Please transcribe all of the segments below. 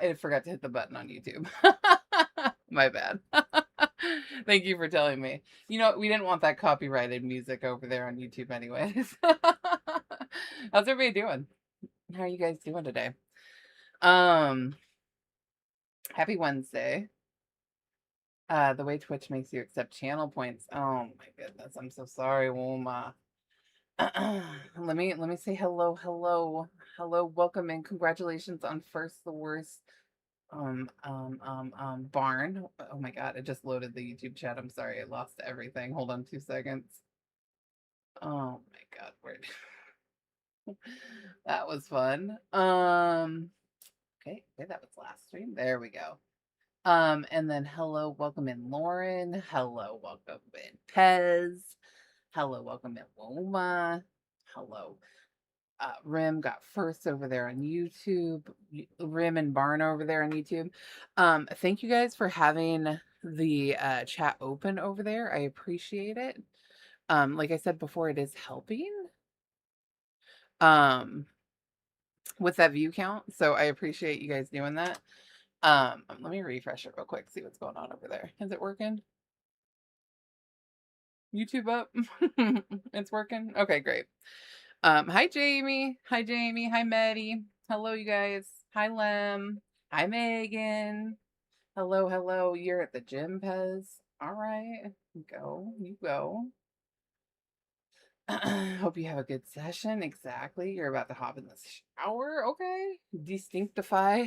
I forgot to hit the button on YouTube. My bad. Thank you for telling me. You know, we didn't want that copyrighted music over there on YouTube anyways. How's everybody doing? How are you guys doing today? Um, Happy Wednesday. The way Twitch makes you accept channel points. Oh my goodness, I'm so sorry, Woma. Let me say hello, hello, welcome and congratulations on first the worst barn. Oh my god, it just loaded the YouTube chat. I'm sorry, I lost everything. Hold on 2 seconds. Oh my god, where that was fun. Okay, that was last stream. There we go. And then hello, welcome in Lauren. Hello, welcome in Pez. Hello, welcome in Woma. Hello. Rim got first over there on YouTube. Rim and Barn over there on YouTube. Thank you guys for having the chat open over there. I appreciate it. Like I said before, it is helping um with that view count. So I appreciate you guys doing that. Let me refresh it real quick, see what's going on over there. Is it working? YouTube up? It's working? Okay, great. Hi Jamie. Hi Jamie. Hi Maddie. Hello, you guys. Hi Lem. Hi Megan. Hello, hello. You're at the gym, Pez. All right. Go. You go. Hope you have a good session. Exactly. You're about to hop in the shower. Okay. Distinctify.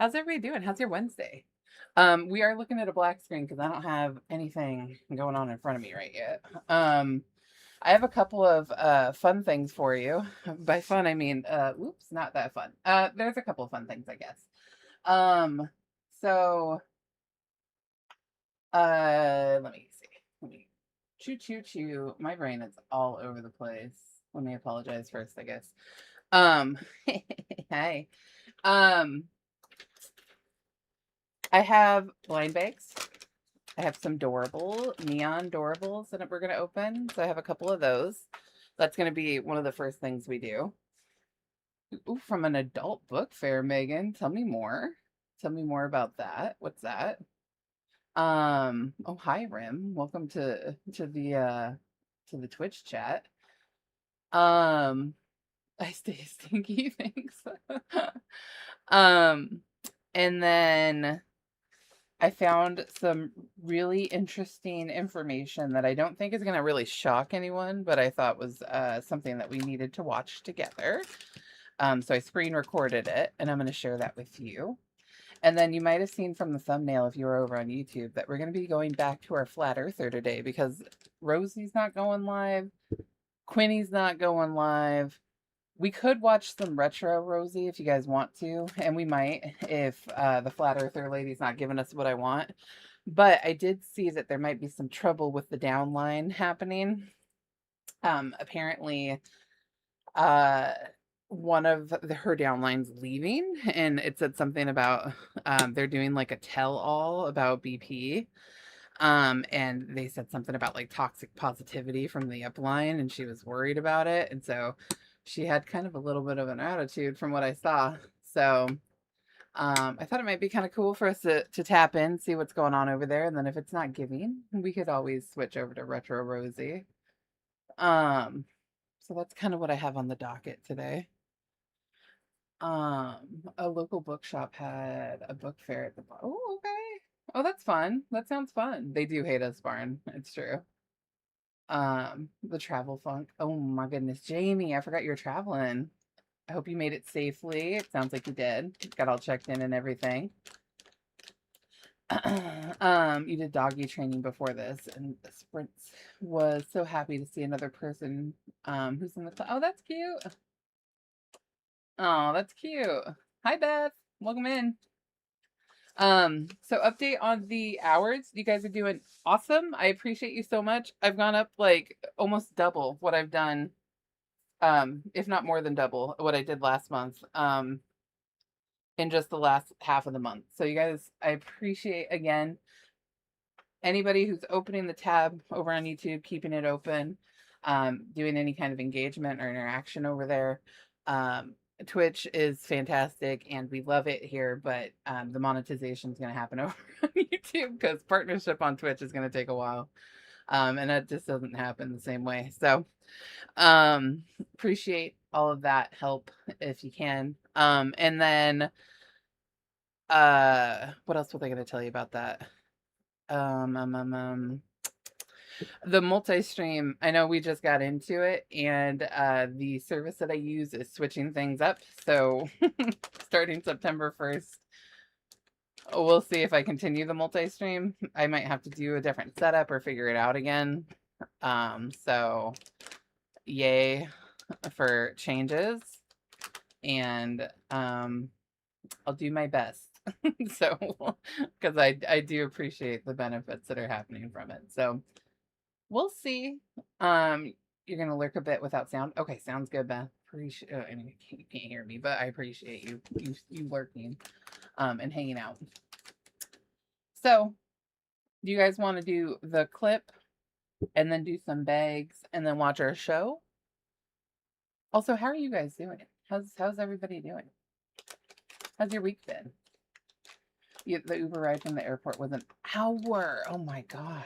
How's everybody doing? How's your Wednesday? We are looking at a black screen because I don't have anything going on in front of me right yet. I have a couple of fun things for you. By fun, I mean, whoops, not that fun. There's a couple of fun things, I guess. Um, so, let me see. Let me choo choo choo. My brain is all over the place. Let me apologize first, I guess. Um, hi. Um, I have blind bags. I have some neon doorables that we're going to open. So I have a couple of those. That's going to be one of the first things we do. Ooh, from an adult book fair, Megan. Tell me more. Tell me more about that. What's that? Oh, hi, Rim. Welcome to the Twitch chat. I stay stinky, thanks. um, and then I found some really interesting information that I don't think is going to really shock anyone, but I thought was something that we needed to watch together. So I screen recorded it, and I'm going to share that with you. And then you might have seen from the thumbnail, if you were over on YouTube, that we're going to be going back to our Flat Earther today because Rosie's not going live. Quinny's not going live. We could watch some retro Rosie if you guys want to, and we might if the Flat Earther lady's not giving us what I want. But I did see that there might be some trouble with the downline happening. Apparently, one of her downlines leaving, and it said something about they're doing like a tell-all about BP. And they said something about like toxic positivity from the upline, and she was worried about it, and so she had kind of a little bit of an attitude from what I saw. So I thought it might be kind of cool for us to tap in, see what's going on over there, and then if it's not giving, we could always switch over to Retro Rosie. So that's kind of what I have on the docket today. A local bookshop had a book fair at the bar. Oh, okay. Oh, that's fun. That sounds fun. They do hate us, Barn. It's true. The travel funk. Oh my goodness, Jamie, I forgot you were traveling. I hope you made it safely. It sounds like you did. Got all checked in and everything. You did doggy training before this, and the sprints was so happy to see another person who's in the class. Oh, that's cute. Oh, that's cute. Hi, Beth. Welcome in. So update on the hours. You guys are doing awesome. I appreciate you so much. I've gone up like almost double what I've done, if not more than double what I did last month, in just the last half of the month. So you guys, I appreciate again anybody who's opening the tab over on YouTube, keeping it open, doing any kind of engagement or interaction over there. Twitch is fantastic and we love it here, but the monetization is going to happen over on YouTube because partnership on Twitch is going to take a while. And that just doesn't happen the same way. So appreciate all of that help if you can. And then what else was I going to tell you about that? The multi-stream, I know we just got into it, and the service that I use is switching things up. So starting September 1st, we'll see if I continue the multi-stream. I might have to do a different setup or figure it out again. So yay for changes, and I'll do my best. So because I do appreciate the benefits that are happening from it. So we'll see. You're gonna lurk a bit without sound. Okay, sounds good, Beth. Appreciate. I mean, you can't hear me, but I appreciate you lurking, and hanging out. So, do you guys want to do the clip, and then do some bags, and then watch our show? Also, how are you guys doing? How's everybody doing? How's your week been? The Uber ride from the airport was an hour. Oh my god.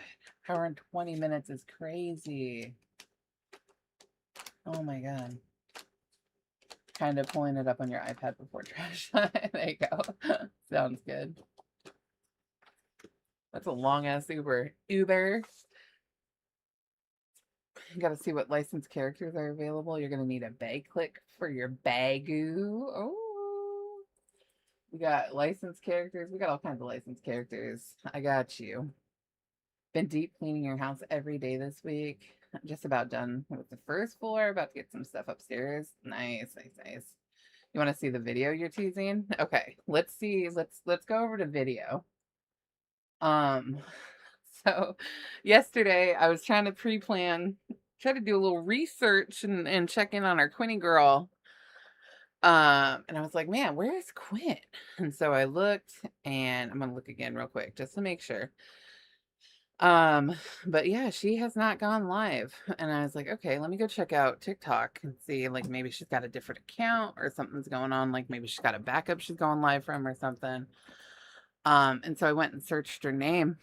Hour and 20 minutes is crazy. Oh my god. Kind of pulling it up on your iPad before trash. There you go. Sounds good. That's a long ass Uber. You gotta see what licensed characters are available. You're gonna need a bag click for your bagoo. Oh. We got licensed characters. We got all kinds of licensed characters. I got you. Been deep cleaning your house every day this week. I'm just about done with the first floor. About to get some stuff upstairs. Nice. You want to see the video you're teasing? Okay, let's see. Let's go over to video. So yesterday I was trying to pre-plan, try to do a little research and check in on our Quinny girl. And I was like, man, where is Quinn? And so I looked, and I'm gonna look again real quick just to make sure. But yeah, she has not gone live. And I was like, okay, let me go check out TikTok and see, like, maybe she's got a different account or something's going on. Like maybe she's got a backup she's going live from or something. And so I went and searched her name.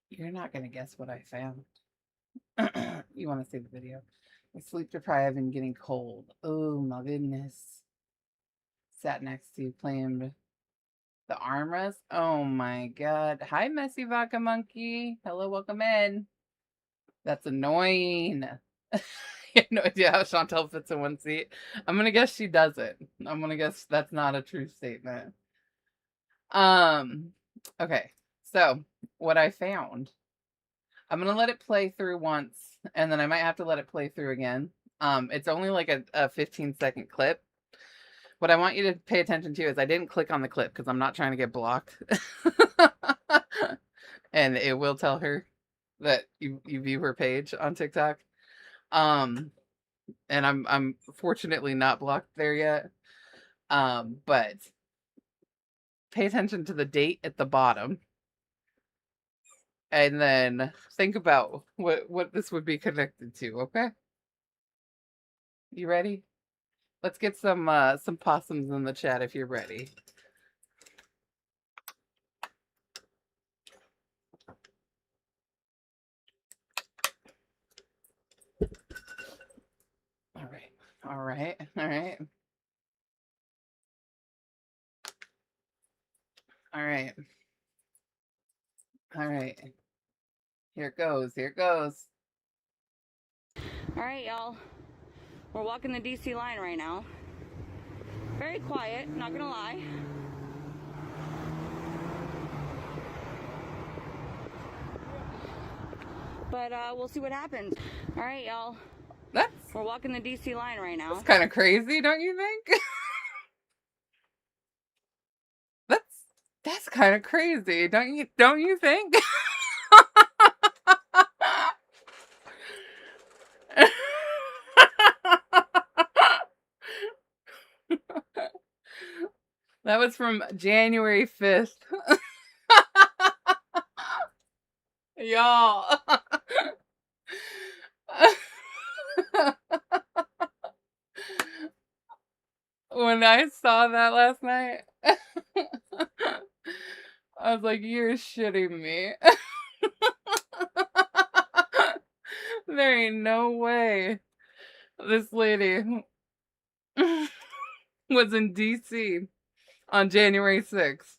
You're not gonna guess what I found. You want to see the video? I sleep deprived and getting cold. Oh my goodness. Sat next to you, claimed the armrest. Oh my god. Hi, Messy Vodka Monkey. Hello, welcome in. That's annoying. You have no idea how Chantel fits in one seat. I'm gonna guess she doesn't. I'm gonna guess that's not a true statement. Okay. So what I found, I'm gonna let it play through once, and then I might have to let it play through again. It's only like a 15-second clip. What I want you to pay attention to is I didn't click on the clip because I'm not trying to get blocked. And it will tell her that you view her page on TikTok. And I'm fortunately not blocked there yet. But pay attention to the date at the bottom. And then think about what this would be connected to, okay? You ready? Let's get some possums in the chat if you're ready. All right. All right. All right. All right. All right. Here it goes. Here it goes. All right, y'all. We're walking the DC line right now. Very quiet, not gonna lie. But we'll see what happens. All right, y'all. We're walking the DC line right now. That's kind of crazy, don't you think? That's kind of crazy, don't you think? That was from January 5th. Y'all. When I saw that last night, I was like, you're shitting me. There ain't no way this lady was in DC on January 6th.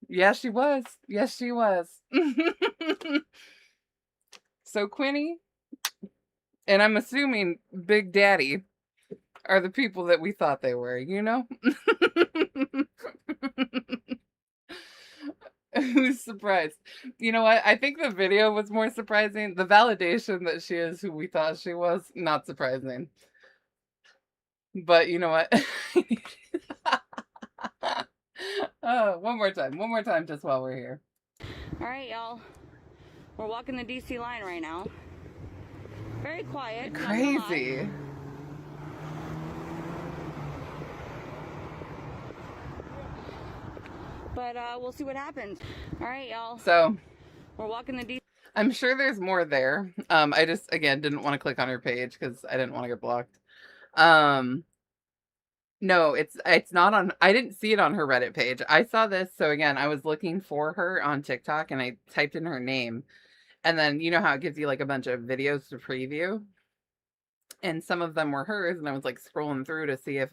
Yes, she was. Yes, she was. So Quinny, and I'm assuming Big Daddy, are the people that we thought they were, you know? Who's surprised? You know what? I think the video was more surprising. The validation that she is who we thought she was, not surprising. But you know what? Oh, one more time, just while we're here. All right, y'all. We're walking the DC line right now. Very quiet. Crazy. But we'll see what happens. All right, y'all. So we're walking the DC. I'm sure there's more there. I just again didn't want to click on her page because I didn't want to get blocked. No, it's not on. I didn't see it on her Reddit page. I saw this, so again, I was looking for her on TikTok and I typed in her name, and then you know how it gives you like a bunch of videos to preview, and some of them were hers, and I was like scrolling through to see if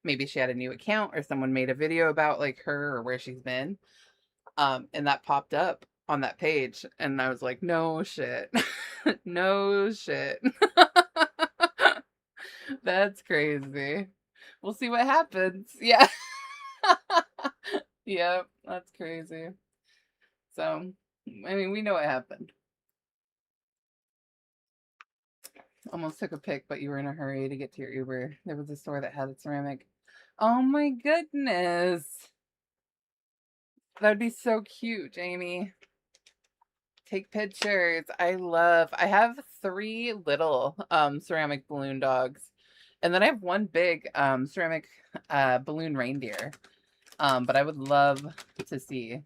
maybe she had a new account or someone made a video about like her or where she's been. And that popped up on that page, and I was like, no shit. No shit. That's crazy. We'll see what happens. Yeah. Yep, that's crazy. So, I mean, we know what happened. Almost took a pic, but you were in a hurry to get to your Uber. There was a store that had a ceramic. Oh my goodness. That'd be so cute, Jamie. Take pictures. I have 3 little ceramic balloon dogs. And then I have 1 big ceramic balloon reindeer. But I would love to see.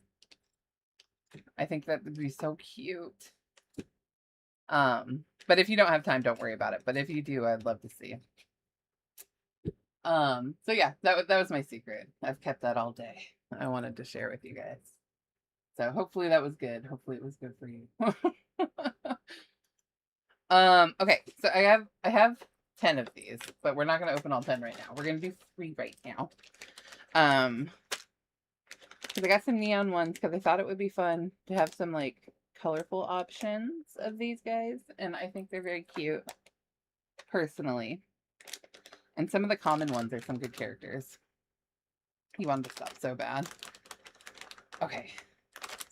I think that would be so cute. But if you don't have time, don't worry about it. But if you do, I'd love to see. So yeah, that was my secret. I've kept that all day. I wanted to share with you guys. So hopefully that was good. Hopefully it was good for you. Okay, so I have 10 of these, but we're not gonna open all 10 right now. We're gonna do 3 right now. Because I got some neon ones because I thought it would be fun to have some like colorful options of these guys, and I think they're very cute, personally. And some of the common ones are some good characters. He wanted to stop so bad. Okay,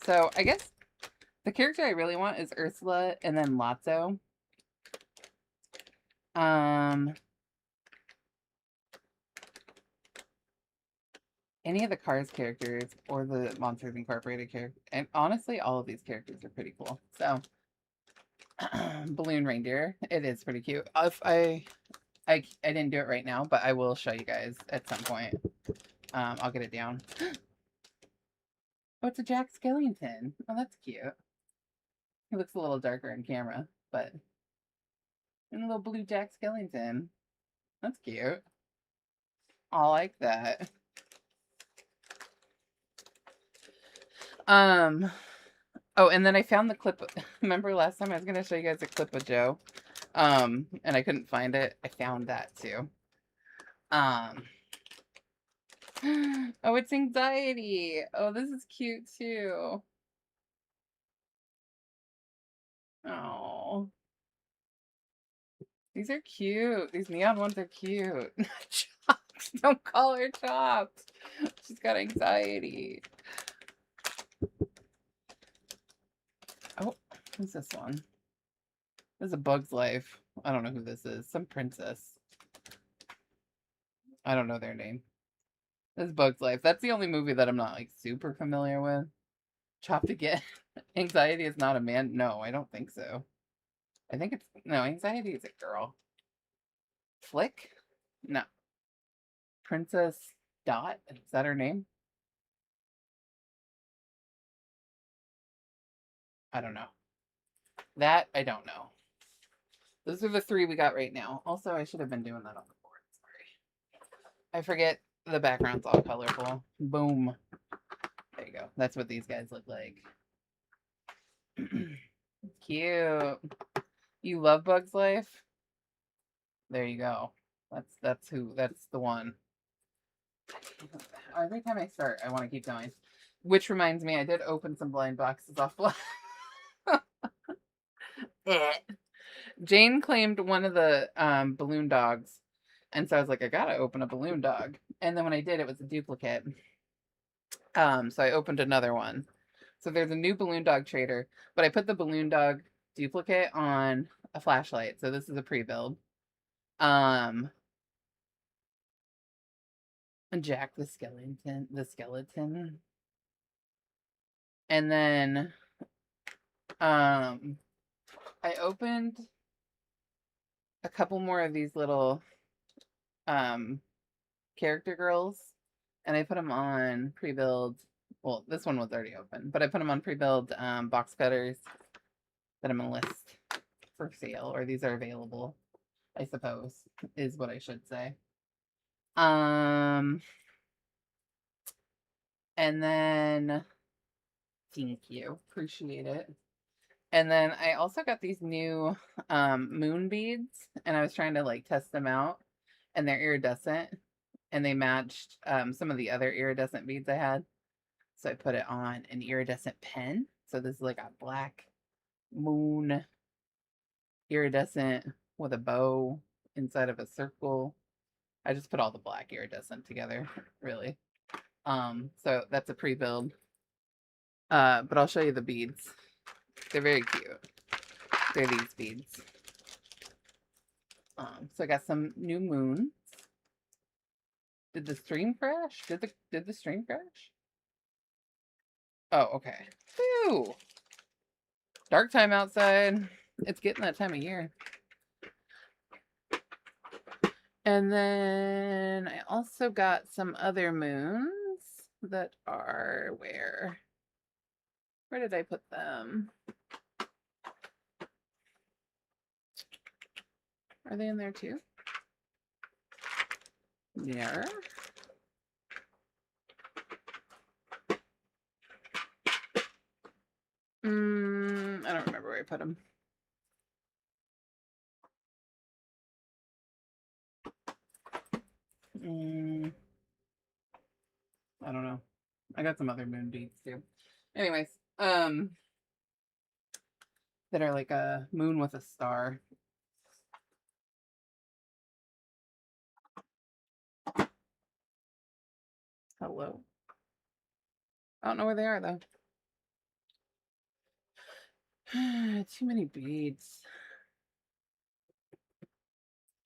so I guess the character I really want is Ursula and then Lotso. Any of the Cars characters or the Monsters Incorporated character, and honestly, all of these characters are pretty cool. So, balloon reindeer, it is pretty cute. If I didn't do it right now, but I will show you guys at some point. I'll get it down. Oh, it's a Jack Skellington. Oh, that's cute. He looks a little darker in camera, but and a little blue Jack Skellington. That's cute. I like that. Oh, and then I found the clip. Remember last time I was going to show you guys a clip of Joe? And I couldn't find it. I found that too. Oh, it's anxiety. Oh, this is cute too. Oh. These are cute. These neon ones are cute. Chops. Don't call her Chops. She's got anxiety. Oh, who's this one? This is A Bug's Life. I don't know who this is. Some princess. I don't know their name. This is Bug's Life. That's the only movie that I'm not like super familiar with. Chopped again. Anxiety is not a man. No, I don't think so. I think it's no, anxiety is a girl. Flick? No. Princess Dot? Is that her name? I don't know. That I don't know. Those are the 3 we got right now. Also, I should have been doing that I forget the background's all colorful. Boom. There you go. That's what these guys look like. Cute. You love Bug's Life? There you go. That's the one. Every time I start, I want to keep going. Which reminds me, I did open some blind boxes off Blab. Jane claimed one of the balloon dogs, and so I was like, I gotta open a balloon dog. And then when I did, it was a duplicate. So I opened another one. So there's a new balloon dog trader, but I put the balloon dog duplicate on a flashlight. So this is a pre-build. Jack the skeleton. And then I opened a couple more of these little character girls, and I put them on pre-build. Well, this one was already open, but I put them on pre-build box cutters that I'm gonna list for sale, or these are available, I suppose, is what I should say. And then thank you, appreciate it. And then I also got these new moon beads, and I was trying to like test them out, and they're iridescent, and they matched some of the other iridescent beads I had. So I put it on an iridescent pen. So this is like a black moon iridescent with a bow inside of a circle. I just put all the black iridescent together, really. So that's a pre-build. But I'll show you the beads. They're very cute. They're these beads. So I got some new moons. Did the stream crash? Did the stream crash? Oh, okay. Whew. Dark time outside. It's getting that time of year. And then I also got some other moons that are where? Where did I put them? Are they in there too? There. I don't remember where I put them. I don't know. I got some other moon beads too. Anyways, that are like a moon with a star. Hello. I don't know where they are though. Too many beads.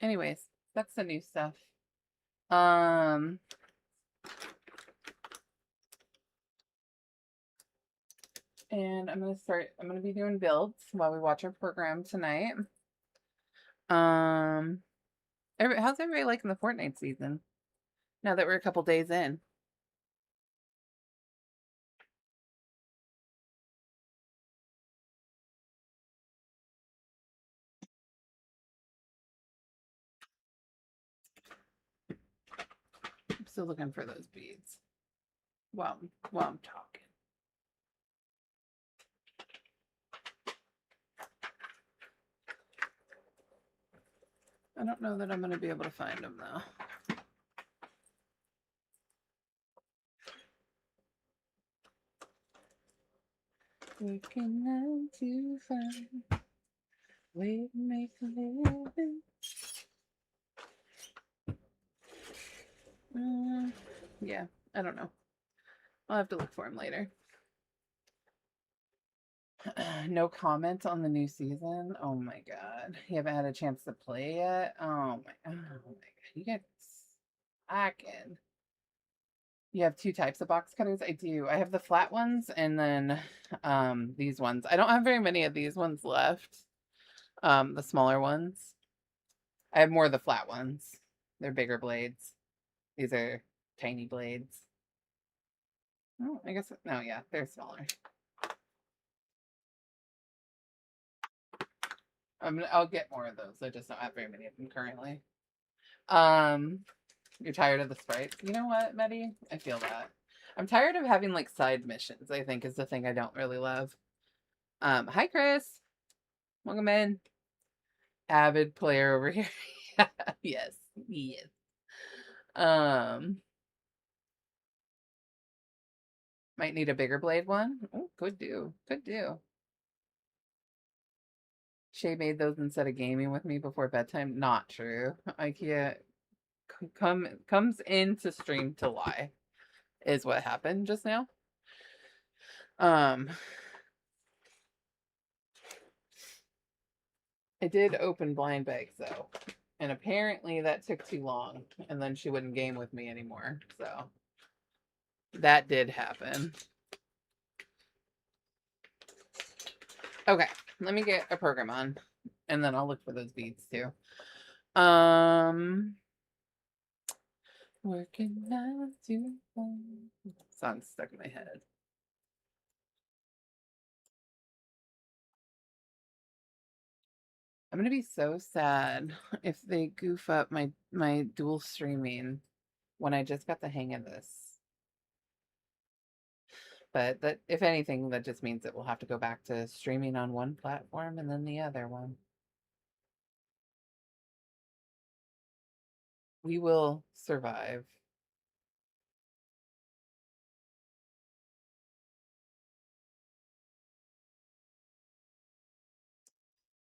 Anyways, that's the new stuff. And I'm gonna be doing builds while we watch our program tonight. How's everybody liking the Fortnite season? Now that we're a couple days in. I'm still looking for those beads while I'm talking. I don't know that I'm going to be able to find them though. Working 9 to 5, way to make a living. Yeah, I don't know. I'll have to look for him later. No comment on the new season. Oh my god, you haven't had a chance to play yet. Oh my god, you get slacking. You have two types of box cutters. I do. I have the flat ones and then these ones. I don't have very many of these ones left. The smaller ones. I have more of the flat ones. They're bigger blades. These are tiny blades. Oh, I guess no, yeah, they're smaller. I'll get more of those. I just don't have very many of them currently. You're tired of the sprites? You know what, Maddie? I feel that. I'm tired of having like side missions, I think is the thing I don't really love. Hi Chris. Welcome in. Avid player over here. Yes. Yes. Um Might need a bigger blade one. Oh, could do. Could do. Shay made those instead of gaming with me before bedtime. Not true. IKEA comes into stream to lie is what happened just now. I did open blind bags though, and apparently that took too long, and then she wouldn't game with me anymore. So that did happen. Okay, let me get a program on, and then I'll look for those beads too. Working 9 to 5. Song's stuck in my head. I'm gonna be so sad if they goof up my dual streaming when I just got the hang of this. But that, if anything, that just means that we'll have to go back to streaming on one platform and then the other one. We will survive.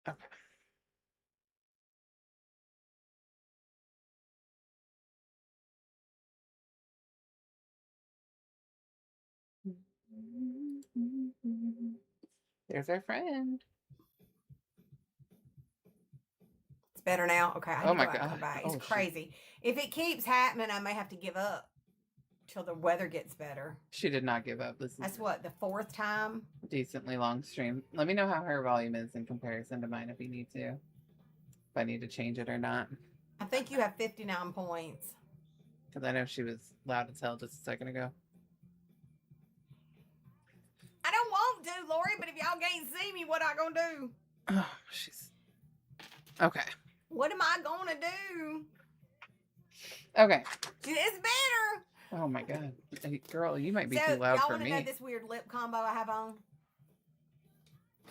Okay. There's our friend. It's better now. Okay, I Oh need to my go out and God. come back. Oh, It's crazy. If it keeps happening, I may have to give up till the weather gets better. She did not give up. This is That's what, the 4th time? decently long stream. Let me know how her volume is in comparison to mine if you need to. If I need to change it or not. I think you have 59 points. Because I know she was loud as hell just a second ago. I don't want to, Lori, but if y'all can't see me, what I gonna do? Oh, she's... Okay. What am I gonna do? Okay. It's better. Oh my God. Hey, girl, you might be So, too loud y'all for want to me. know this weird lip combo I have on?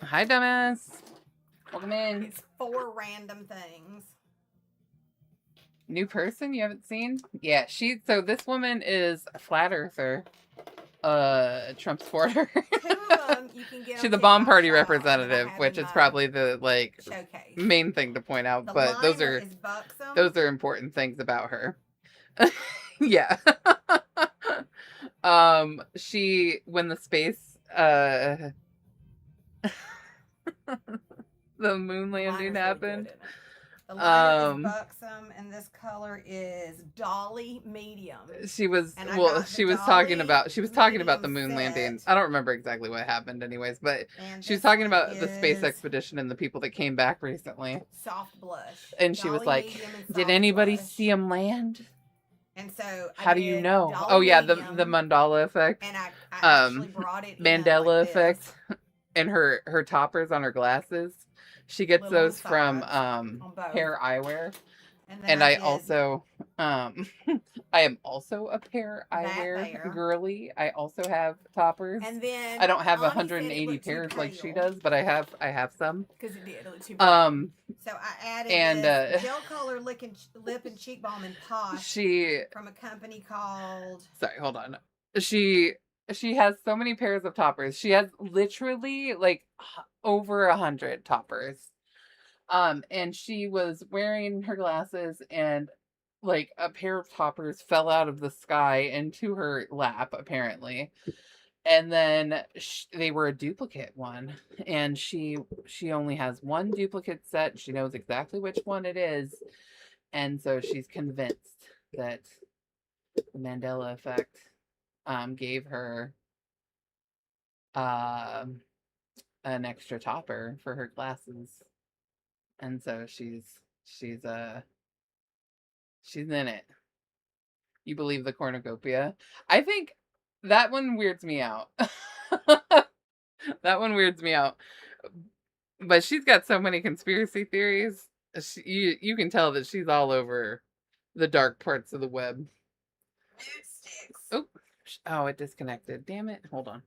Hi, dumbass. Welcome in. It's 4 random things. New person you haven't seen? Yeah, so this woman is a flat earther. Trump supporter. 2 of them you can get. She's on the bomb TikTok party Shop that I representative, have which in is my probably the showcase. main thing to point out. The But those liner are is buxom. those are important things about her. Yeah. When the space the moon landing happened. The liner is buxom, and this color is Dolly medium. She was she was talking about the moon landing. I don't remember exactly what happened anyways, but she was talking about the space expedition and the people that came back recently. Soft blush. And she was like, "Did anybody see him land?" And so how do you know? Oh yeah, the mandala effect. And I actually brought it Mandela effect. And her toppers on her glasses. She gets those from Pair Eyewear. And I also I am also a Pair Eyewear girly. I also have toppers. And then I don't have 180 pairs like she does, but I have some. Because it did. It looked too pale. So I added this gel color lip and cheek balm in Posh from a company called... Sorry, hold on. She has so many pairs of toppers. She has literally like over 100 toppers. And she was wearing her glasses and like a pair of toppers fell out of the sky into her lap apparently. And then they were a duplicate one, and she only has one duplicate set. She knows exactly which one it is. And so she's convinced that the Mandela effect gave her an extra topper for her glasses, and so she's in it. You believe the cornucopia? I think that one weirds me out. That one weirds me out. But she's got so many conspiracy theories. You can tell that she's all over the dark parts of the web. Nude sticks. Oh, oh, it disconnected. Damn it. Hold on.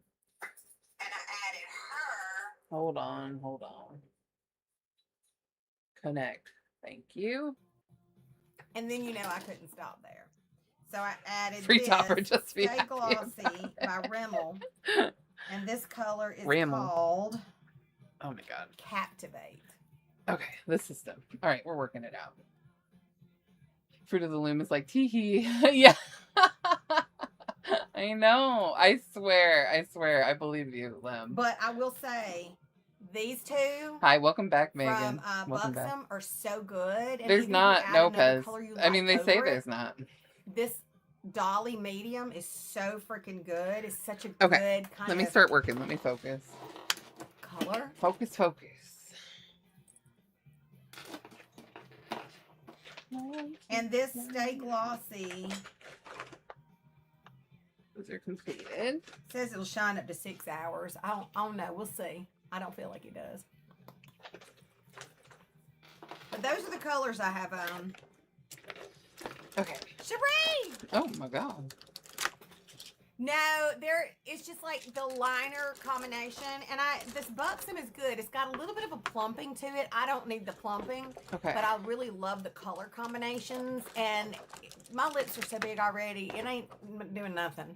And I added her. Hold on. Hold on. Connect. Thank you. And then I couldn't stop there. So I added Free this topper just Stay Glossy by Rimmel. And this color is called oh my god, Captivate. Okay, the system. All right, we're working it out. Fruit of the Loom is like teehee. Yeah. I know. I swear. I believe you, Lem. But I will say, these two. Hi, welcome back, Megan. From Buxom are so good. And there's not no Pez. I mean, they say there's not. This Dolly medium is so freaking good. It's such a good kind of. Let me start working. Let me focus. Color. Focus. And this Stay Glossy. Those are completed. Says it'll shine up to 6 hours. I don't know. We'll see. I don't feel like it does. But those are the colors I have on. Okay. Sheree! Oh my god. No, it's just like the liner combination. And this Buxom is good. It's got a little bit of a plumping to it. I don't need the plumping. Okay. But I really love the color combinations. And my lips are so big already. It ain't doing nothing.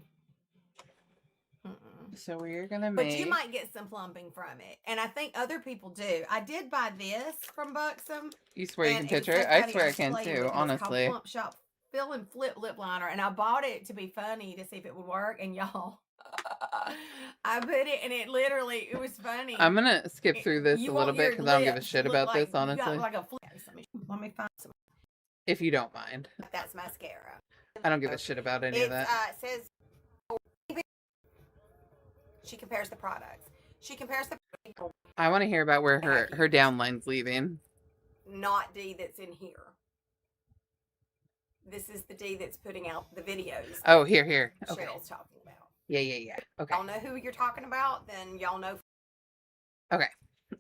So we're gonna make. But you might get some plumping from it, and I think other people do. I did buy this from Buxom. You swear you can picture it? I swear I can too. Honestly. It's called Plump Shop Fill and Flip Lip Liner, and I bought it to be funny to see if it would work. And y'all, I put it, and it was funny. I'm gonna skip through this a little bit because I don't give a shit about this. Honestly. Like a flip. Let me find some. If you don't mind. That's mascara. I don't give a shit about any of that. It says. She compares the products. I want to hear about where her downline's leaving. Not D that's in here. This is the D that's putting out the videos. Oh, here. Okay. Cheryl's talking about. Yeah. Okay. Y'all know who you're talking about? Then y'all know. Okay.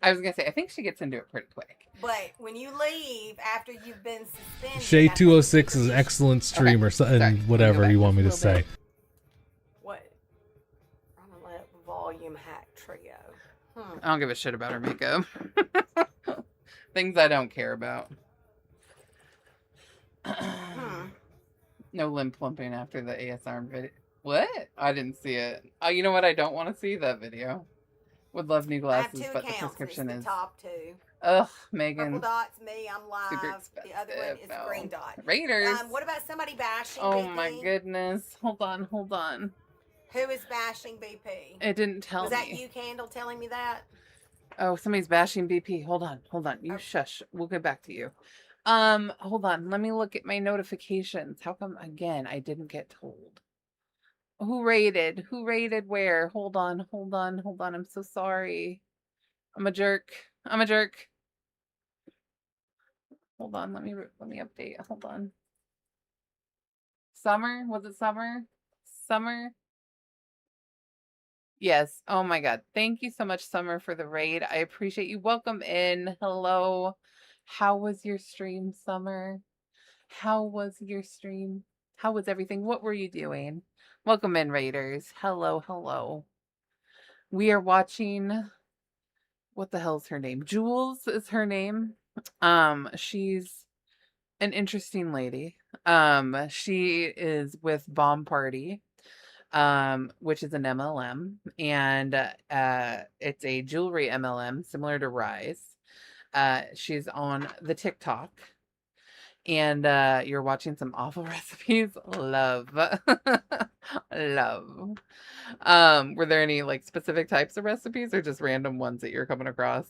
I was gonna say I think she gets into it pretty quick. But when you leave after you've been suspended, Shay 206 is an excellent streamer, and whatever you want me to say. Volume hack trio. I don't give a shit about her makeup. Things I don't care about. No limb plumping after the ASR video. What? I didn't see it. Oh, you know what? I don't want to see that video. Would love new glasses, but the prescription is top two. Ugh, Megan. Purple dot's me. I'm live. The other one is green dot. Raiders. What about somebody bashing? Oh BP? my goodness! Hold on. Who is bashing BP? It didn't tell me. Was that you, Candle, telling me that? Oh, somebody's bashing BP. Hold on. You shush. We'll get back to you. Hold on. Let me look at my notifications. How come again I didn't get told? Who rated? Where? Hold on. I'm so sorry. I'm a jerk. Hold on. Let me update. Hold on. Summer? Was it summer? Yes. Oh my god. Thank you so much, Summer, for the raid. I appreciate you. Welcome in. Hello. How was your stream, Summer? How was your stream? How was everything? What were you doing? Welcome in, raiders. Hello. We are watching. What the hell's her name? Jules is her name. She's an interesting lady. She is with Bomb Party. Which is an MLM, and it's a jewelry MLM similar to Rise. She's on the TikTok, and you're watching some awful recipes. Love. Were there any like specific types of recipes or just random ones that you're coming across?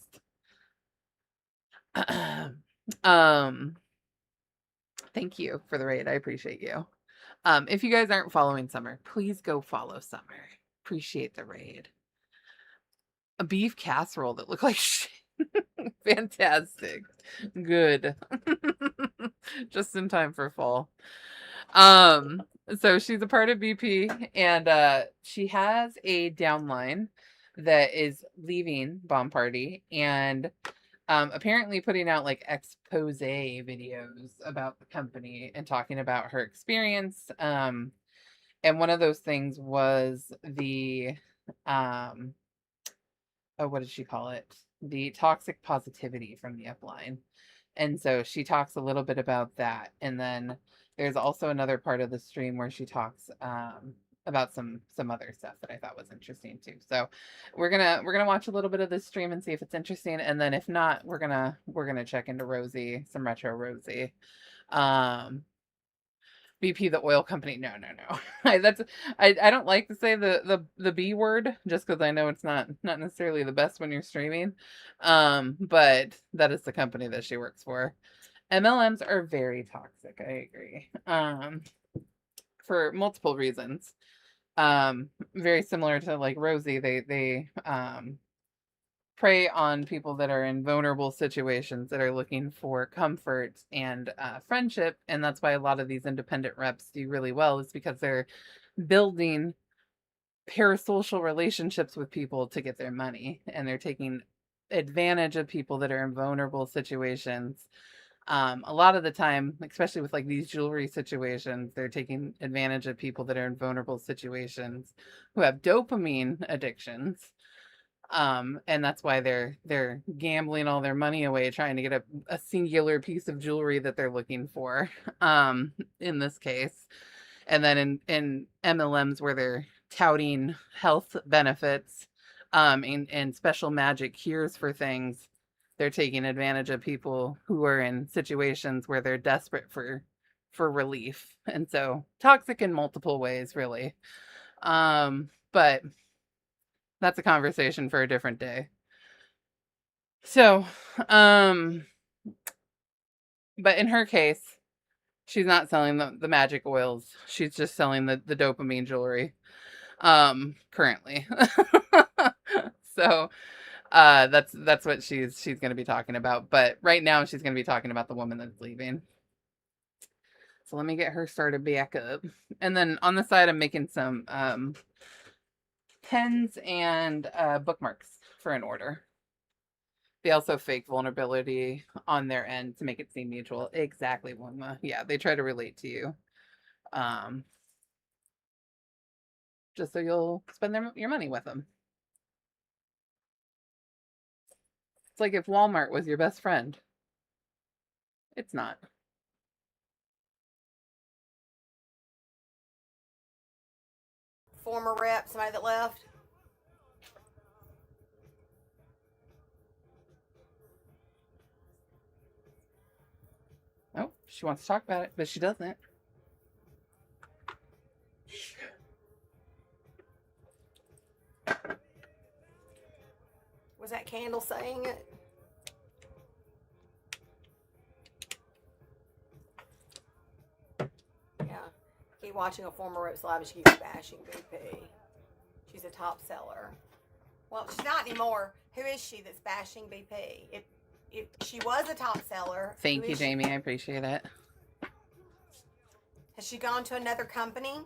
Thank you for the raid. I appreciate you. If you guys aren't following Summer, please go follow Summer. Appreciate the raid. A beef casserole that looked like shit. Fantastic. Good. Just in time for fall. So she's a part of BP, and she has a downline that is leaving Bomb Party, and apparently putting out like expose videos about the company and talking about her experience. And one of those things was the, um, oh, what did she call it? The toxic positivity from the upline. And so she talks a little bit about that. And then there's also another part of the stream where she talks about some other stuff that I thought was interesting too. So we're gonna watch a little bit of this stream and see if it's interesting. And then if not, we're gonna check into Rosie, some retro Rosie. Um BP the oil company. No, no, no. I don't like to say the B word just because I know it's not necessarily the best when you're streaming. But that is the company that she works for. MLMs are very toxic, I agree. For multiple reasons. Very similar to like Rosie, they prey on people that are in vulnerable situations that are looking for comfort and friendship. And that's why a lot of these independent reps do really well, is because they're building parasocial relationships with people to get their money. And they're taking advantage of people that are in vulnerable situations. A lot of the time, especially with like these jewelry situations, they're taking advantage of people that are in vulnerable situations who have dopamine addictions. And that's why they're gambling all their money away trying to get a singular piece of jewelry that they're looking for, in this case. And then in MLMs where they're touting health benefits, and special magic cures for things, they're taking advantage of people who are in situations where they're desperate for relief. And so toxic in multiple ways, really. But that's a conversation for a different day. So, but in her case, she's not selling the magic oils. She's just selling the dopamine jewelry, currently. So, that's what she's going to be talking about. But right now she's going to be talking about the woman that's leaving. So let me get her started back up. And then on the side, I'm making some, pens and bookmarks for an order. They also fake vulnerability on their end to make it seem mutual. Exactly, Wilma. Yeah, they try to relate to you. Just so you'll spend your money with them. It's like if Walmart was your best friend. It's not. Former rep, somebody that left. Oh, she wants to talk about it, but she doesn't. Was that Candle saying it? Yeah. Keep watching a former reps live and she keeps bashing BP. She's a top seller. Well, she's not anymore. Who is she that's bashing BP? If she was a top seller. Thank you, Jamie. I appreciate it. Has she gone to another company?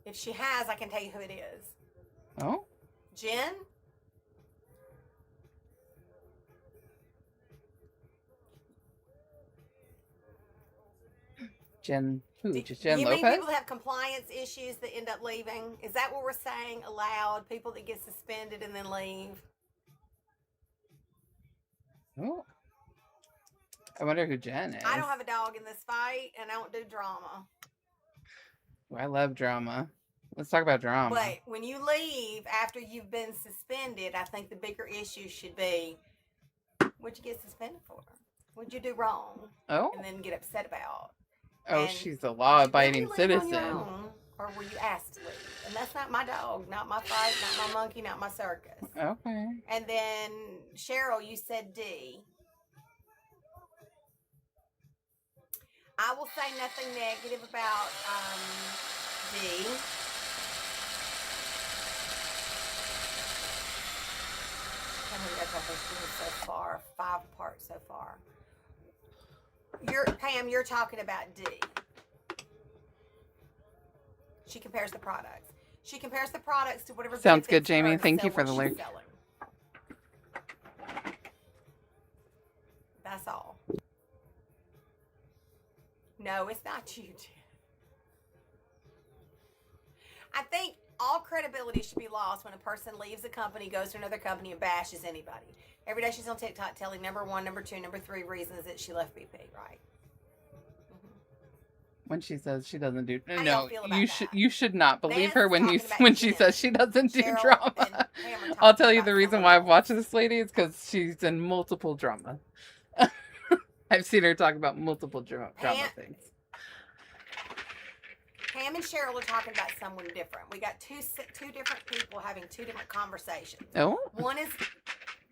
If she has, I can tell you who it is. Oh? Jen? Jen who? Just Jen you Lopez? mean people that have compliance issues that end up leaving? Is that what we're saying aloud? People that get suspended and then leave? Oh. I wonder who Jen is. I don't have a dog in this fight, and I don't do drama. I love drama. Let's talk about drama. But when you leave after you've been suspended, I think the bigger issue should be, what'd you get suspended for? What'd you do wrong? Oh? And then get upset about. Oh, And she's a law-abiding did you leave on citizen. your own, or were you asked to leave? And that's not my dog, not my fight, not my monkey, not my circus. Okay. And then, Cheryl, you said D. I will say nothing negative about D. How many so far? 5 parts so far. Pam, you're talking about D. She compares the products. She compares the products to whatever. Sounds good, Jamie. Thank you for the link. That's all. No, it's not you, Jen. I think all credibility should be lost when a person leaves a company, goes to another company, and bashes anybody. Every day she's on TikTok telling number 1, number 2, number 3 reasons that she left BP, right? When she says she doesn't do How do y'all no, feel about that? you should not believe Vance her is when talking about when she Jen. says she doesn't do Cheryl and drama. Pam are I'll talking tell you about the reason someone why I've else. watched this lady is because she's in multiple drama. I've seen her talk about multiple drama things. Pam and Cheryl are talking about someone different. We got two different people having 2 different conversations. Oh, One is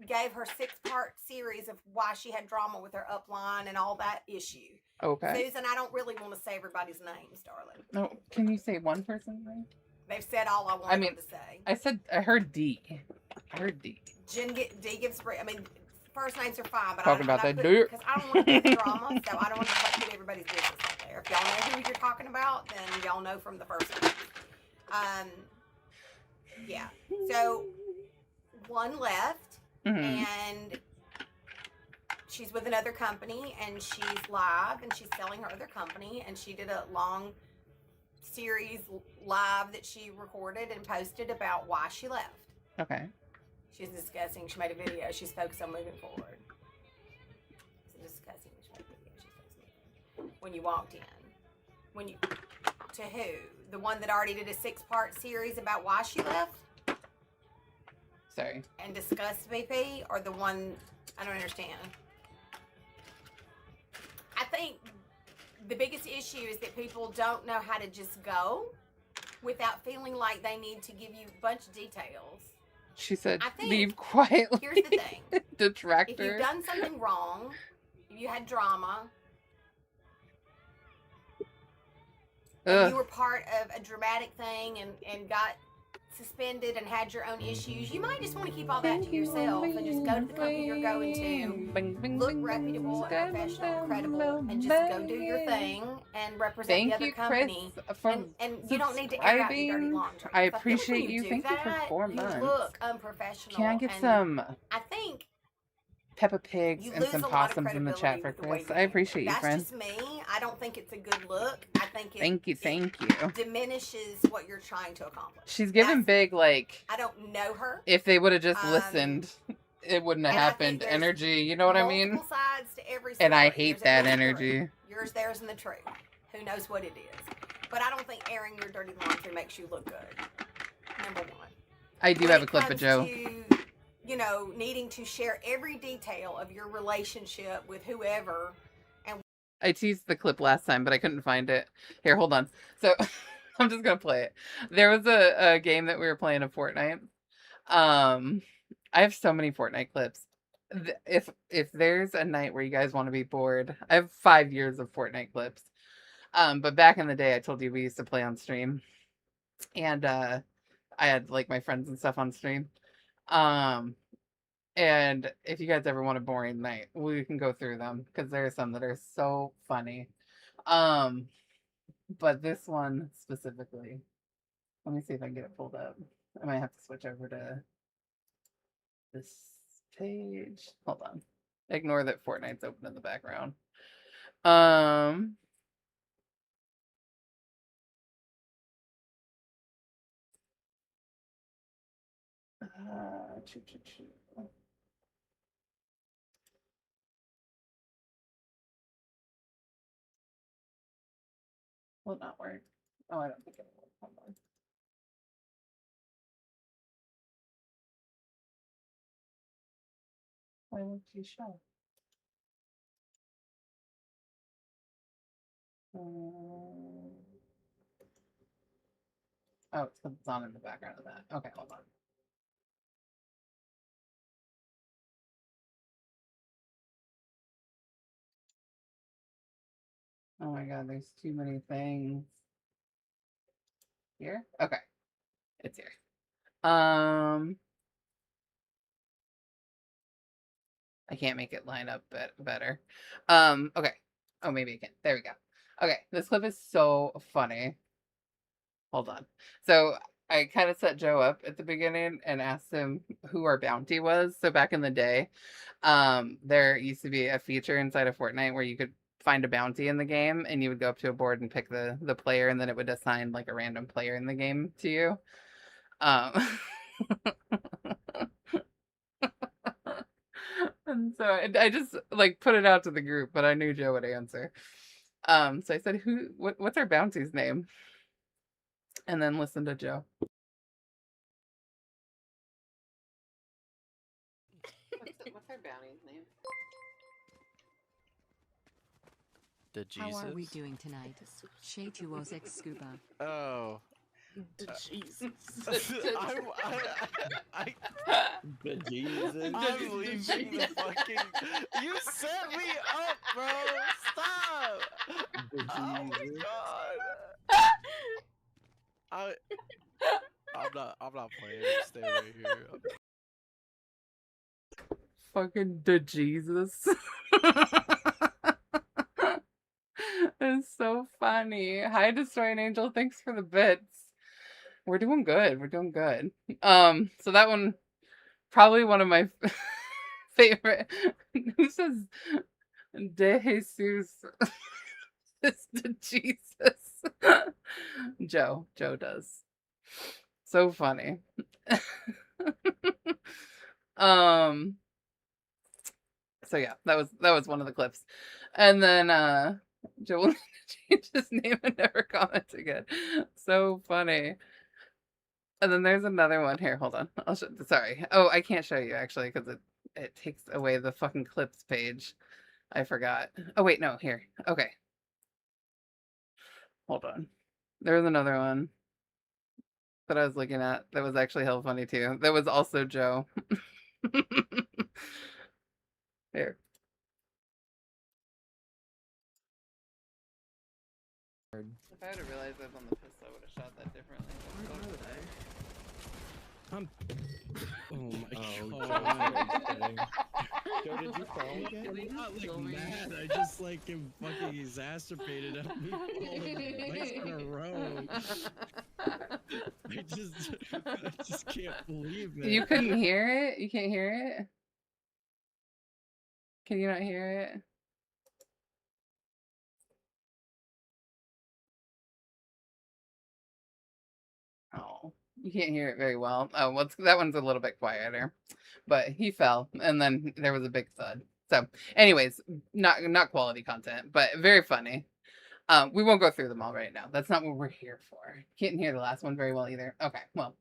gave her 6-part series of why she had drama with her upline and all that issue. okay. Susan, I don't really want to say everybody's names, darling. No, can you say one person's name? They've said all I wanted them to say. I heard D. I heard D. D gives. I mean, first names are fine, but Talking about that dirt because I don't want to do drama, so I don't want to put everybody's business out there. If y'all know who you're talking about, then y'all know from the first one. Yeah. So one left. And she's with another company, and she's live, and she's selling her other company, and she did a long series live that she recorded and posted about why she left. Okay. She's discussing. She made a video. She's focused on moving forward. She's discussing. She made a video. She's focused on when you walked in. To who? The one that already did a 6-part series about why she left? Sorry. And discussed BP, or the one I don't understand. I think the biggest issue is that people don't know how to just go without feeling like they need to give you a bunch of details. She said, I think, leave quietly. Here's the thing. Detractor. If you've done something wrong, if you had drama, and you were part of a dramatic thing and got suspended and had your own issues, you might just want to keep all that to yourself and just go to the company you're going to, look reputable and professional and credible, and just go do your thing and represent the other company. Chris, and you don't need to air out your dirty laundry. I appreciate you. Thank you for 4 months. You look unprofessional. Can I get some I think Peppa Pigs and some possums in the chat for Chris? I appreciate you, friend. That's just me. I don't think it's a good look. I think it, thank you. It diminishes what you're trying to accomplish. She's giving big, like, I don't know her. If they would have just listened, it wouldn't have happened. Energy, you know what I mean? Sides to every story. And I hate that energy. Yours, theirs, and the truth. Who knows what it is? But I don't think airing your dirty laundry makes you look good. Number one. I do have a clip of Joe. You know, needing to share every detail of your relationship with whoever. And I teased the clip last time, but I couldn't find it. Here, hold on. So I'm just gonna play it. There was a game that we were playing of Fortnite. I have so many Fortnite clips. If there's a night where you guys want to be bored, I have 5 years of Fortnite clips. But back in the day, I told you we used to play on stream, and I had like my friends and stuff on stream. And if you guys ever want a boring night, we can go through them because there are some that are so funny. But this one specifically, let me see if I can get it pulled up. I might have to switch over to this page. Hold on. Ignore that Fortnite's open in the background. Will not work. Oh, I don't think it will. Hold on. Why won't you show? Oh, it's because it's on in the background of that. Okay, hold on. Oh my god, there's too many things. Here? Okay. It's here. I can't make it line up better. Okay. Oh, maybe I can. There we go. Okay, this clip is so funny. Hold on. So I kind of set Joe up at the beginning and asked him who our bounty was. So back in the day, there used to be a feature inside of Fortnite where you could find a bounty in the game, and you would go up to a board and pick the player, and then it would assign like a random player in the game to you. Um, and so I just like put it out to the group, but I knew Joe would answer. So I said, what's our bounty's name? And then listen to Joe. What's our bounty's name? The Jesus. How are we doing tonight? Shay Tuozek Scuba. Oh. The Jesus. The Jesus. I'm leaving the fucking. You set me up, bro. Stop. The Oh my Jesus. god. I'm not playing. Stay right here. Fucking the Jesus. It's so funny. Hi, Destroying Angel. Thanks for the bits. We're doing good. We're doing good. So that one, probably one of my favorite. Who says De Jesus? It's the Jesus. Joe does. So funny. So yeah, that was one of the clips. And then Joe will change his name and never comment again. So funny. And then there's another one here. Hold on. Sorry. Oh, I can't show you actually because it takes away the fucking clips page. I forgot. Oh wait, no, here. Okay. Hold on. There was another one that I was looking at that was actually hell funny too. That was also Joe. Here. If I would have realized I was on the pistol, I would have shot that differently. Oh Oh my god. Joe, did you fall again? I'm not like mad. I just like am fucking exacerbated at me falling twice in a row. I just can't believe it. You couldn't hear it? You can't hear it? Can you not hear it? Oh, you can't hear it very well. Oh, well, that one's a little bit quieter, but he fell, and then there was a big thud. So, anyways, not quality content, but very funny. We won't go through them all right now. That's not what we're here for. Can't hear the last one very well either. Okay, well,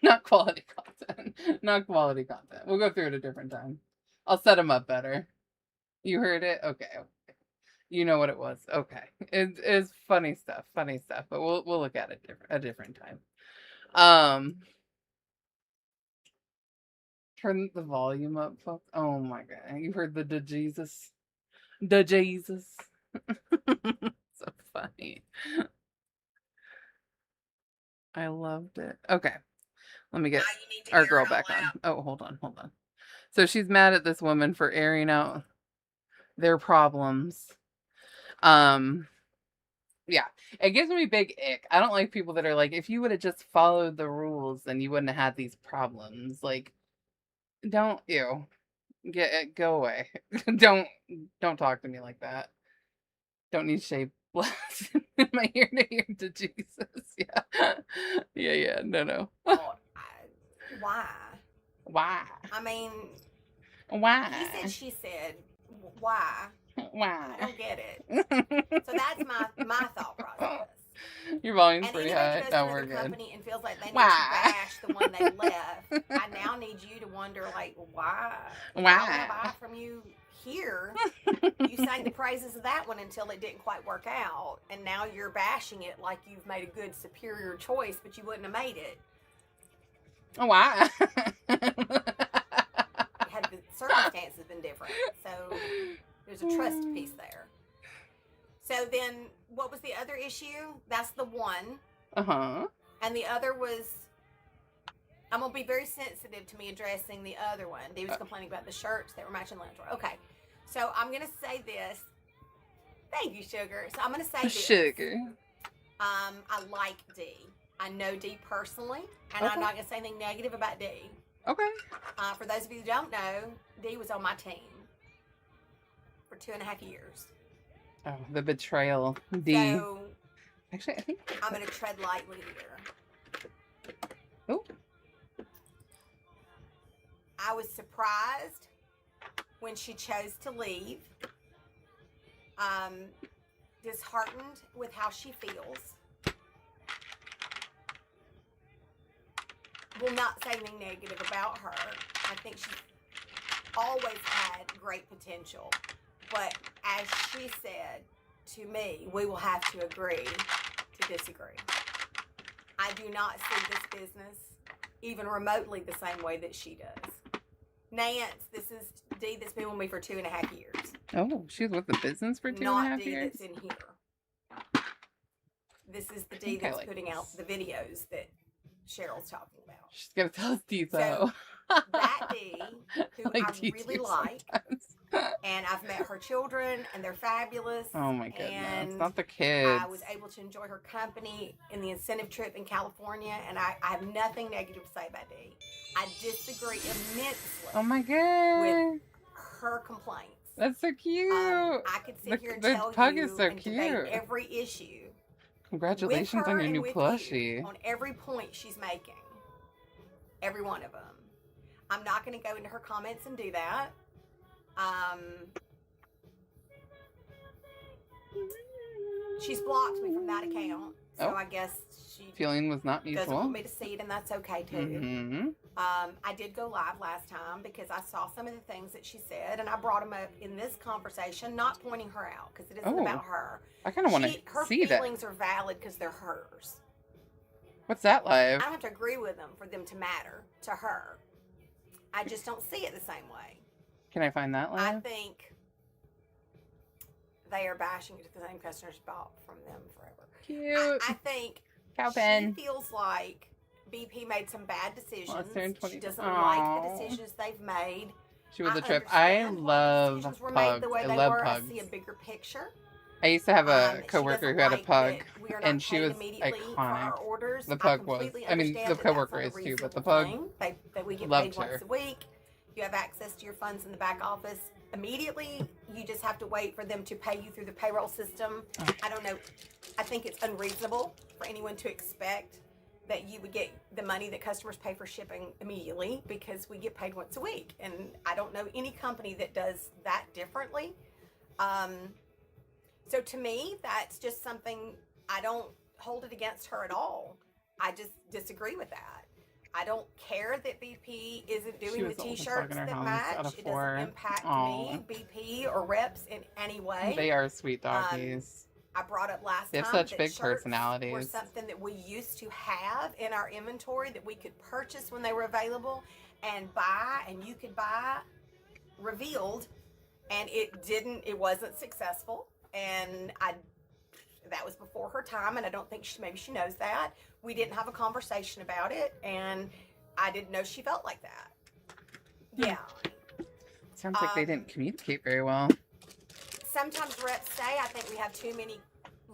not quality content. Not quality content. We'll go through it a different time. I'll set them up better. You heard it? Okay. You know what it was. Okay. It's funny stuff, but we'll look at it a different time. Turn the volume up, folks. Oh my god. You heard the Jesus. The Jesus. So funny. I loved it. Okay. Let me get our girl back on. Oh, hold on. So she's mad at this woman for airing out their problems. Yeah, it gives me big ick. I don't like people that are like, if you would have just followed the rules, then you wouldn't have had these problems. Like, go away. Don't talk to me like that. Don't need shade blast in my ear to hear to Jesus. Yeah. No. Oh, why? Why? I mean, Why? he said, she said, why? Why? I don't get it. So that's my thought process. Your volume's And pretty anyone high. goes No, to we're another good. company and feels like they need Why? to bash the one they left. I now need you to wonder, like, why? I Why? want to buy from you here. You sang the praises of that one until it didn't quite work out, and now you're bashing it like you've made a good, superior choice, but you wouldn't have made it. Why? Had the circumstances been different, so there's a trust piece there. So then, what was the other issue? That's the one. Uh-huh. And the other was, I'm going to be very sensitive to me addressing the other one. He was complaining about the shirts that were matching the loungewear. Okay. So I'm going to say this. Thank you, Sugar. So I'm going to say this. Sugar. I like D. I know Dee personally, and Okay. I'm not going to say anything negative about Dee. Okay. For those of you who don't know, Dee was on my team for 2.5 years. Oh, the betrayal. D. So Actually, I think. I'm going to tread lightly here. Oh. I was surprised when she chose to leave. Disheartened with how she feels. Will not say anything negative about her. I think she's always had great potential. But as she said to me, we will have to agree to disagree. I do not see this business even remotely the same way that she does. Nance, this is Dee that's been with me for 2.5 years. Oh, she was with the business for 2.5 Not Dee years. that's in here. This is the Dee think I that's like putting out this. the videos that Cheryl's talking about. She's gonna tell us D So, though. That Dee, who I Dee really too like, sometimes. and I've met her children, and they're fabulous. Oh my goodness, And not the kids. I was able to enjoy her company in the incentive trip in California, and I have nothing negative to say about Dee. I disagree immensely Oh my god, with her complaints. that's so cute. I could sit here and the tell pug you is so and debate cute. every issue. Congratulations with her on your and new with plushie. you on every point she's making. Every one of them. I'm not going to go into her comments and do that. She's blocked me from that account, so Oh. I guess she Feeling was not doesn't mutual. want me to see it, and that's okay too. Mm-hmm. I did go live last time because I saw some of the things that she said, and I brought them up in this conversation, not pointing her out because it isn't Oh, about her. I kind of want to Her see that. feelings are valid because they're hers. What's that I live? don't have to agree with them for them to matter to her. I just don't see it the same way. Can I find that I live? think they are bashing it to the same customers bought from them forever. Cute. I think Cowpen. she feels like BP made some bad decisions. turned 20. She doesn't Aw. like the decisions they've made. She was I a trip. I understand why love decisions were made pugs. the way I they love were. pugs. I see a bigger picture. I used to have a She coworker doesn't who had a like pug, that we are not and she paid was immediately for our iconic. orders. The I pug was. completely I mean, understand the that that's coworker not a is too, but the reasonable pug thing. That we get loved paid once her. a week. You have access to your funds in the back office immediately. You just have to wait for them to pay you through the payroll system. I don't know. I think it's unreasonable for anyone to expect that you would get the money that customers pay for shipping immediately, because we get paid once a week. And I don't know any company that does that differently. So to me, that's just something, I don't hold it against her at all. I just disagree with that. I don't care that BP isn't doing the was the oldest t-shirts dog in our that house match. out of It 4. doesn't impact Aw. me, BP, or reps in any way. They are sweet doggies. I brought up last They have time such that big shirts were personalities. something that we used to have in our inventory that we could purchase when they were available and buy, and you could buy revealed, and it wasn't successful, and that was before her time, and I don't think maybe she knows that. We didn't have a conversation about it, and I didn't know she felt like that. Yeah. Sounds like they didn't communicate very well. Sometimes reps say, I think we have too many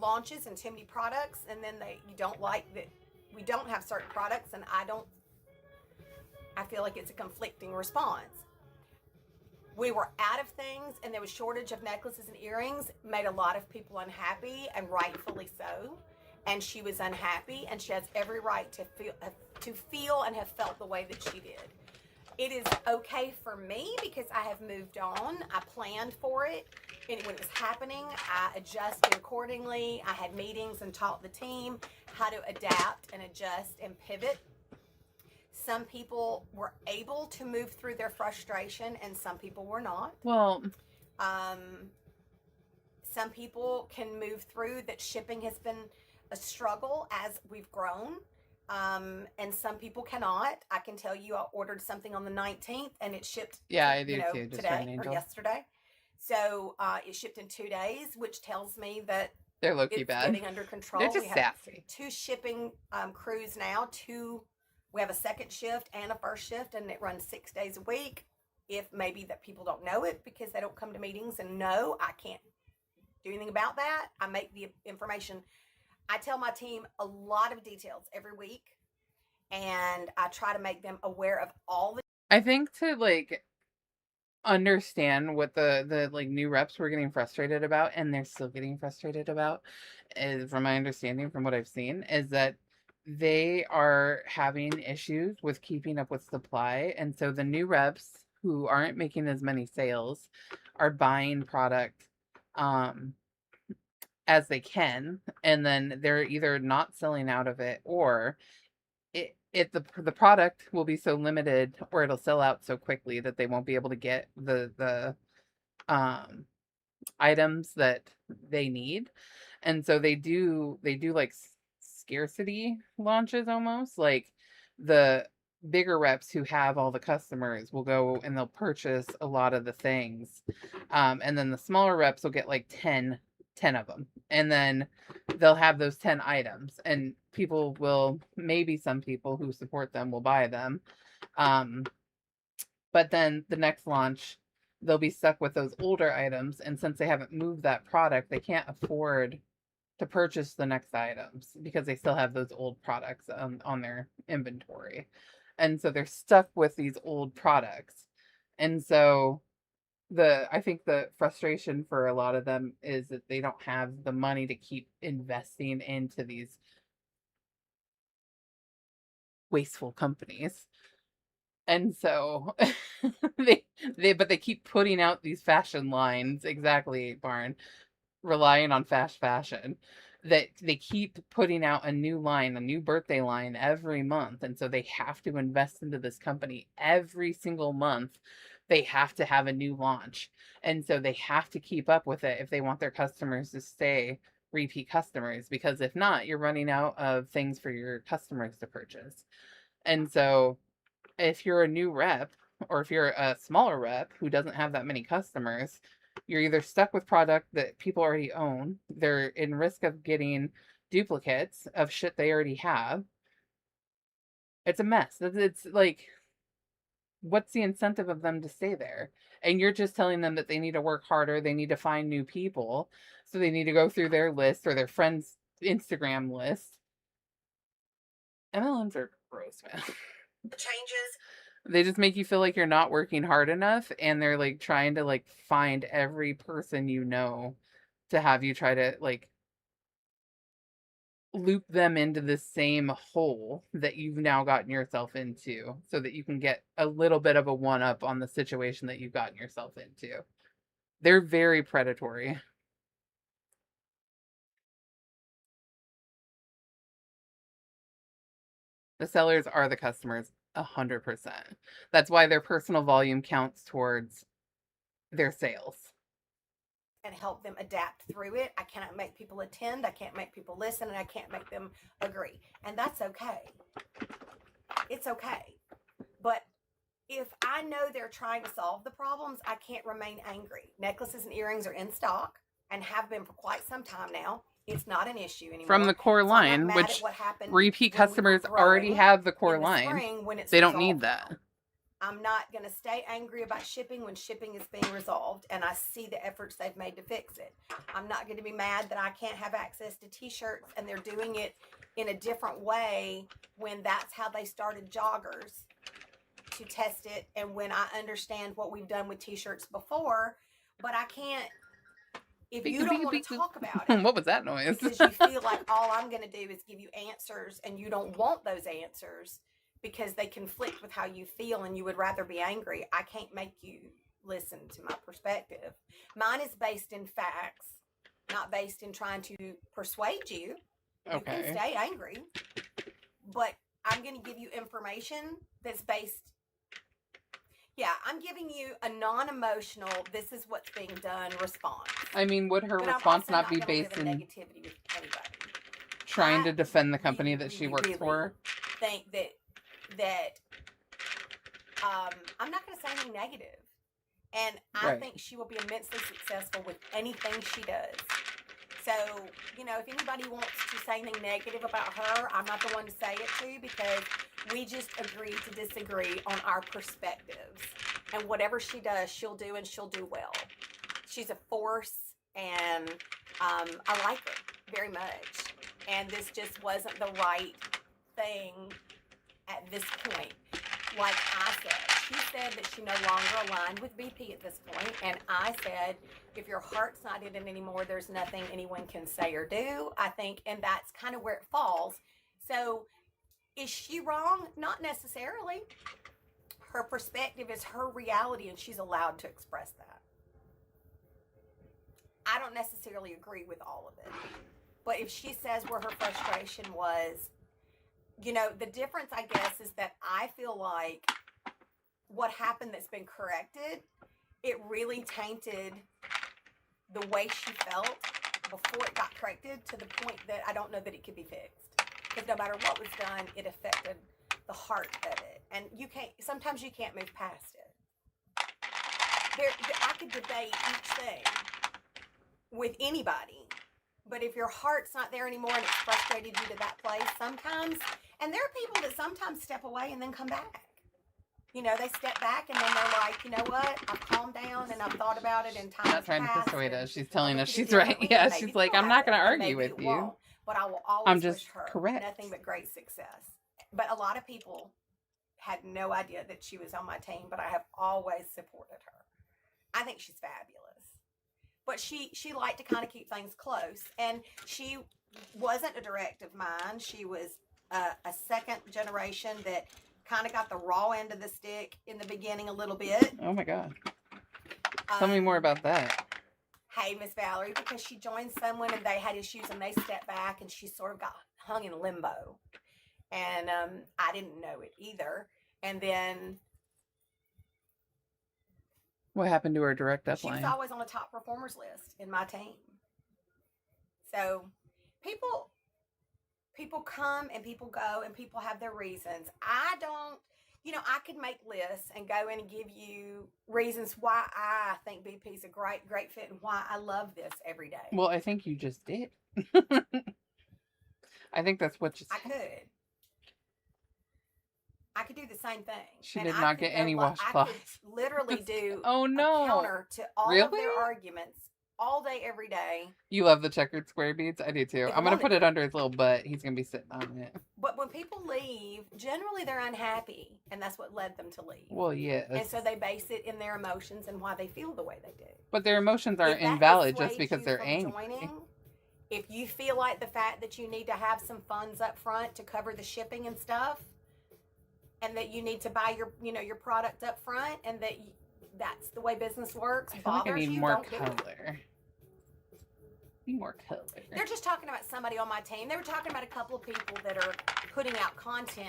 launches and too many products, and then you don't like that we don't have certain products, and I feel like it's a conflicting response. We were out of things, and there was shortage of necklaces and earrings, made a lot of people unhappy, and rightfully so. And she was unhappy, and she has every right to feel and have felt the way that she did. It is okay for me because I have moved on. I planned for it, and when it was happening, I adjusted accordingly. I had meetings and taught the team how to adapt and adjust and pivot. Some people were able to move through their frustration, and some people were not. Well, some people can move through that. Shipping has been a struggle as we've grown, and some people cannot. I can tell you, I ordered something on the 19th, and it shipped. yeah, I do too. Just for an today or angel. yesterday. So it shipped in 2 days, which tells me that They're low-key it's bad. getting under control. They're just We have sassy. 2 shipping crews now. We have a second shift and a first shift, and it runs 6 days a week. If maybe that people don't know it because they don't come to meetings, and no, I can't do anything about that. I make the information I tell my team a lot of details every week, and I try to make them aware of all the. I think to like understand what the like new reps were getting frustrated about, and they're still getting frustrated about, is from my understanding from what I've seen, is that they are having issues with keeping up with supply, and so the new reps who aren't making as many sales are buying product um as they can, and then they're either not selling out of it, or the product will be so limited, or it'll sell out so quickly that they won't be able to get the um items that they need. And so they do like scarcity launches, almost like the bigger reps who have all the customers will go and they'll purchase a lot of the things, and then the smaller reps will get like 10 of them, and then they'll have those 10 items, and people will, maybe some people who support them will buy them, um but then the next launch they'll be stuck with those older items, and since they haven't moved that product, they can't afford to purchase the next items because they still have those old products on their inventory, and so they're stuck with these old products. And so I think the frustration for a lot of them is that they don't have the money to keep investing into these wasteful companies. And so they keep putting out these fashion lines, exactly, Barn, relying on fast fashion, that they keep putting out a new line, a new birthday line every month. And so they have to invest into this company every single month. They have to have a new launch. And so they have to keep up with it if they want their customers to stay repeat customers, because if not, you're running out of things for your customers to purchase. And so if you're a new rep, or if you're a smaller rep who doesn't have that many customers, you're either stuck with product that people already own, they're in risk of getting duplicates of shit they already have. It's a mess. It's like, what's the incentive of them to stay there? And you're just telling them that they need to work harder, they need to find new people, so they need to go through their list or their friends' Instagram list. MLMs are gross, man. Changes. They just make you feel like you're not working hard enough, and they're like trying to like find every person you know to have you try to like loop them into the same hole that you've now gotten yourself into, so that you can get a little bit of a one up on the situation that you've gotten yourself into. They're very predatory. The sellers are the customers 100%. That's why their personal volume counts towards their sales. And help them adapt through it. I cannot make people attend, I can't make people listen, and I can't make them agree. And that's okay. It's okay. But if I know they're trying to solve the problems, I can't remain angry. Necklaces and earrings are in stock and have been for quite some time now. It's not an issue anymore. From the core So I'm not line, mad which at what happened repeat when we were customers already growing have the core in the line. spring when it's They don't need resolved that. now. I'm not going to stay angry about shipping when shipping is being resolved, and I see the efforts they've made to fix it. I'm not going to be mad that I can't have access to t-shirts and they're doing it in a different way when that's how they started joggers, to test it, and when I understand what we've done with t-shirts before. But I can't, if you don't want to talk about it. What was that noise? Because you feel like all I'm going to do is give you answers, and you don't want those answers because they conflict with how you feel and you would rather be angry. I can't make you listen to my perspective. Mine is based in facts, not based in trying to persuade you. You can stay angry, but I'm going to give you information that's based. Yeah, I'm giving you a non-emotional, this is what's being done response. I mean, would her But response I'm not be gonna based live in negativity with anybody. trying to defend the I company really, that she really, works really for? think that I'm not going to say anything negative, and I Right. think she will be immensely successful with anything she does. So, if anybody wants to say anything negative about her, I'm not the one to say it to, because we just agree to disagree on our perspectives. And whatever she does, she'll do, and she'll do well. She's a force, and I like her very much. and this just wasn't the right thing at this point. Like I said, she said that she no longer aligned with BP at this point, and I said, if your heart's not in it anymore, there's nothing anyone can say or do, I think, and that's kind of where it falls. So is she wrong? Not necessarily. Her perspective is her reality, and she's allowed to express that. I don't necessarily agree with all of it. But if she says where her frustration was, you know, the difference, I guess, is that I feel like what happened that's been corrected, it really tainted the way she felt before it got corrected to the point that I don't know that it could be fixed. Because no matter what was done, it affected the heart of it. And you can't, sometimes you can't move past it. I could debate each thing with anybody. But if your heart's not there anymore and it's frustrated you to that place sometimes, and there are people that sometimes step away and then come back. You know, they step back and then they're like, you know what, I've calmed down and I've thought about it and time Not trying to passed persuade and us. She's telling I us look at it she's right. differently, Yeah, and maybe she's it'll like, I'm not happen, going to and argue maybe with it you. won't. But I will always I'm just wish her correct. nothing but great success. But a lot of people had no idea that she was on my team, but I have always supported her. I think she's fabulous. But she liked to kind of keep things close. And she wasn't a direct of mine. She was a second generation that kind of got the raw end of the stick in the beginning a little bit. Oh my God. Tell me more about that. Hey, Miss Valerie, because she joined someone and they had issues and they stepped back and she sort of got hung in limbo. And I didn't know it either. And then What happened to her direct she was upline? always on the top performers list in my team. So people come and people go and people have their reasons. I don't, you know, I could make lists and go in and give you reasons why I think BP's a great fit and why I love this every day. Well, I think you just did. I think that's what you I said. could. I could do the same thing. She And did I not could get go any I washcloths. could literally do Oh a no. counter to all of their Really? arguments all day, every day. You love the checkered square beads? I do too. If I I'm going to wanted put it to. under his little butt. He's going to be sitting on it. But when people leave, generally they're unhappy, and that's what led them to leave. Well, yes. And so they base it in their emotions and why they feel the way they do. But their emotions aren't If that invalid just dissuades because you they're from angry. joining, if you feel like the fact that you need to have some funds up front to cover the shipping and stuff, and that you need to buy your product up front, and that that's the way business works, I feel like I bothers need you, more don't do it. color. Need more color. They're just talking about somebody on my team. They were talking about a couple of people that are putting out content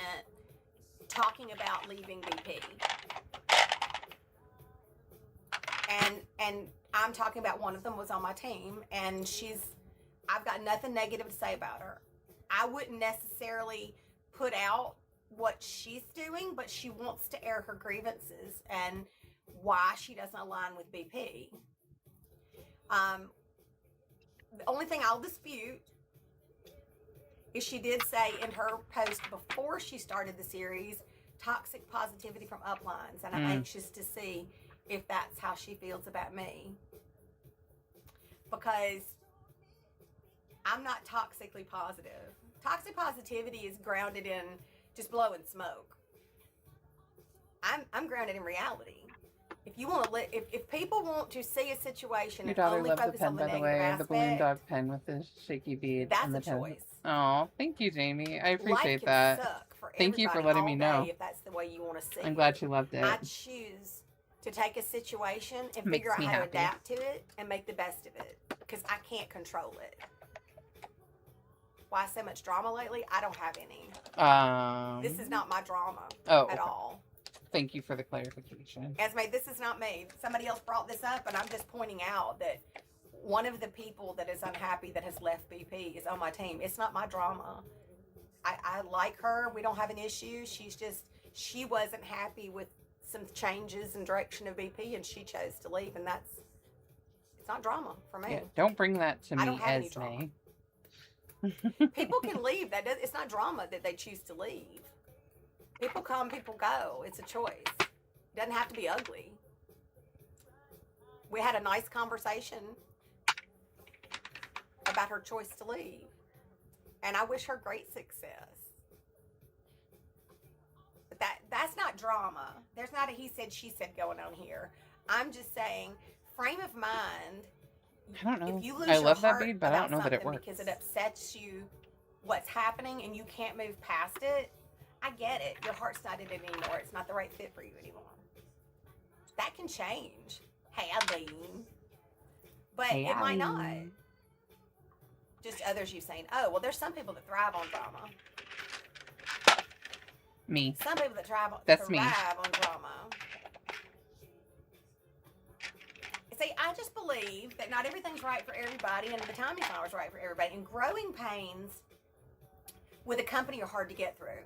talking about leaving BP. And I'm talking about one of them was on my team, and I've got nothing negative to say about her. I wouldn't necessarily put out what she's doing, but she wants to air her grievances and why she doesn't align with BP. The only thing I'll dispute is she did say in her post before she started the series, toxic positivity from uplines, and I'm anxious to see if that's how she feels about me, because I'm not toxically positive. Toxic positivity is grounded in just blowing smoke. I'm grounded in reality. If you want to, if people want to see a situation Your and daughter only loves the focus pen, on the by the negative way. The balloon aspect, dog pen with the shaky bead. that's and the a pen. choice. Oh, thank you, Jamie. I Life appreciate can that. suck for Thank you for everybody letting all me know. day if that's the way you want to see I'm it. glad you loved it. I choose to take a situation and Makes figure out me how happy. to adapt to it and make the best of it, because I can't control it. Why so much drama lately? I don't have any. This is not my drama at all. Thank you for the clarification. Esme, this is not me. Somebody else brought this up, and I'm just pointing out that one of the people that is unhappy that has left BP is on my team. It's not my drama. I like her. We don't have an issue. She wasn't happy with some changes in direction of BP, and she chose to leave, and it's not drama for me. Yeah, don't bring that to I me, don't have any drama. Esme. People can leave. It's not drama that they choose to leave. People come, people go. It's a choice. It doesn't have to be ugly. We had a nice conversation about her choice to leave. And I wish her great success. But that's not drama. There's not a he said, she said going on here. I'm just saying, frame of mind. I don't know. If you lose I your love that heart bead, but I don't about know that it something works. because it upsets you, what's happening, and you can't move past it, I get it. Your heart's not in it anymore. It's not the right fit for you anymore. That can change. Hey, Eileen. But Hey, it might not. Eileen. Just others you've seen. Oh, well, there's some people that thrive on drama. Me. Some people that That's me. thrive on drama. See, I just believe that not everything's right for everybody, and the timing's not always right for everybody. And growing pains with a company are hard to get through.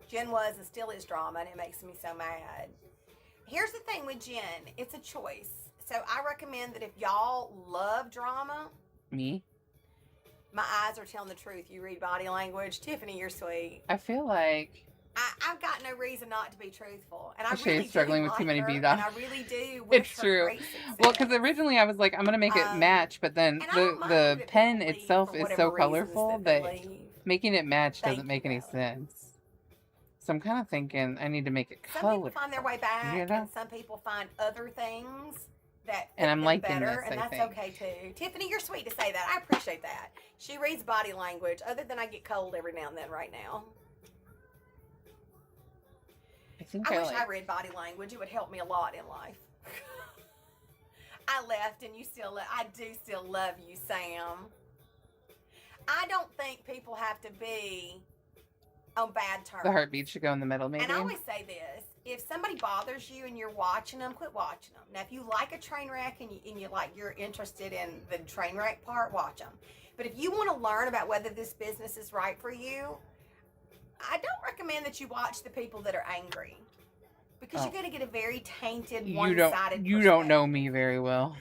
Jen was and still is drama, and it makes me so mad. Here's the thing with Jen. It's a choice. So I recommend that if y'all love drama, Me? my eyes are telling the truth. You read body language. Tiffany, you're sweet. I feel like I've got no reason not to be truthful. And I Shay's really struggling do with too like many her, bead and off. I really do wish it's her true. great success. Well, because originally I was like, I'm gonna make it match, but then And I don't mind the that pen people leave itself for is whatever so reasons colorful they that leave. making it match Thank doesn't you, make any Alex. sense. So I'm kind of thinking I need to make it Some colorful. people find their way back, You know? and some people find other things that fit And I'm them liking better, this, and I that's think. okay too. Tiffany, you're sweet to say that. I appreciate that. She reads body language, other than I get cold every now and then right now. I think I I wish like. I read body language. It would help me a lot in life. I left, and I do still love you, Sam. I don't think people have to be on bad terms. The heartbeat should go in the middle, maybe. And I always say this: if somebody bothers you and you're watching them, quit watching them. Now, if you like a train wreck and you're interested in the train wreck part, watch them. But if you want to learn about whether this business is right for you, I don't recommend that you watch the people that are angry, because you're going to get a very tainted, one-sided. You don't know me very well.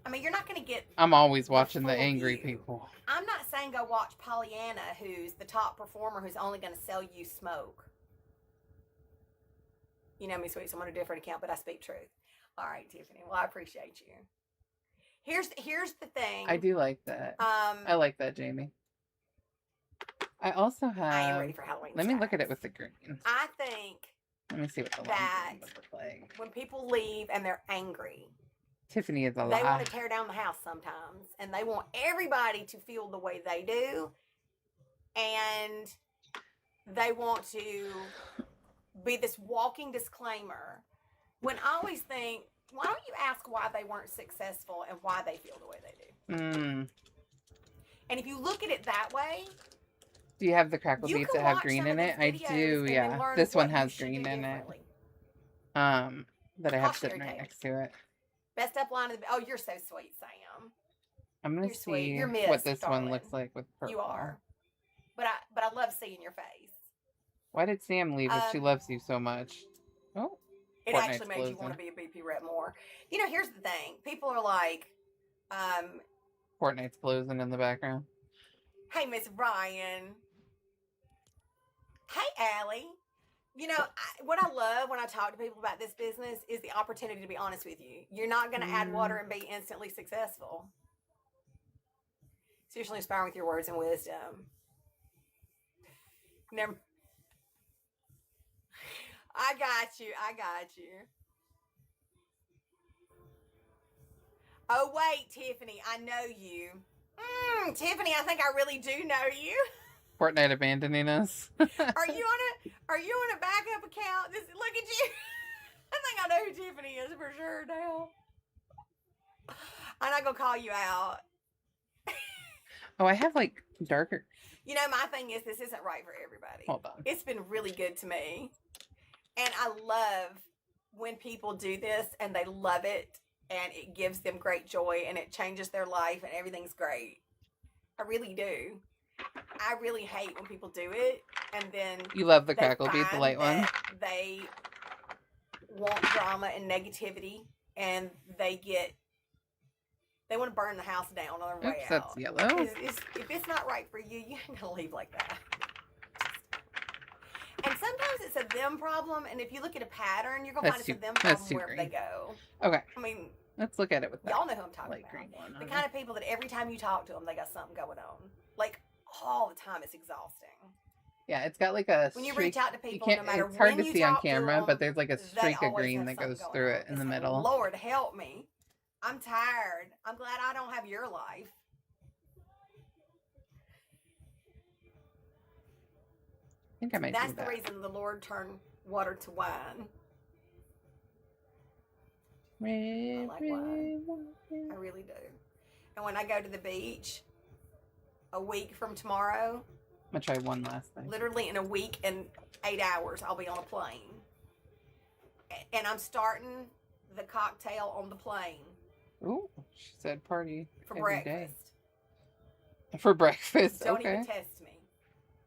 I mean, you're not going to get. I'm always watching the full angry view. people. I'm not saying go watch Pollyanna, who's the top performer, who's only going to sell you smoke. You know me, sweet, so I'm on a different account, but I speak truth. All right, Tiffany. Well, I appreciate you. Here's the thing. I do like that. I like that, Jamie. I also have. I am ready for Halloween. Let me look at stars. it with the green. I think Let me see what the that lines would look like. when people leave and they're angry, Tiffany is a they want lie. to tear down the house sometimes, and they want everybody to feel the way they do, and they want to be this walking disclaimer. When I always think, why don't you ask why they weren't successful and why they feel the way they do? And if you look at it that way, Do you have the crackle you beads can that have watch green some in of it? these I videos do, and then yeah. learn This one what you has should green do in it. differently. That I have Cautionary sitting right tale. next to it. Best up line of the. Oh, you're so sweet, Sam. I'm gonna You're sweet. see You're what missed, this darling. one looks like with purple. You are. But I love seeing your face. Why did Sam leave if she loves you so much? Oh, It Fortnite's actually made you want to closing. be a BP rep more. You know, here's the thing. People are like, Fortnite's closing in the background. hey, Miss Ryan. Hey, Allie. You know, what I love when I talk to people about this business is the opportunity to be honest with you. You're not going to add water and be instantly successful. It's usually inspiring with your words and wisdom. Never. I got you. Oh, wait, Tiffany, I know you. Tiffany, I think I really do know you. Fortnite abandoning us. Are you on a backup account? Look at you. I think I know who Tiffany is for sure now. I'm not gonna call you out. Oh, I have like darker. You know, my thing is this isn't right for everybody. Hold on. It's been really good to me. And I love when people do this and they love it and it gives them great joy and it changes their life and everything's great. I really do. I really hate when people do it and then You love the they crackle bead, the find light one. that they want drama and negativity and they want to burn the house down on their way Oops, out. that's yellow. If it's not right for you, you ain't gonna leave like that. And sometimes it's a them problem, and if you look at a pattern, you're gonna That's find it's a them that's problem too wherever green. they go. Okay, I mean, let's look at it with that y'all know who I'm talking light about. green one. The kind of people that every time you talk to them, they got something going on. Like all the time. It's exhausting. Yeah, it's got like a When you streak. reach out to You people, can't. no matter It's hard when to you see on talk to camera, them, but there's like a they streak of always green have that something goes going through on. it in It's the like, middle. Lord, help me. I'm tired. I'm glad I don't have your life. I think I might That's do the that. reason the Lord turned water to wine. I like wine. I really do. And when I go to the beach a week from tomorrow, I tried one last night. literally in a week and 8 hours, I'll be on a plane. And I'm starting the cocktail on the plane Ooh, she said party for every breakfast. day. For breakfast, Don't okay. even test me.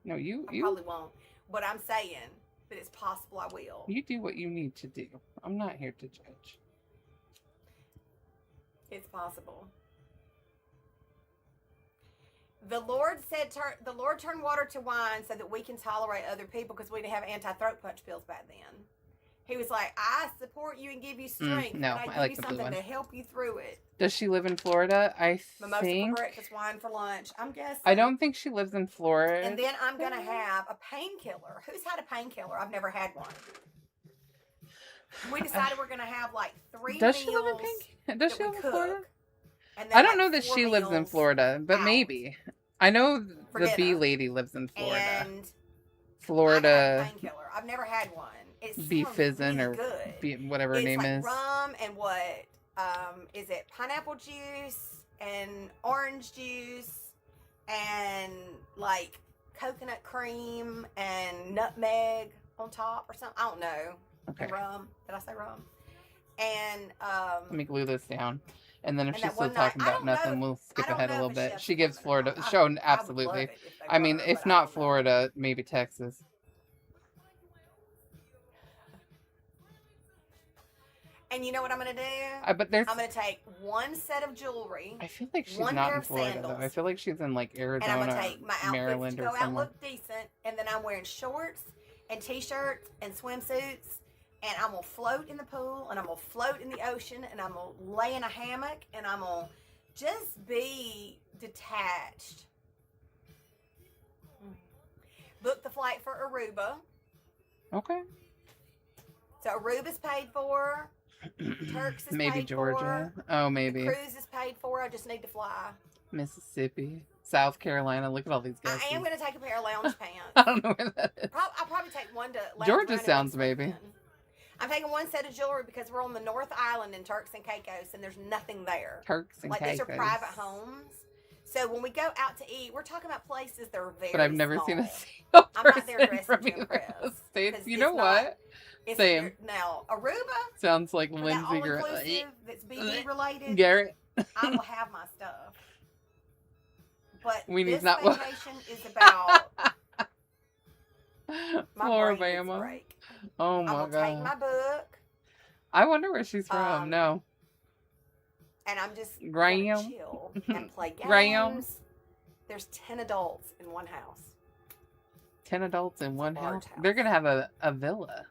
No, you Probably won't. But I'm saying that it's possible I will. you do what you need to do. I'm not here to judge. It's possible. The Lord said, the Lord turned water to wine so that we can tolerate other people because we didn't have anti-throat punch pills back then. He was like, I support you and give you strength. no, and I I give like you the blue something one. to help you through it. Does she live in Florida? I Mimosa think. for breakfast, wine for lunch. I'm guessing. I don't think she lives in Florida. And then I'm going to have a painkiller. Who's had a painkiller? I've never had one. We decided we're going to have like 3 Does meals. she live in Pink? Does she that live we in Florida? cook, and then I don't like know that 4 she lives in meals Florida, but out maybe. I know for the bee dinner. lady lives in Florida. And I have Florida a painkiller. I've never had one. It bee sounds fizzin' really or good. whatever her It's name like is. rum and what? Is it pineapple juice and orange juice and like coconut cream and nutmeg on top or something? I don't know. Okay. And rum. Did I say rum? And Let me glue this down. And then if and she's that still one night- talking I about don't know- nothing, we'll skip I don't ahead a know little if a bit. chef's She gives coming or Florida. not. Show I would absolutely. love it if they I mean, were, if but I not don't know. Florida, maybe Texas. And you know what I'm gonna do? But there's. I'm gonna take one set of jewelry. I feel like she's one not pair in of Florida though. I sandals. feel like she's in like And I'm Arizona, gonna take my outfits Maryland, to or go out somewhere. look decent, and then I'm wearing shorts and t-shirts and swimsuits, and I'm gonna float in the pool, and I'm gonna float in the ocean, and I'm gonna lay in a hammock, and I'm gonna just be detached. Book the flight for Aruba. Okay. So Aruba's paid for. Turks is Maybe paid Georgia. for. Oh, The maybe cruise is paid for. I just need to fly. Mississippi, South Carolina. Look at all these guesses. I am going to take a pair of lounge pants. I don't know where that is. I'll probably take one to lounge Georgia around in sounds next maybe. weekend. I'm taking one set of jewelry because we're on the North Island in Turks and Caicos, and there's nothing there. Turks and Like Caicos. these are private homes. So when we go out to eat, we're talking about places that are very But I've never small. seen a single I'm not there person dressed from to either impress, of the states. 'cause You it's know not- what? It's Same. Now, Aruba, Sounds like for that Lindsay all-inclusive that's BB related, Garrett. I will have my stuff. But We need this not- vacation is about my brain needs a Floribama. break. Oh I'm my gonna take god. my book, I wonder where she's from. Um, No. and I'm just gonna Graham. chill and play games. Graham. There's 10 adults in one house. 10 adults in one large house. They're house. gonna have a villa.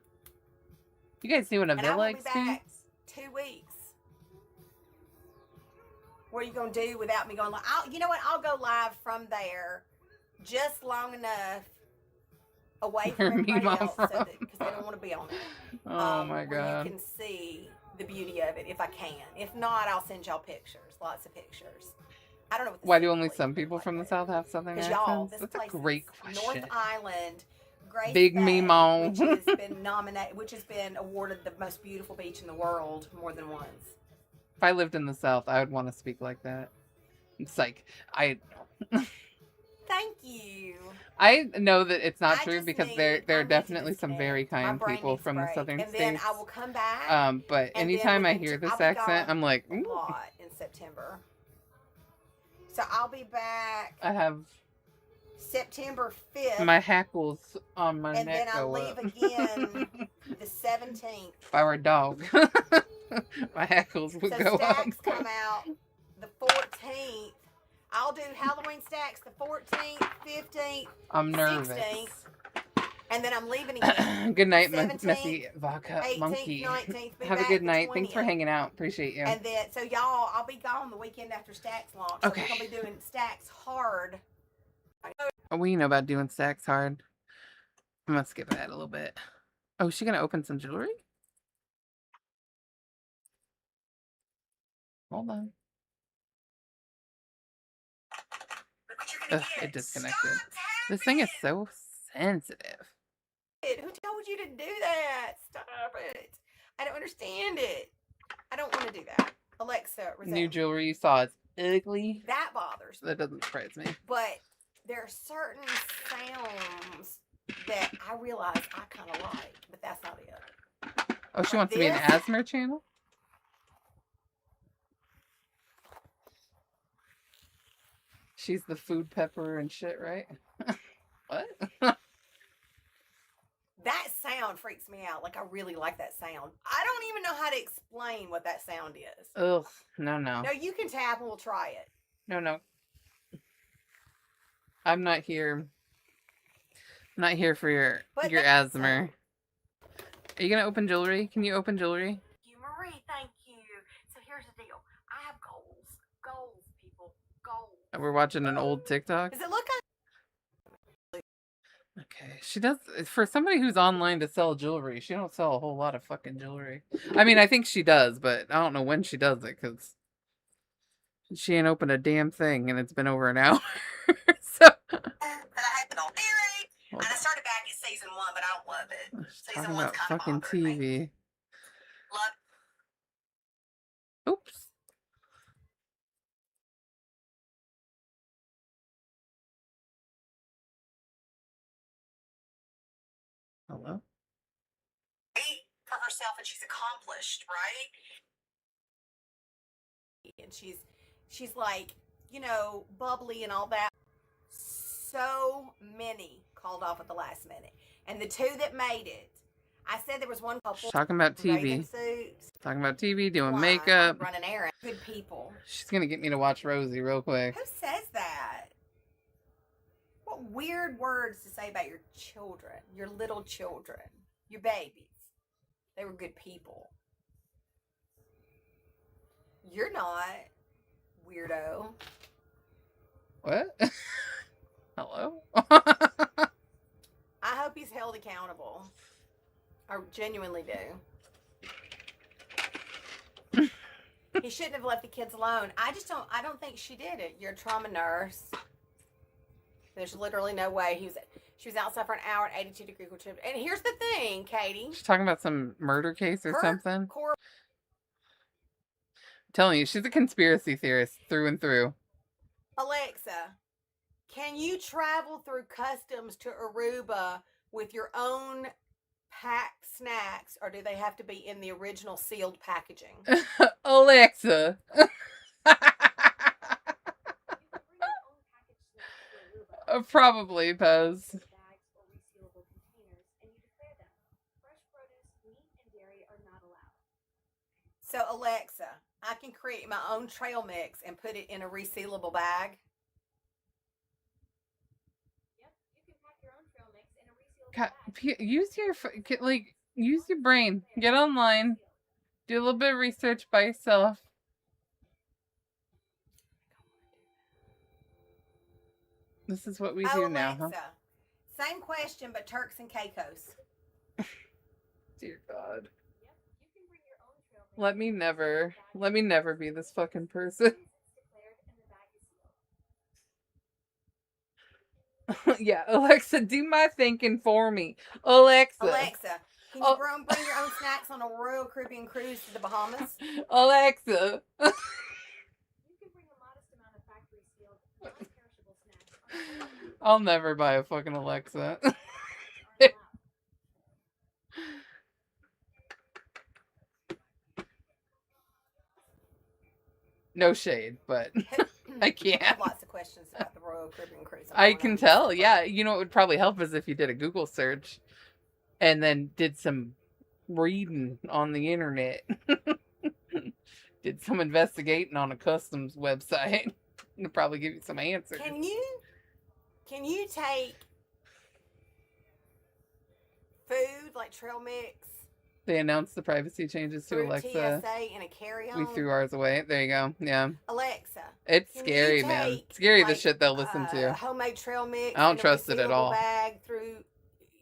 You guys see what a And I villa will be back experience? 2 weeks. What are you gonna do without me going live? You know what? I'll go live from there, just long enough away Where from me everybody mom else, so from. because they don't want to be on it. Oh my Where god. you can see the beauty of it if I can. If not, I'll send y'all pictures, lots of pictures. I don't know what. Why do only some people from the South have Southern Because y'all, accents? this That's a place great is question. North Island, Grace Big Bay, Mimo. which has been nominated, which has been awarded the most beautiful beach in the world more than once. If I lived in the South, I would want to speak like that. It's like Thank you. I know that it's not I true just because need- there I are need to definitely some very disconnect. My kind brain people needs a from the break. southern and states. then I will come back But and anytime then I we hear can- this I'll be accent, gone I'm like, a ooh, lot in September. So I'll be back I have September 5th, my hackles on my and neck then I go leave up. again the 17th. If I were a dog, my hackles would So go stacks up. come out the 14th. I'll do Halloween stacks the 14th, 15th, I'm nervous. 16th, and then I'm leaving again. Good night, 17th, messy vodka 18th, monkey. 19th. Be Have a back good the night. Thanks for 20th. hanging out. Appreciate you. And then, so y'all, I'll be gone the weekend after Stacks launch. So Okay. we're gonna be doing Stacks hard. Oh, we know about doing sex hard. I'm gonna skip that a little bit. Oh, is she gonna open some jewelry? Hold on. Ugh, it disconnected. This thing is so sensitive. Who told you to do that? Stop it. I don't understand it. I don't want to do that. Alexa, New resume. jewelry you saw is ugly. That bothers me. That doesn't surprise me. But there are certain sounds that I realize I kind of like, but that's not it. Oh, she Like wants to be an this? asthma channel? She's the food pepper and shit, right? What? That sound freaks me out. Like, I really like that sound. I don't even know how to explain what that sound is. Ugh, no. No, you can tap and we'll try it. No. I'm not here. I'm not here for your But your that's asthma. Are you gonna open jewelry? Can you open jewelry? Thank you, Marie. Thank you. So here's the deal. I have goals. Goals, people. Goals. We're watching an old TikTok. Does it look like... Okay, she does. For somebody who's online to sell jewelry, she don't sell a whole lot of fucking jewelry. I mean, I think she does, but I don't know when she does it because she ain't opened a damn thing, and it's been over an hour. So. that I have been on theory. And I started back at season 1, but I don't love it. She's Season talking 1's about kind of fucking bothering me. TV. Love. Oops. Hello? For herself, and she's accomplished, right? And she's like, bubbly and all that. So many called off at the last minute, and the 2 that made it, I said there was one couple. She's talking about bathing TV. suits, Talking about TV, doing wine, makeup. running errands. Good people. She's gonna get me to watch Rosie real quick. Who says that? What weird words to say about your children, your little children, your babies. They were good people. You're not, weirdo. What? Hello? I hope he's held accountable. I genuinely do. He shouldn't have left the kids alone. I don't think she did it. You're a trauma nurse. There's literally no way she was outside for an hour at 82-degree temperature. And here's the thing, Katie. She's talking about some murder case or something. I'm Core telling you, she's a conspiracy theorist through and through. Alexa, can you travel through customs to Aruba with your own packed snacks, or do they have to be in the original sealed packaging? Alexa. Probably, Pez. So, Alexa, I can create my own trail mix and put it in a resealable bag? Yep, you can pack your own trail mix in a resealable bag. Use your brain. Get online. Do a little bit of research by yourself. This is what we do now, huh? Alexa, same question, but Turks and Caicos. Dear God. Yep, you can bring your own trail mix. Let me never be this fucking person. Yeah, Alexa, do my thinking for me. Alexa, can you bring your own snacks on a Royal Caribbean cruise to the Bahamas? Alexa. You can bring a modest amount of factory sealed, non-perishable snacks. I'll never buy a fucking Alexa. No shade, but I can't. I have lots of questions about the Royal Caribbean cruise. I can tell, yeah. You know, it would probably help is if you did a Google search and then did some reading on the internet. Did some investigating on a customs website. It'll probably give you some answers. Can you take food like trail mix They announced the privacy changes to through Alexa. TSA in a We carry-on. threw ours away. There you go. Yeah. Alexa, It's can scary, you man. take, Scary the like, shit they'll listen to. homemade trail mix I don't in a trust it at resealable all. bag through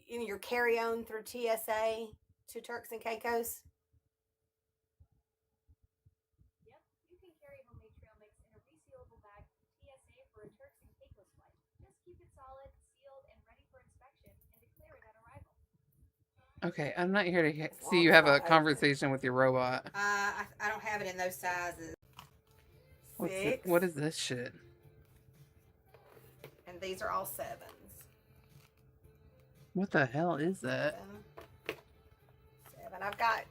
in your carry-on through TSA to Turks and Caicos? Yep, you can carry homemade trail mix in a resealable bag from TSA for a Turks and Caicos flight. Just keep it solid, sealed, and ready for inspection, and declare it at arrival. Okay, I'm not here to As long see you as have it's a not open. conversation with your robot. I don't have it in those sizes. What's it, 6, what is this shit? and these are all 7s. What the hell is that? 7. I've got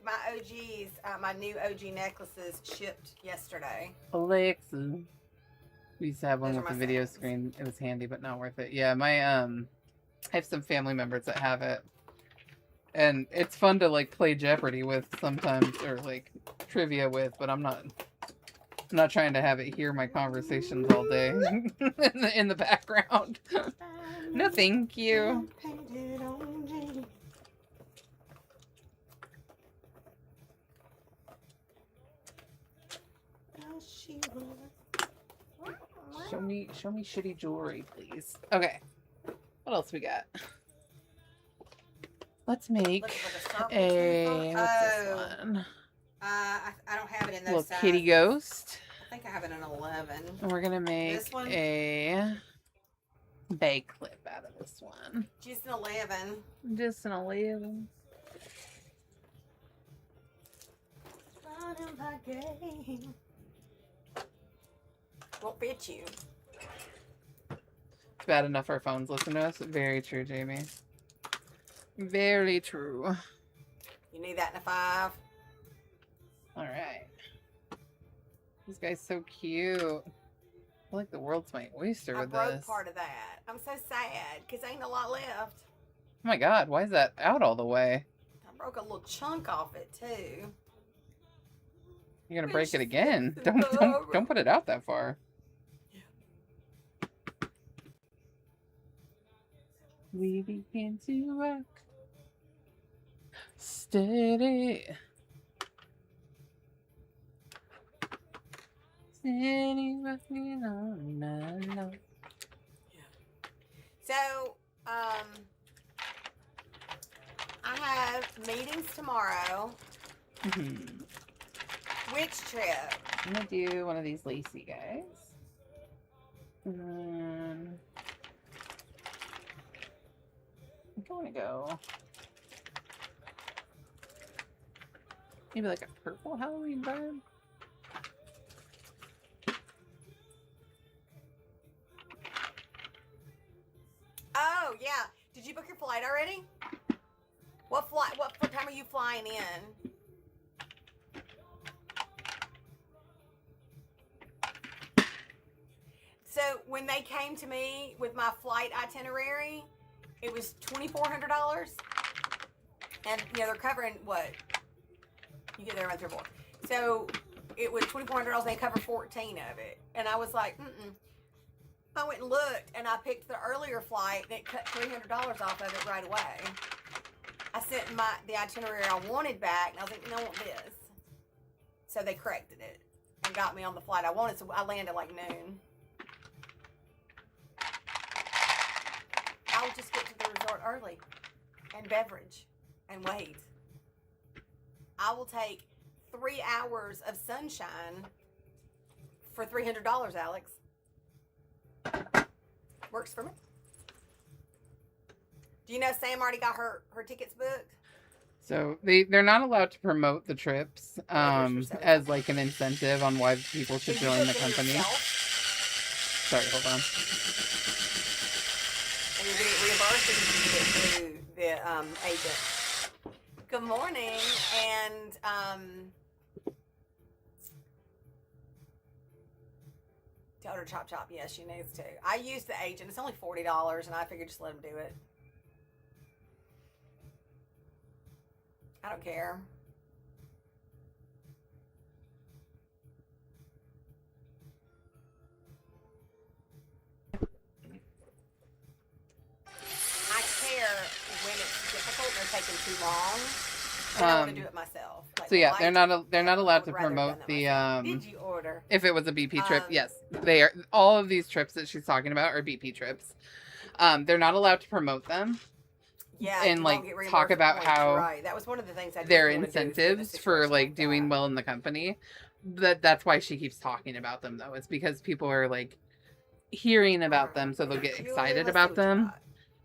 my OGs, my new OG necklaces shipped yesterday. Alexa. We used to have one Those are with a my video sevens. screen. It was handy, but not worth it. Yeah, I have some family members that have it. And it's fun to like play Jeopardy with sometimes, or like trivia with, but I'm not trying to have it hear my conversations all day in the background. No, thank you. Show me shitty jewelry, please. Okay. What else we got? Let's make What's a what's this Oh. one? I don't have it in those Little sizes. kitty ghost. I think I have it in 11. And we're gonna make This one? a bag clip out of this one. Just an 11. Just an 11. Won't fit you. It's bad enough our phones listen to us. Very true, Jamie. Very true. You need that in a 5. Alright. This guy's so cute. I feel like the world's my oyster I with broke this. part of that. I'm so sad because ain't a lot left. Oh my god, why is that out all the way? I broke a little chunk off it too. You're gonna break it again. Don't put it out that far. We begin to rock. Steady. Steady rocking on my love. So, I have meetings tomorrow. Mhm. Which trip? I'm gonna do one of these lacy guys. And I think I wanna go maybe like a purple Halloween vibe. Oh yeah. Did you book your flight already? What flight? What time are you flying in? So when they came to me with my flight itinerary, it was $2,400, and you know they're covering what you get there around 3 or 4. So it was $2,400, and they cover 14 of it, and I was like, I went and looked, and I picked the earlier flight, and it cut $300 off of it right away. I sent the itinerary I wanted back, and I was like, I want this. So they corrected it and got me on the flight I wanted. So I landed like noon. I'll just get to the resort early and beverage and wait. I will take 3 hours of sunshine for $300, Alex. Works for me. Do you know Sam already got her tickets booked? So they're not allowed to promote the trips yourself. as like an incentive on why people should Did you join book the them company. yourself? Sorry, hold on. And you're getting reimbursed, or did you get it through the agent? Good morning, and tell her to chop chop. Yes, she needs to. I use the agent. It's only $40, and I figured just let him do it. I don't care. I care when it's difficult and they're taking too long. And I want to do it myself. Like So yeah, light, they're not I allowed to would rather have promote done the that myself. Did you order? if it was a BP trip, Um, yes. They are, all of these trips that she's talking about are BP trips. They're not allowed to promote them Yeah, and you like won't get reimbursed talk for about points. You're how right. That was one of the things I didn't their want to do is get in a incentives for situation like doing that. well in the company. That's why she keeps talking about them though. It's because people are like hearing about them, so they'll get excited about them,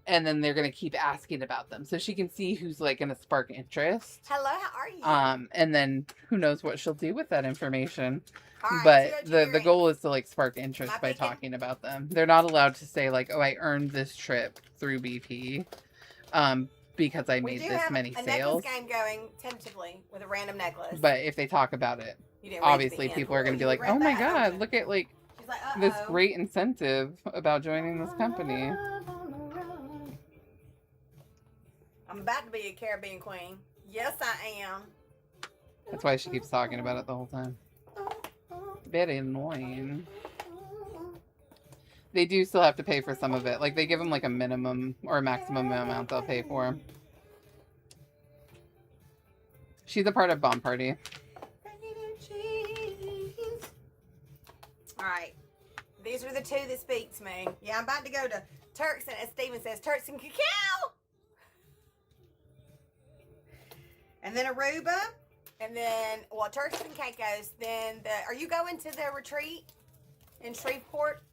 and then they're gonna keep asking about them, so she can see who's like gonna spark interest. Hello, how are you? And then who knows what she'll do with that information. All right, But 202 the drinks. goal is to like spark interest Am I by picking? talking about them. They're not allowed to say like, oh, I earned this trip through BP because I We made do this have many a sales. necklace game going tentatively with a random necklace. But if they talk about it, You didn't read to the obviously end. people are going to Ooh, be you like, regret oh my that, don't god, you? look at like She's like, this uh-oh. great incentive about joining this company. I'm about to be a Caribbean queen. Yes, I am. That's why she keeps talking about it the whole time. Very annoying. They do still have to pay for some of it. Like, they give them, like, a minimum or a maximum amount they'll pay for. She's a part of Bomb Party. All right. These are the two that speak to me. Yeah, I'm about to go to Turks and, as Steven says, Turks and Cacao. And then Aruba. And then, well, Turks and Caicos. Then are you going to the retreat in Shreveport?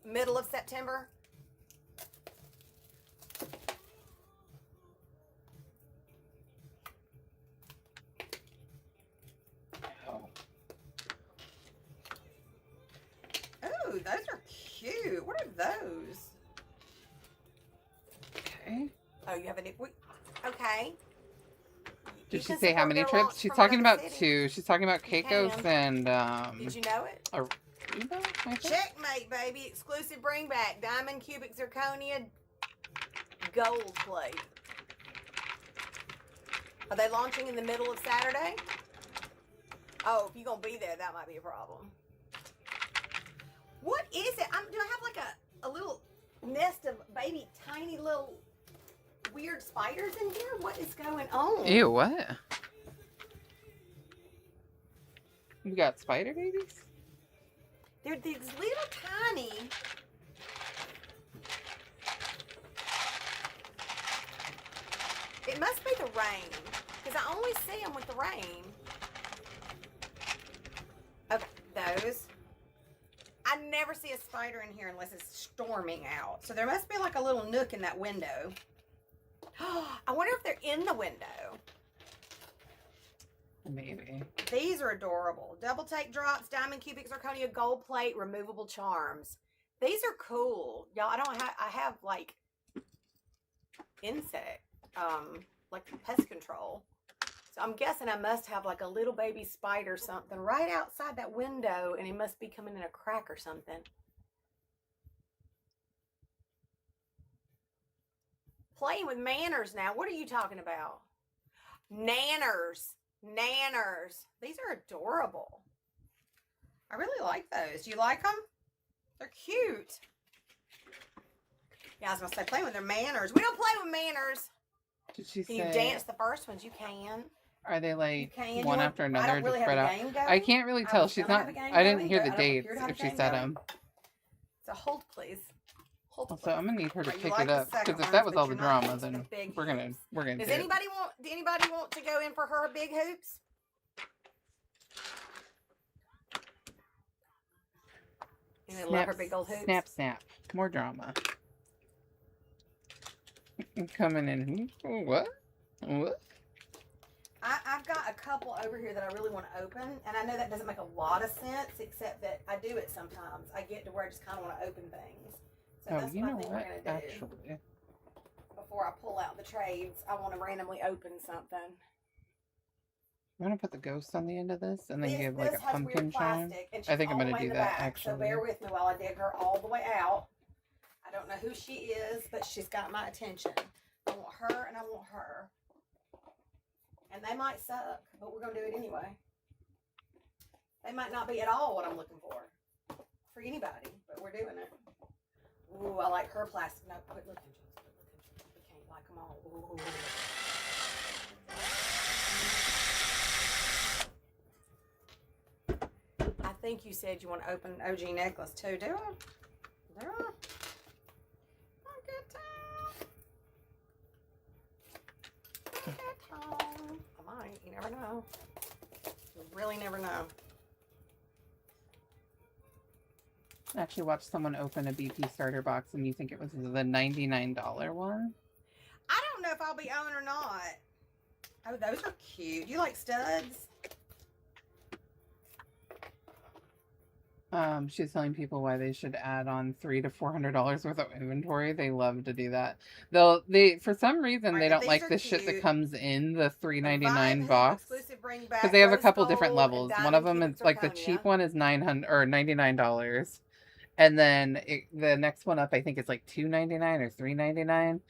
Middle of September? Oh, those are cute. What are those? Okay. Oh, you have any? Okay. Did You she can say how support many their trips? launch She's from talking another about city. two. She's talking about You Caicos can. and Did you know it? Aruba, I think? Checkmate, baby. Exclusive bring back. Diamond cubic zirconia gold plate. Are they launching in the middle of Saturday? Oh, if you're going to be there, that might be a problem. What is it? Do I have like a little nest of baby tiny little weird spiders in here? What is going on? Ew, what? We got spider babies? They're these little tiny. It must be the rain, because I only see them with the rain. Okay, those. I never see a spider in here unless it's storming out. So there must be like a little nook in that window. I wonder if they're in the window. Maybe. These are adorable. Double take drops, diamond cubic zirconia gold plate, removable charms. These are cool. Y'all, I have like insect, like pest control. So I'm guessing I must have like a little baby spider something right outside that window, and it must be coming in a crack or something. Playing with manners now. What are you talking about? Nanners. Nanners. These are adorable. I really like those. Do you like them? They're cute. Yeah, I was going to say, playing with their manners. We don't play with manners. Did she Can say? you dance the first ones? You can. Are they like You can. You one want- after I another, don't really just have spread a out? game going. I can't really I tell. was She's gonna not. have a game I didn't going, hear but the I don't dates appear to have if a she game said going. them. So hold, please. Hold, So please. I'm gonna need her to Right, you pick like it the up second because if ones, that was but all the you're not drama, into the then big we're gonna hoops. do Does it. anybody want to go in for her big hoops? And they love her big old hoops. Snap, snap. More drama. Coming in. What? What? I've got a couple over here that I really want to open, and I know that doesn't make a lot of sense, except that I do it sometimes. I get to where I just kind of want to open things. So Oh, that's you what know I think what? we're going to do. Actually, Before I pull out the trades, I want to randomly open something. I'm gonna put the ghost on the end of this and then This give like a has pumpkin weird shine. plastic, and I think she's I'm all the gonna way do in the that back, actually. So bear with me while I dig her all the way out. I don't know who she is, but she's got my attention. I want her and I want her. And they might suck, but we're going to do it anyway. They might not be at all what I'm looking for anybody, but we're doing it. Ooh, I like her plastic. No, quit looking, Jules. Quit looking. We can't like Come on. Ooh. I think you said you want to open an OG necklace too, do I? Do I? Oh, good time. Good time. I might. You never know. You really never know. I actually watched someone open a BP starter box, and you think it was the $99 one? I don't know if I'll be on or not. Oh, those are cute. You like studs? She's telling people why they should add on $300 to $400 worth of inventory. They love to do that. They for some reason they Alright, don't these like are the shit that cute. comes in the The $3.99 Vibe box. exclusive bring Because back they have a rose couple gold different and levels. One diamond of them cubic is like the zirconia. cheap one is $900 or $99, and then the next one up I think it's like $2.99 or $3.99.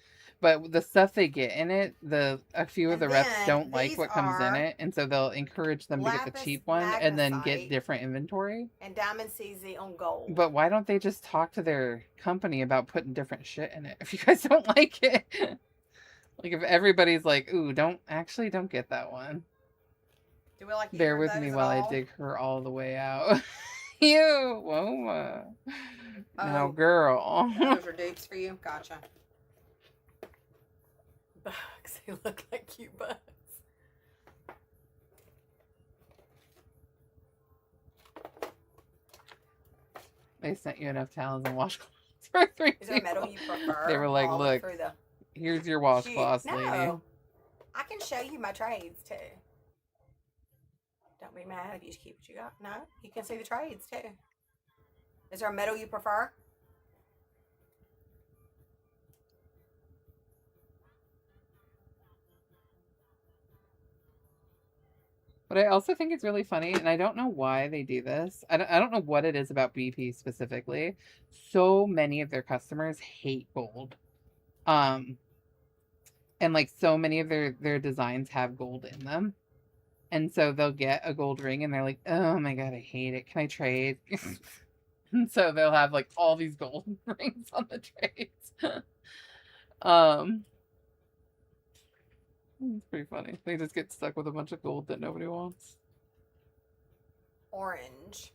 But the stuff they get in it, a few of And the reps then don't like these what comes in are it, and so they'll encourage them to get the lapis cheap one and then get magnesite different inventory. and diamond CZ on gold. But why don't they just talk to their company about putting different shit in it if you guys don't like it? Like if everybody's like, ooh, don't get that one. Do we like Bear either of with those me at while I all? dig her all the way out. You, Woma. Now, Oh. girl. Those are dupes for you? Gotcha. Bugs. They look like cute bugs. They sent you enough towels and washcloths for 3 Is there a metal you prefer? They were like, I'll look, through the here's your shoot. washcloths, lady. No. I can show you my trades too. Don't be mad if you just keep what you got. No, you can see the trades too. Is there a metal you prefer? But I also think it's really funny, and I don't know why they do this. I don't know what it is about BP specifically. So many of their customers hate gold. And like so many of their designs have gold in them. And so they'll get a gold ring and they're like, oh my god, I hate it. Can I trade? And so they'll have like all these gold rings on the trades. It's pretty funny. They just get stuck with a bunch of gold that nobody wants. Orange.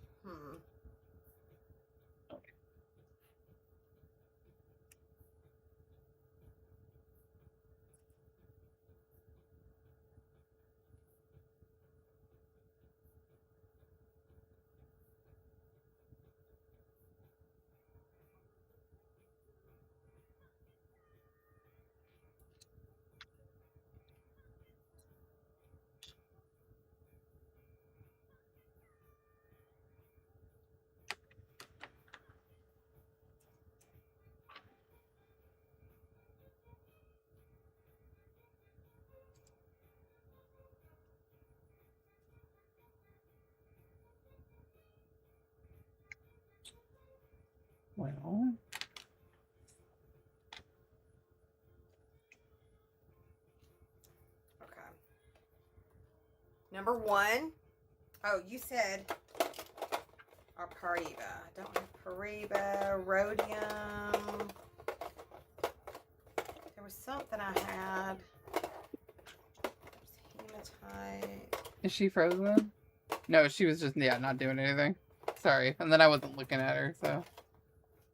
Well, Okay. Number one. Oh, you said our Pariba. I don't have Pariba, rhodium. There was something I had. Hematite. is she frozen? No, she was just, not doing anything. Sorry. And then I wasn't looking at her, so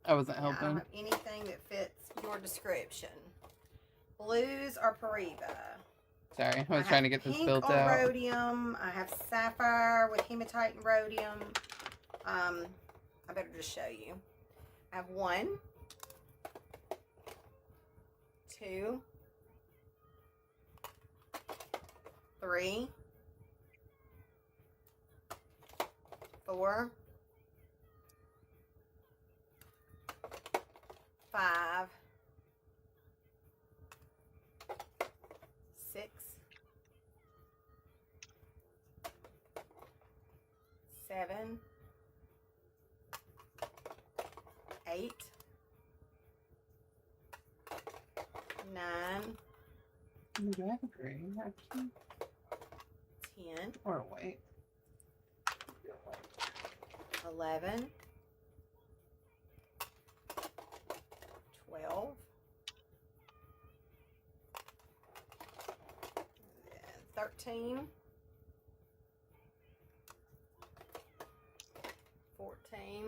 I wasn't I don't helping. have anything that fits your description. Blues are Pariba. Sorry, I was trying to get this built on out. Rhodium. I have sapphire with hematite and rhodium. I better just show you. I have 1, 2, 3, 4, 5, 6, 7, 8, 9, Do I have a gray, actually? 10, Or a white? 11, 12, 13, 14,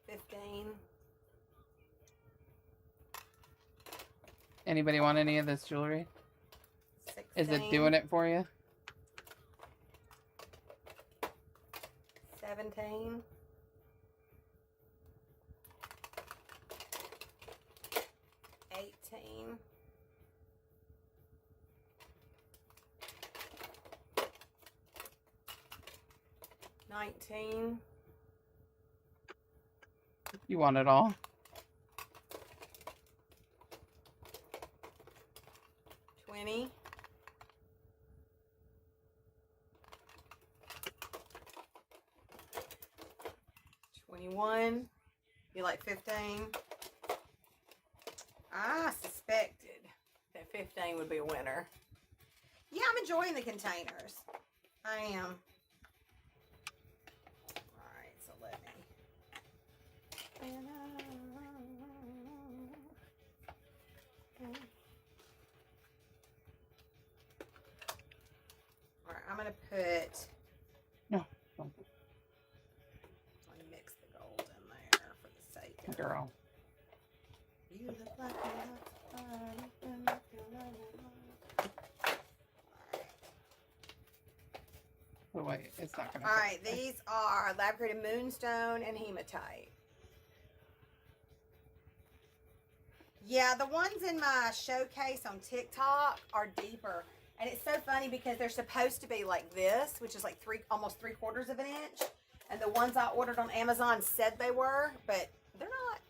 15. Anybody want any of this jewelry? 16, Is it doing it for you? 17, 18, 19, You want it all? 20, 21. You like 15? I suspected that 15 would be a winner. Yeah, I'm enjoying the containers. I am. Alright, so let me. Alright, I'm going to put. No. Don't. Let me mix the gold in there for the sake of. Girl. You look like you have Oh, wait, it's not gonna. Alright, these are lab created moonstone and hematite. Yeah, the ones in my showcase on TikTok are deeper. And it's so funny because they're supposed to be like this, which is like almost 3/4 of an inch. And the ones I ordered on Amazon said they were, but they're not.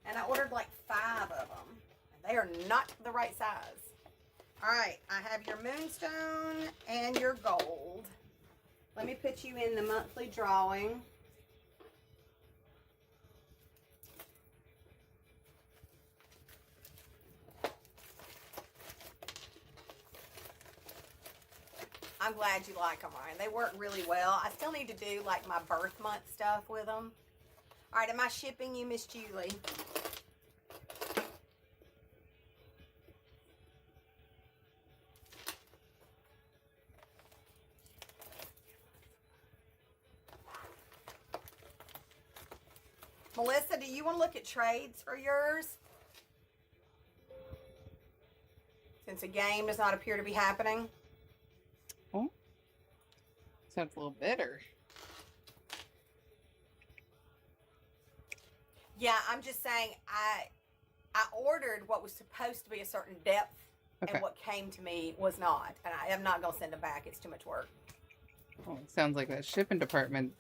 And I ordered like 5 of them. And they are not the right size. Alright, I have your moonstone and your gold. Let me put you in the monthly drawing. I'm glad you like them, Ryan. They work really well. I still need to do like my birth month stuff with them. All right, am I shipping you, Miss Julie? Melissa, do you want to look at trades for yours? Since a game does not appear to be happening. Oh, sounds a little bitter. Yeah, I'm just saying I ordered what was supposed to be a certain depth, Okay. and what came to me was not. And I am not going to send them back. It's too much work. Oh, it sounds like that shipping department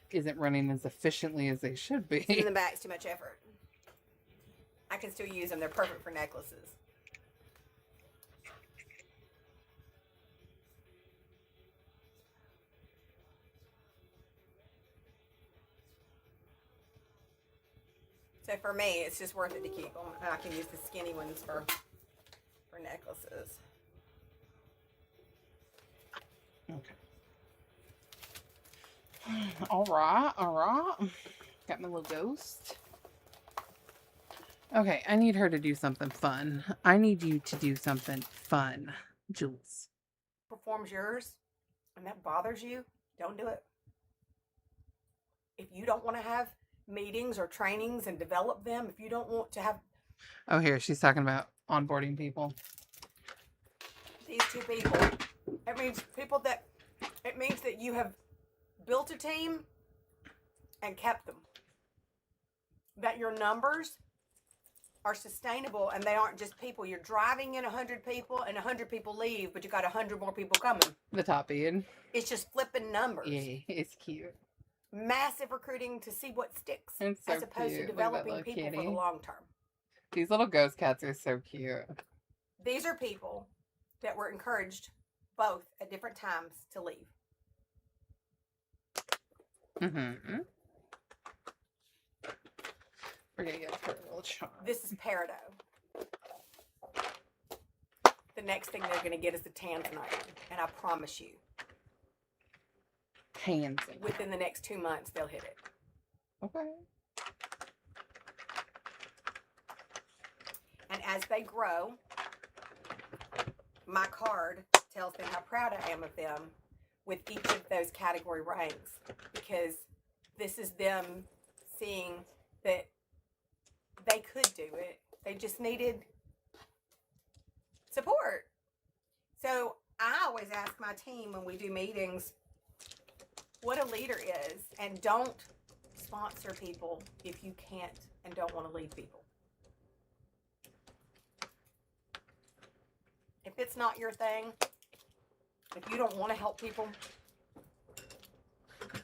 isn't running as efficiently as they should be. Sending them back is too much effort. I can still use them. They're perfect for necklaces. So for me, it's just worth it to keep them. And I can use the skinny ones for necklaces. Okay. All right. Got my little ghost. Okay, I need her to do something fun. I need you to do something fun, Jules. Performs yours, and that bothers you, don't do it. If you don't want to have meetings or trainings and develop them, if you don't want to have Oh, here, she's talking about onboarding people. these 2 people, it means it means that you have built a team and kept them. That your numbers are sustainable and they aren't just people. You're driving in 100 people and 100 people leave, but you got 100 more people coming. The top Ian. It's just flipping numbers. Yeah, it's cute. Massive recruiting to see what sticks, It's so as opposed cute. to Look at that developing little people for kitty. the long term. These little ghost cats are so cute. These are people that were encouraged both at different times to leave. Mm-hmm. We're gonna get her a little charm. This is Peridot. The next thing they're going to get is the Tanzanite. And I promise you, Hands. within the next 2 months, they'll hit it. And as they grow, my card tells them how proud I am of them with each of those category ranks, because this is them seeing that they could do it. They just needed support. So I always ask my team when we do meetings what a leader is, and don't sponsor people if you can't and don't want to lead people. If it's not your thing, if you don't want to help people,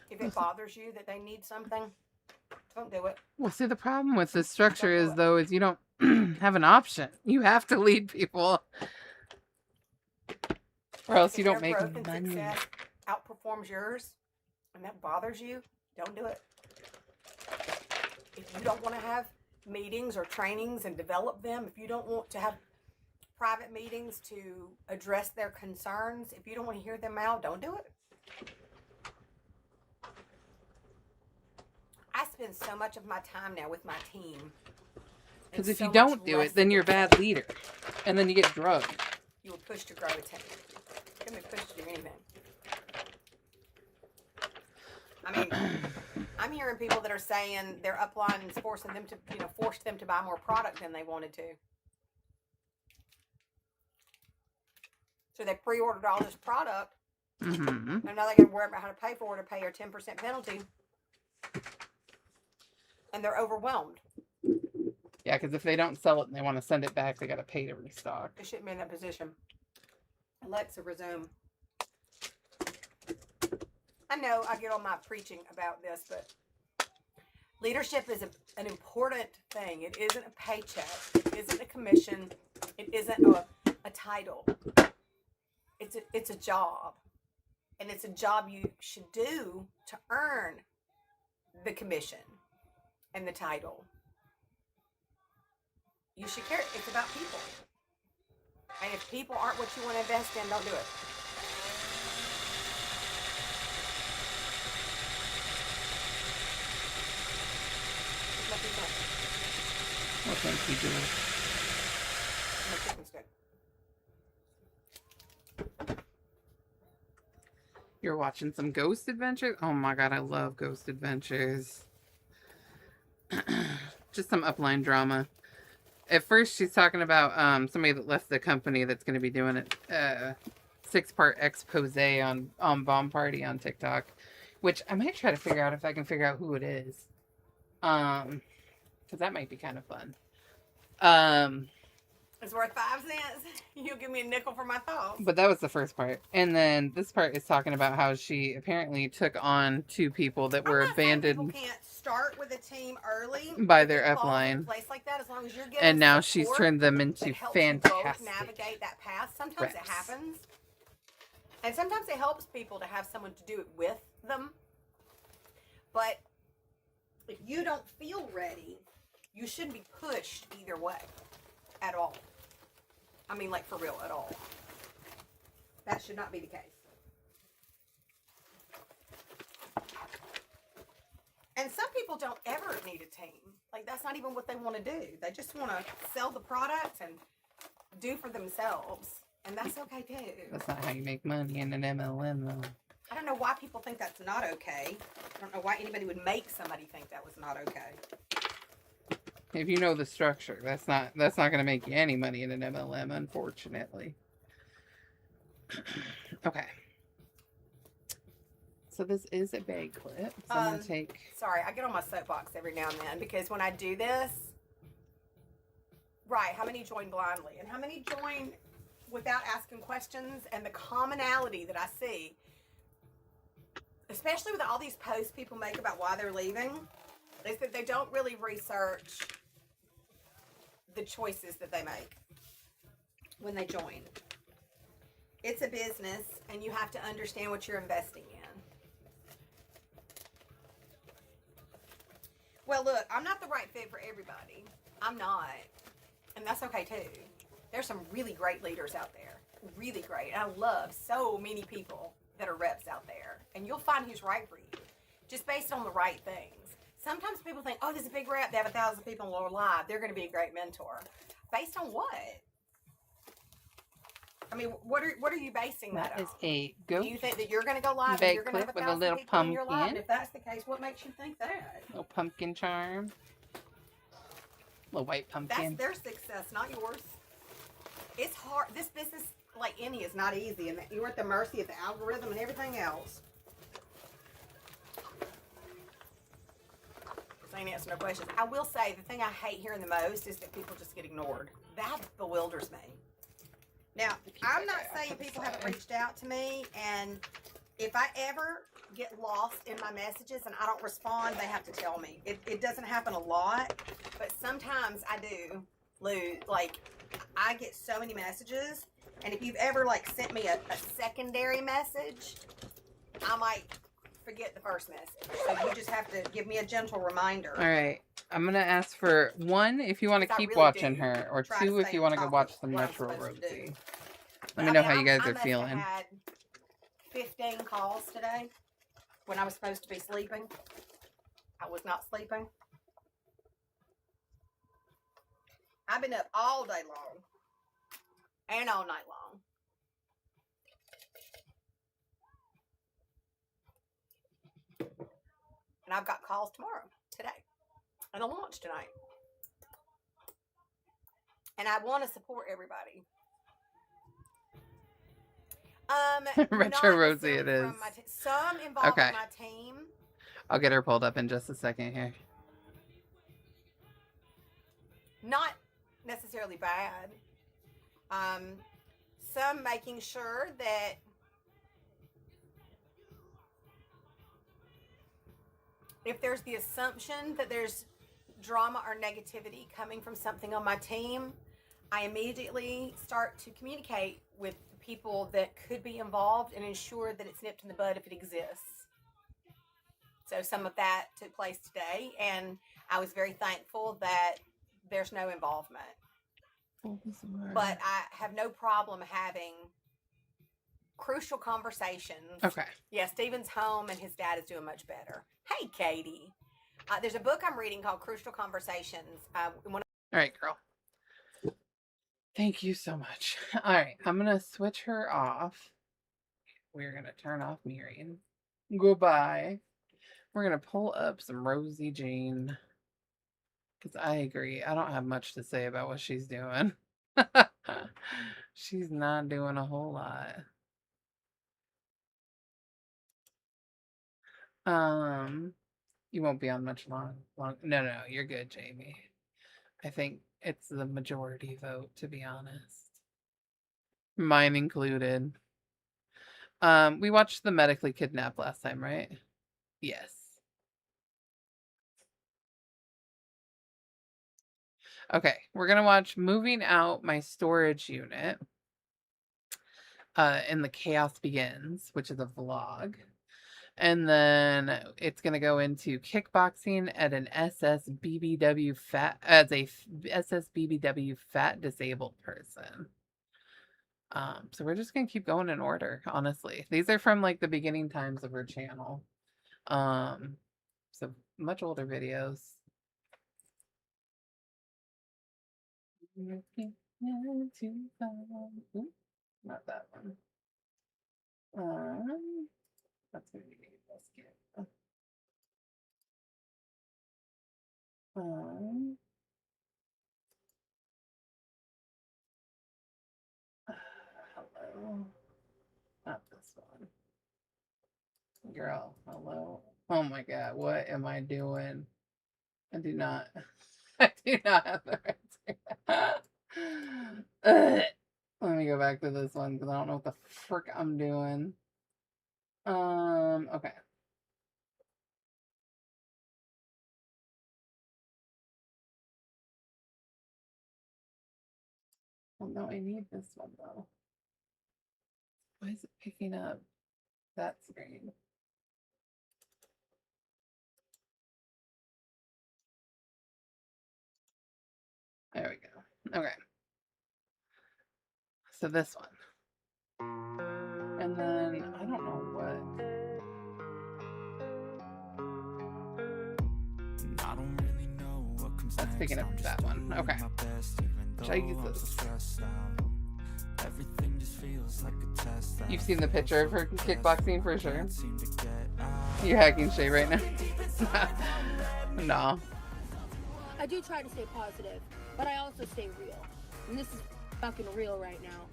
if it bothers you that they need something, don't do it. Well, see, the problem with this structure is, though, is you don't have an option. You have to lead people, or else you don't If make their growth and money. success outperforms yours, and that bothers you, don't do it. If you don't want to have meetings or trainings and develop them, if you don't want to have private meetings to address their concerns, if you don't want to hear them out, don't do it. I spend so much of my time now with my team. Because and if so you don't much do less it, then you're a than bad leader, and then you get drugged. you were pushed to grow a team. You couldn't be pushed to do anything. I mean, I'm hearing people that are saying their upline is forcing them to, forced them to buy more product than they wanted to. So they pre-ordered all this product, Mm-hmm. and now they got to worry about how to pay for it, or pay a 10% penalty, and they're overwhelmed. Yeah, because if they don't sell it and they want to send it back, they got to pay to restock. They shouldn't be in that position. Alexa, resume. I know I get on my preaching about this, but leadership is an important thing. It isn't a paycheck. It isn't a commission. It isn't a title. It's a job. And it's a job you should do to earn the commission and the title. You should care. It's about people. And if people aren't what you want to invest in, don't do it. It's nothing fun. Well, thank you, Julie. My chicken's good. You're watching some Ghost Adventures? Oh my god, I love Ghost Adventures. Just some upline drama. At first, she's talking about somebody that left the company that's going to be doing a 6-part expose on Bomb Party on TikTok, which I might try to figure out if I can figure out who it is. Because that might be kind of fun. It's worth 5 cents. You'll give me a nickel for my thoughts. But that was the first part. And then this part is talking about how she apparently took on 2 people that were I'm not saying abandoned people can't start with a team early by if their it falls in upline. place like that, as long as you're getting And now she's support turned them that into helps you both fantastic navigate that path. Sometimes reps. it happens, and sometimes it helps people to have someone to do it with them. But if you don't feel ready, you shouldn't be pushed either way at all. I mean, like, for real, at all. That should not be the case. And some people don't ever need a team. Like, that's not even what they want to do. They just want to sell the product and do for themselves. And that's okay, too. That's not how you make money in an MLM, though. I don't know why people think that's not okay. I don't know why anybody would make somebody think that was not okay. If you know the structure, that's not going to make you any money in an MLM, unfortunately. Okay. So this is a bag clip. So I'm going to take... Sorry, I get on my soapbox every now and then, because when I do this, right, how many join blindly? And how many join without asking questions? And the commonality that I see, especially with all these posts people make about why they're leaving, is that they don't really research the choices that they make when they join. It's a business, and you have to understand what you're investing in. Well, look, I'm not the right fit for everybody. I'm not. And that's okay, too. There's some really great leaders out there. Really great. And I love so many people that are reps out there. And you'll find who's right for you, just based on the right things. Sometimes people think, oh, this is a big rep. They have 1,000 people in Lower Live. They're going to be a great mentor. Based on what? I mean, what are you basing that, That is on? a Do goat you think that you're going to go live and bake you're going to have clip 1,000 with a little people in your live? pumpkin. And if that's the case, what makes you think that? little pumpkin charm. Little white That's pumpkin. their success, not yours. It's hard. This business, like any, is not easy, and you're at the mercy of the algorithm and everything else. So I ain't answer no questions. I will say the thing I hate hearing the most is that people just get ignored. That bewilders me. Now, I'm not saying people haven't reached out to me, and if I ever get lost in my messages and I don't respond, they have to tell me. It doesn't happen a lot, but sometimes I do lose. Like, I get so many messages, and if you've ever, like, sent me a secondary message, I might forget the first message. So you just have to give me a gentle reminder. All right. I'm going to ask for 1 if you want to keep really watching do her, or try to 2 if stay you on want to go top watch of some what I'm Metro supposed to do. Rosie. But, Let me I know mean, how you guys I are must feeling. have had 15 calls today when I was supposed to be sleeping. I was not sleeping. I've been up all day long and all night long. And I've got calls tomorrow, today, and a launch tonight. And I want to support everybody. Retro not Rosie it necessarily is. from my some involving Okay. my team. I'll get her pulled up in just a second here. Not necessarily bad. Some making sure that if there's the assumption that there's drama or negativity coming from something on my team, I immediately start to communicate with the people that could be involved and ensure that it's nipped in the bud if it exists. So some of that took place today, and I was very thankful that there's no involvement. But I have no problem having crucial conversations. Okay. Yeah, Steven's home and his dad is doing much better. Hey, Katie. There's a book I'm reading called Crucial Conversations. All right, girl. Thank you so much. All right, I'm going to switch her off. We're going to turn off mirroring. Goodbye. We're going to pull up some Rosie Jane. Because I agree. I don't have much to say about what she's doing. She's not doing a whole lot. You won't be on much long. No, you're good, Jamie. I think it's the majority vote, to be honest. Mine included. We watched The Medically Kidnapped last time, right? Yes. Okay, we're gonna watch Moving Out My Storage Unit. And the Chaos Begins, which is a vlog. And then it's going to go into kickboxing at an SSBBW fat as a SSBBW fat disabled person. So we're just going to keep going in order, honestly. These are from like the beginning times of her channel. So much older videos. Ooh, not that one. That's gonna be let's get hello. Not this one. Girl, hello. Oh my god, what am I doing? I do not I do not have the right to. Let me go back to this one because I don't know what the frick I'm doing. Okay. Well, no, I need this one though. Why is it picking up that screen? There we go. Okay. So this one. And then I don't know what. I don't really know what comes That's picking up next. that one. Okay. Jesus. You've seen the picture of her kickboxing for sure. You're hacking Shay right now. No. I do try to stay positive, but I also stay real. And this is fucking real right now.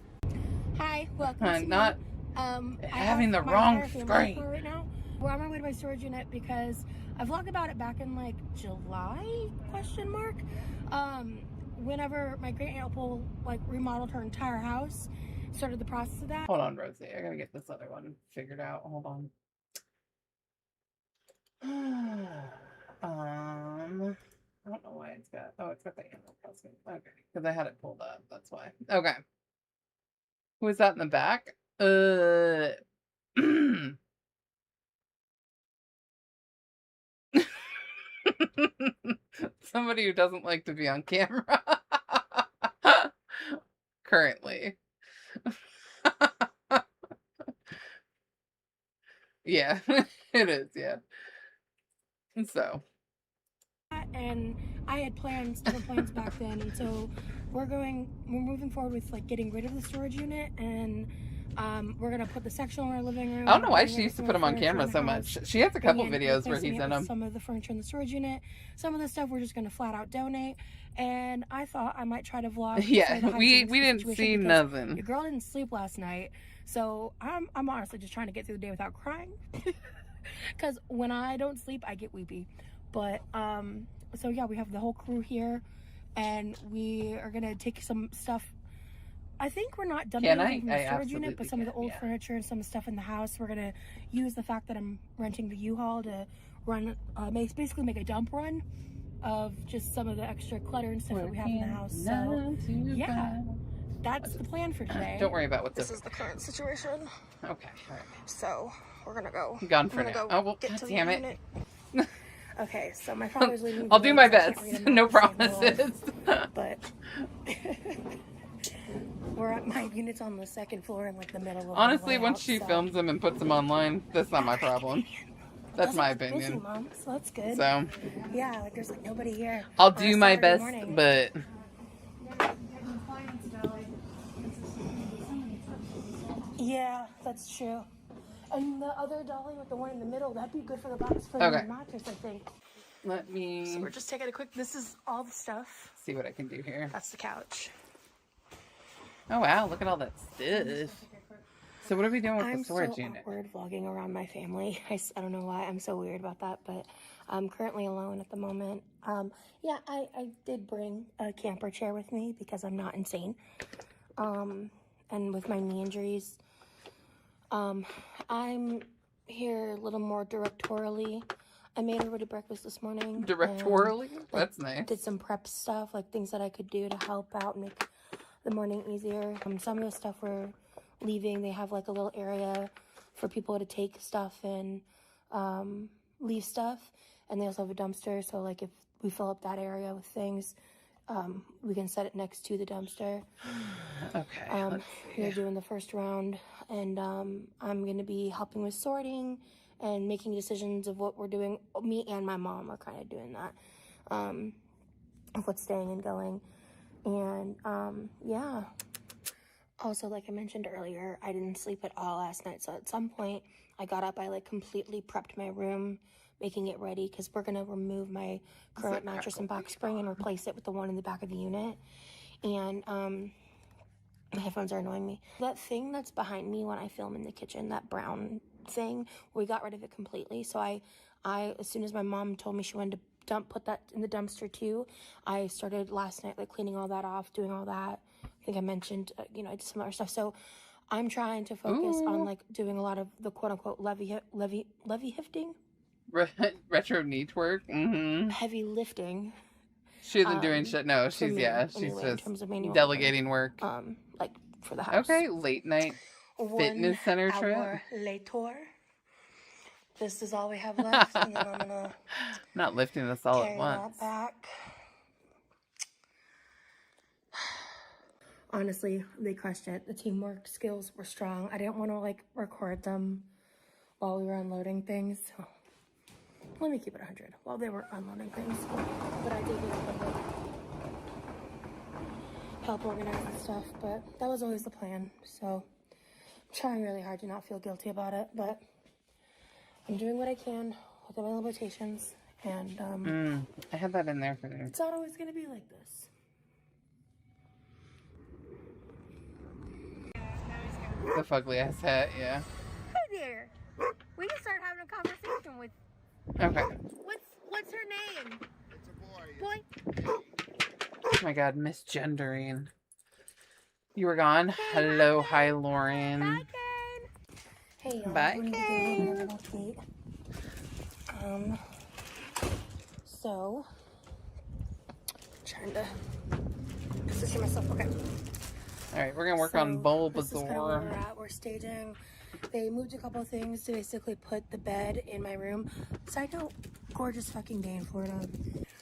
Hi, welcome to Not having the wrong screen right now. We're on my way to my storage unit because I vlogged about it back in like July, question mark. Whenever my great aunt like remodeled her entire house, started the process of that. Hold on, Rosie. I gotta get this other one figured out. Hold on. I don't know why it's got. Oh, it's got the animal costume. Okay, because I had it pulled up. That's why. Okay. Who is that in the back? Somebody who doesn't like to be on camera. Currently. Yeah, it is, yeah. So. And I had different plans back then, and so we're moving forward with like getting rid of the storage unit, and we're gonna put the section in our living room. I don't know why she used to put him on camera so much. She has a couple videos where he's in them. Some of the furniture in the storage unit, some of the stuff we're just gonna flat out donate. And I thought I might try to vlog. Yeah, we didn't see nothing. Your girl didn't sleep last night, so I'm honestly just trying to get through the day without crying. Because when I don't sleep, I get weepy. But so yeah, we have the whole crew here, and we are gonna take some stuff. I think we're not done with the storage unit, but some of the old furniture and some stuff in the house, we're gonna use the fact that I'm renting the U-Haul to run, basically make a dump run of just some of the extra clutter and stuff that we have in the house. So yeah, that's the plan for today. Don't worry about what's this is the current situation. Okay, all right. So we're gonna go. Gone for now. Oh well, God damn it. Okay, so my father's leaving. I'll do my best. No promises. But we're at my unit's on the second floor in like the middle of. Honestly, once she films them and puts them online, that's not my problem. That's my opinion. Busy, Mom, so that's good. So yeah, like there's like nobody here. I'll do my best, but yeah, that's true. And the other dolly with the one in the middle, that'd be good for the box for the mattress, I think. Let me. So we're just taking a quick. This is all the stuff. See what I can do here. That's the couch. Oh wow! Look at all that stuff. So what are we doing with the storage unit? I'm so awkward vlogging around my family. I don't know why I'm so weird about that, but I'm currently alone at the moment. Yeah, I did bring a camper chair with me because I'm not insane. And with my knee injuries, I'm here a little more directorially. I made everybody breakfast this morning. Directorially? That's nice. Did some prep stuff, like things that I could do to help out and make the morning easier. Some of the stuff we're leaving, they have like a little area for people to take stuff and leave stuff. And they also have a dumpster, so like if we fill up that area with things, we can set it next to the dumpster. Okay. We're doing the first round, and I'm going to be helping with sorting and making decisions of what we're doing. Me and my mom are kind of doing that, of what's staying and going. And yeah. Also, like I mentioned earlier, I didn't sleep at all last night. So at some point, I got up, I like completely prepped my room, making it ready, because we're going to remove my current mattress and box spring and replace it with the one in the back of the unit. And my headphones are annoying me. That thing that's behind me when I film in the kitchen, that brown thing, we got rid of it completely. So I as soon as my mom told me she wanted to put that in the dumpster too, I started last night like cleaning all that off, doing all that. I think I mentioned, I did some other stuff. So I'm trying to focus on like doing a lot of the quote unquote levy lifting. Retro neat work. Mm-hmm. Heavy lifting. She isn't doing shit. No, she's anyway, just delegating work. Like for the house. Okay, late night fitness center trip. Later. This is all we have left, and then I'm gonna not lifting this all at once. That back. Honestly, they crushed it. The teamwork skills were strong. I didn't want to like record them while we were unloading things. So let me keep it 100 while they were unloading things. But I did get a little bit. help organize and stuff, but that was always the plan. So I'm trying really hard to not feel guilty about it, but I'm doing what I can within my limitations, and I had that in there for you. it's not always going to be like this. The fugly ass hat, yeah. Hey there. We can start having a conversation with. Okay. What's her name? It's a boy. Boy. Oh my god, misgendering. You were gone. Hello, hi, Lauren. Bye, Kane. Hey, y'all. Bye, I'm gonna give you a little update. So, trying to position myself. Okay. All right, we're gonna work on This is kind of where Bulbasaur. we're at. We're staging. They moved a couple of things to basically put the bed in my room. Side note, gorgeous fucking day in Florida.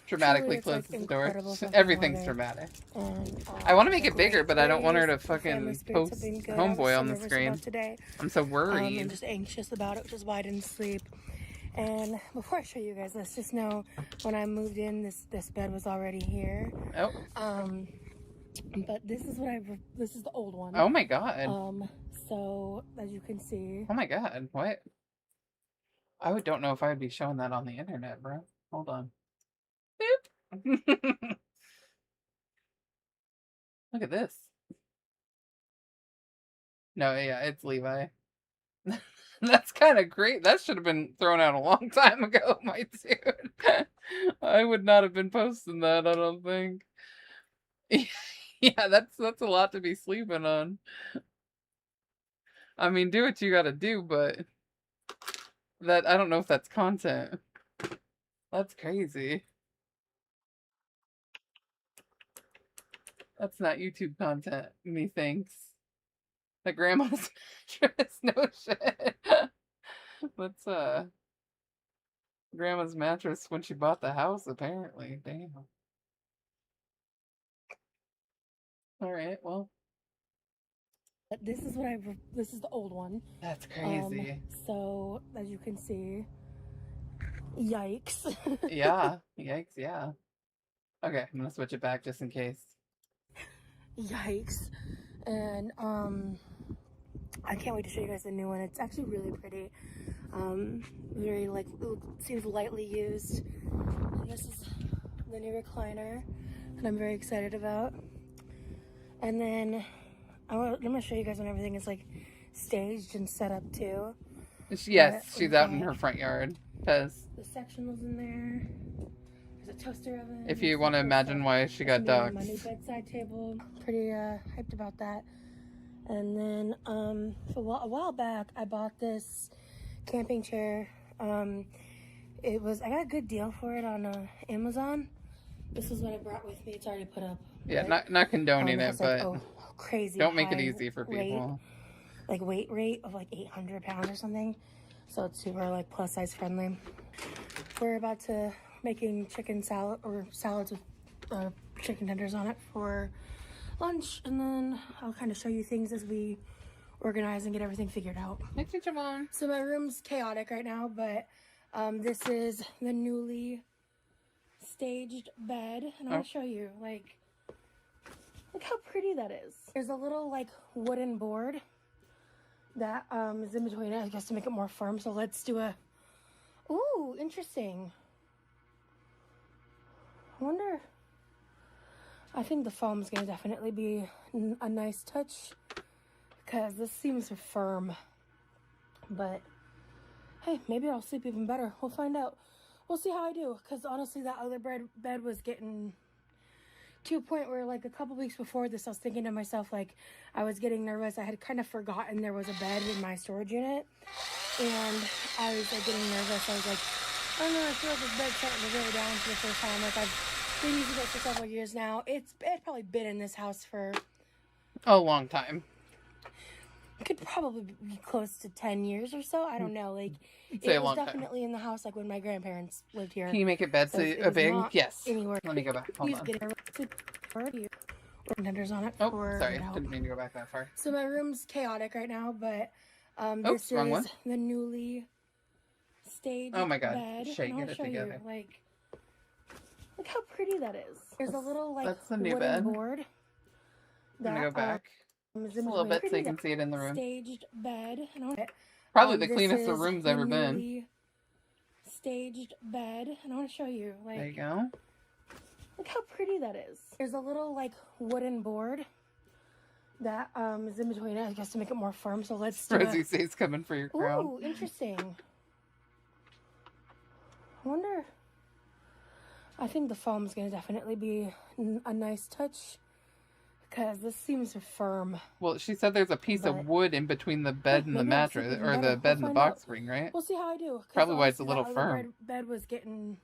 Dramatically Truly, it's, closes like, the door. incredible fucking Everything's weather. dramatic. And, I want to make it great bigger, but I don't want her to days. The family fucking spirits have post been good. I was Homeboy so on the nervous screen. about today. I'm so I'm worried. just anxious about it, which is why I didn't sleep. And before I show you guys this, just know when I moved in, this bed was already here. Oh. But this is this is the old one. Oh my god. So as you can see. Oh my god. What? Don't know if I would be showing that on the internet, bro. Hold on. Boop. Look at this. No, yeah, it's Levi. That's kind of great. That should have been thrown out a long time ago, my dude. I would not have been posting that, I don't think. Yeah, that's a lot to be sleeping on. I mean, do what you gotta do, but that I don't know if that's content. That's crazy. That's not YouTube content, methinks. The grandma's mattress, no shit. That's grandma's mattress when she bought the house, apparently. Damn. Alright, well. This is this is the old one. That's crazy. So as you can see, yikes. Yeah, yikes, yeah. Okay, I'm gonna switch it back just in case. Yikes. And I can't wait to show you guys the new one. It's actually really pretty. Very like, it seems lightly used. And this is the new recliner that I'm very excited about. And then I'm gonna show you guys when everything is like staged and set up too. Yes, she's out in her front yard. Cause the sectionals in there. There's a toaster oven. If you want to imagine why she got dogs. My new bedside table. Pretty hyped about that. And then a while back I bought this camping chair. I got a good deal for it on Amazon. This is what I brought with me. It's already put up. Yeah, not condoning it, but like, crazy. don't make it easy for rate, people. like weight rate of like 800 pounds or something. So it's super like plus size friendly. We're about to making chicken salad or salads with chicken tenders on it for lunch, and then I'll kind of show you things as we organize and get everything figured out. So my room's chaotic right now, but this is the newly staged bed, and I'll show you. Like, look how pretty that is. There's a little like wooden board that is in between it, I guess, to make it more firm. So let's do a. Ooh, interesting. I wonder. I think the foam's gonna definitely be a nice touch because this seems firm. But hey, maybe I'll sleep even better. We'll find out. We'll see how I do, because honestly that other bed was getting to a point where, like, a couple weeks before this, I was thinking to myself, like, I was getting nervous. I had kind of forgotten there was a bed in my storage unit, and I was like getting nervous. I was like, I don't know, I feel like this bed's starting to go down for the first time. Like, I've been using it for several years now. It's probably been in this house for a long time. Could probably be close to 10 years or so. I don't know. Like, Say it was time. definitely in the house, like when my grandparents lived here. Can you make it bed so it was big? not Yes. Anywhere. Let me go back. Hold on. Tenders on it. Oh, sorry. Didn't mean to go back that far. So my room's chaotic right now, but this is wrong one. the newly staged Oh my god. bed. Shay, And get I'll it show together. you, like, look how pretty that is. There's a little like that's the new wooden bed. board I'm gonna go back is just in a little between bit so you can see it in the room. staged bed. Probably the This cleanest the is room's the ever been. newly staged bed, and I want to show you. Like, There you go. look how pretty that is. There's a little like wooden board that is in between it, I guess, to make it more firm. So let's do Rosie says coming for your crown. Ooh, interesting. I wonder. I think the foam is going to definitely be a nice touch because this seems firm. Well, she said there's a piece But- of wood in between the bed and the Maybe I'll sleep mattress, even or better. the bed We'll and the find box out. spring, right? We'll see how I do. 'Cause Probably why it's a honestly, little that firm. Bed was getting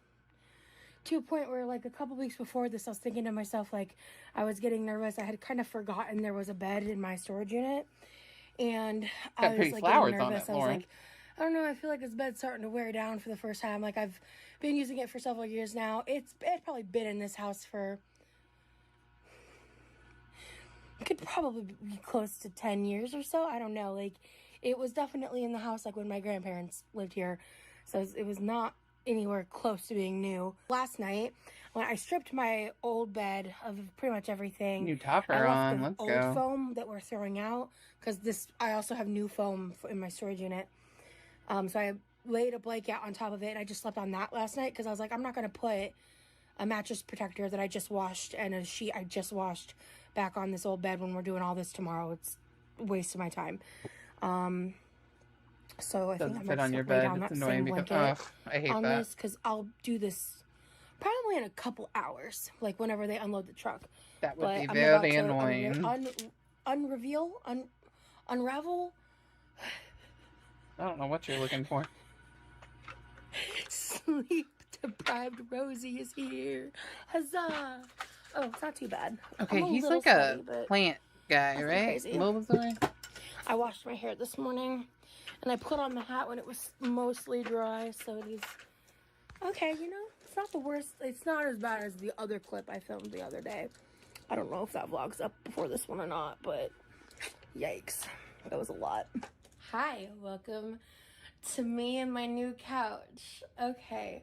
to a point where, like, a couple weeks before this, I was thinking to myself, like, I was getting nervous. I had kind of forgotten there was a bed in my storage unit, and I was pretty like flowers getting on nervous. it, I was Lauren. like, I don't know. I feel like this bed's starting to wear down for the first time. Like, I've been using it for several years now. It's probably been in this house for. It could probably be close to 10 years or so. I don't know. Like, it was definitely in the house, like, when my grandparents lived here. So it was not anywhere close to being new. Last night, when I stripped my old bed of pretty much everything. New topper I left on. the Let's old go. foam that we're throwing out. Because I also have new foam in my storage unit. So I laid a blanket on top of it. And I just slept on that last night. Because I was like, I'm not going to put a mattress protector that I just washed and a sheet I just washed back on this old bed when we're doing all this tomorrow. It's a waste of my time. So I think Doesn't I'm fit gonna on your lay bed. down It's that annoying same because blanket I hate on that. this because I'll do this probably in a couple hours, like whenever they unload the truck. That would But be I'm very about to annoying. unravel. I don't know what you're looking for. Sleep deprived Rosie is here. Huzzah! Oh, it's not too bad. Okay, I'm he's little like sweaty, a but plant guy, nothing right? crazy. Bulbasaur? I washed my hair this morning, and I put on the hat when it was mostly dry, so it is okay. You know, it's not the worst. It's not as bad as the other clip I filmed the other day. I don't know if that vlog's up before this one or not, but yikes, that was a lot. Hi, welcome to me and my new couch. Okay,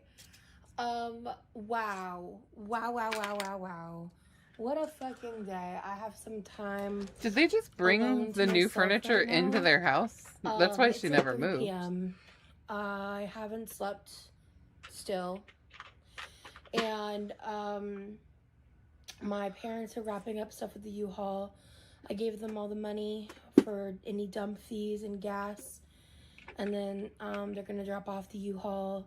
wow. What a fucking day. I have some time. Did they just bring alone to the new myself furniture right into now. their house? That's why It's she like never 3 moved. p.m. I haven't slept still. And my parents are wrapping up stuff at the U-Haul. I gave them all the money for any dump fees and gas. And then they're going to drop off the U-Haul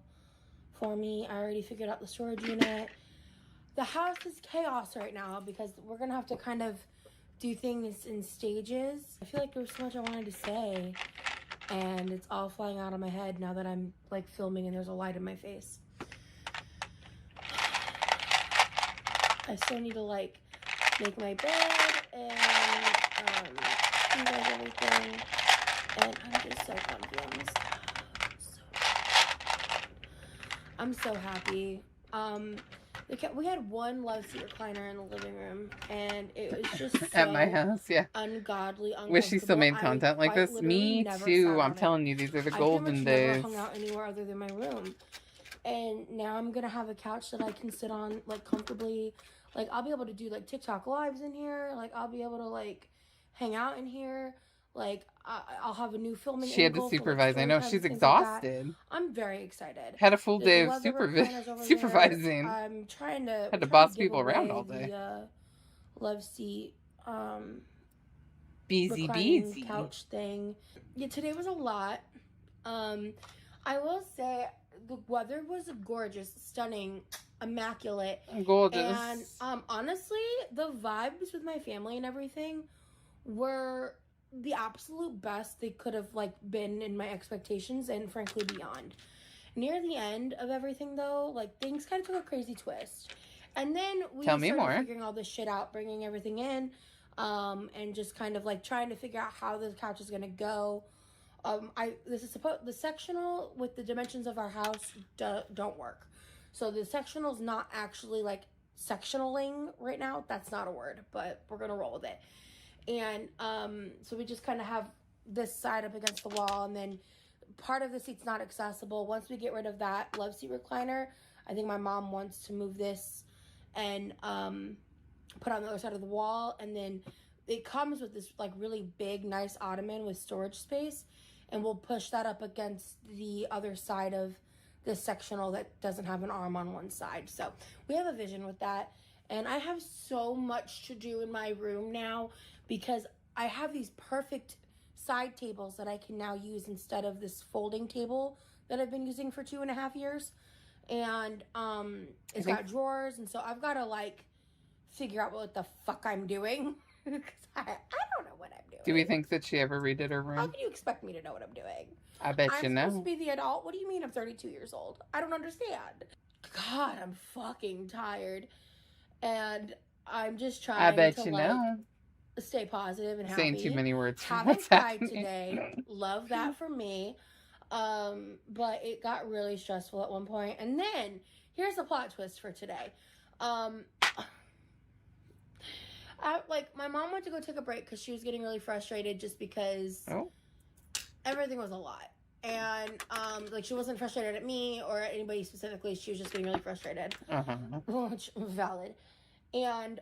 for me. I already figured out the storage unit. The house is chaos right now because we're going to have to kind of do things in stages. I feel like there was so much I wanted to say, and it's all flying out of my head now that I'm like filming and there's a light in my face. I still need to like make my bed and organize everything, and I'm just so comfy on this couch. I'm so happy. We had one love seat recliner in the living room, and it was just so At my house, yeah. ungodly uncomfortable. Wish she still made I content like quite this. literally Me never sat too. I'm on it. telling you, these are the I golden pretty much days. never hung out anywhere other than my room. And now I'm gonna have a couch that I can sit on like comfortably. Like I'll be able to do like TikTok lives in here. Like I'll be able to like hang out in here. Like I'll have a new filming. She had to angle for, like, supervise. I know story she's times, things like that. exhausted. I'm very excited. Had a full There's day a of leather recliners over there. supervising. I'm trying to Had to trying boss give people around away all day. The love seat Beezy reclining beezy. couch thing. Yeah, today was a lot. I will say the weather was gorgeous, stunning, immaculate. Gorgeous. And honestly, the vibes with my family and everything were the absolute best they could have like been in my expectations, and frankly beyond. Near the end of everything though, like things kind of took a crazy twist. And then we started figuring all this shit out, bringing everything in, and just kind of like trying to figure out how the couch is gonna go. The sectional with the dimensions of our house don't work. So the sectional's not actually like sectionaling right now. That's not a word, but we're gonna roll with it. And so we just kind of have this side up against the wall, and then part of the seat's not accessible. Once we get rid of that love seat recliner, I think my mom wants to move this and put on the other side of the wall, and then it comes with this like really big, nice ottoman with storage space, and we'll push that up against the other side of this sectional that doesn't have an arm on one side. So we have a vision with that. And I have so much to do in my room now because I have these perfect side tables that I can now use instead of this folding table that I've been using for 2.5 years. And it's got drawers, and so I've got to like figure out what the fuck I'm doing because I don't know what I'm doing. Do we think that she ever redid her How room? can you expect me to know what I'm doing? I bet I'm you know. supposed to be the adult. What do you mean I'm 32 years old? I don't understand. God, I'm fucking tired. And I'm just trying I bet to you like know. stay positive and happy. Saying too many words. For Haven't what's cried happening. today. Love that for me. But it got really stressful at one point. And then here's the plot twist for today. My mom went to go take a break because she was getting really frustrated just because everything was a lot. And like she wasn't frustrated at me or at anybody specifically. She was just getting really frustrated. Which was valid. And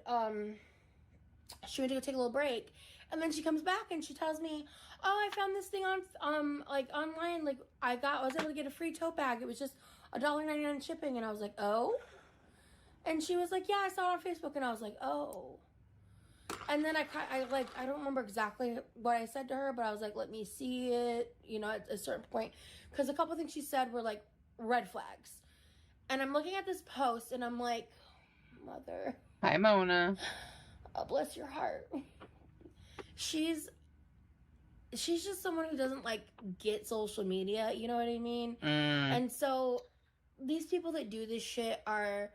she went to go take a little break, and then she comes back and she tells me, "Oh, I found this thing on like online. Like I was able to get a free tote bag. It was just $1.99 shipping." And I was like, "Oh." And she was like, "Yeah, I saw it on Facebook." And I was like, "Oh." And then I don't remember exactly what I said to her, but I was like, "Let me see it," you know, at a certain point, because a couple things she said were like red flags. And I'm looking at this post and I'm like, Mother. Hi, Mona. Oh, bless your heart. She's just someone who doesn't like get social media, you know what I mean? And so these people that do this shit are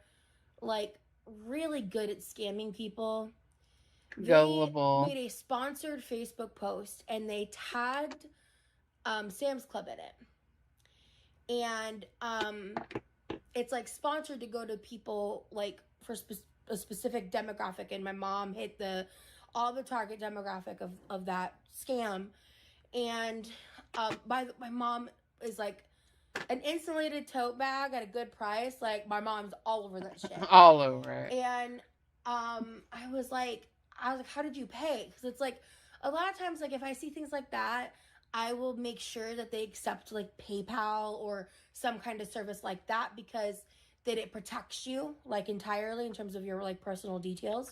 like really good at scamming people. Gullible. They made a sponsored Facebook post and they tagged Sam's Club in it. And it's like sponsored to go to people like for a specific demographic, and my mom hit all the target demographic of that scam. And my mom is like an insulated tote bag at a good price. Like my mom's all over that shit. All over it. And I was like, how did you pay? Because it's like a lot of times, like if I see things like that, I will make sure that they accept like PayPal or some kind of service like that, because that it protects you like entirely in terms of your like personal details.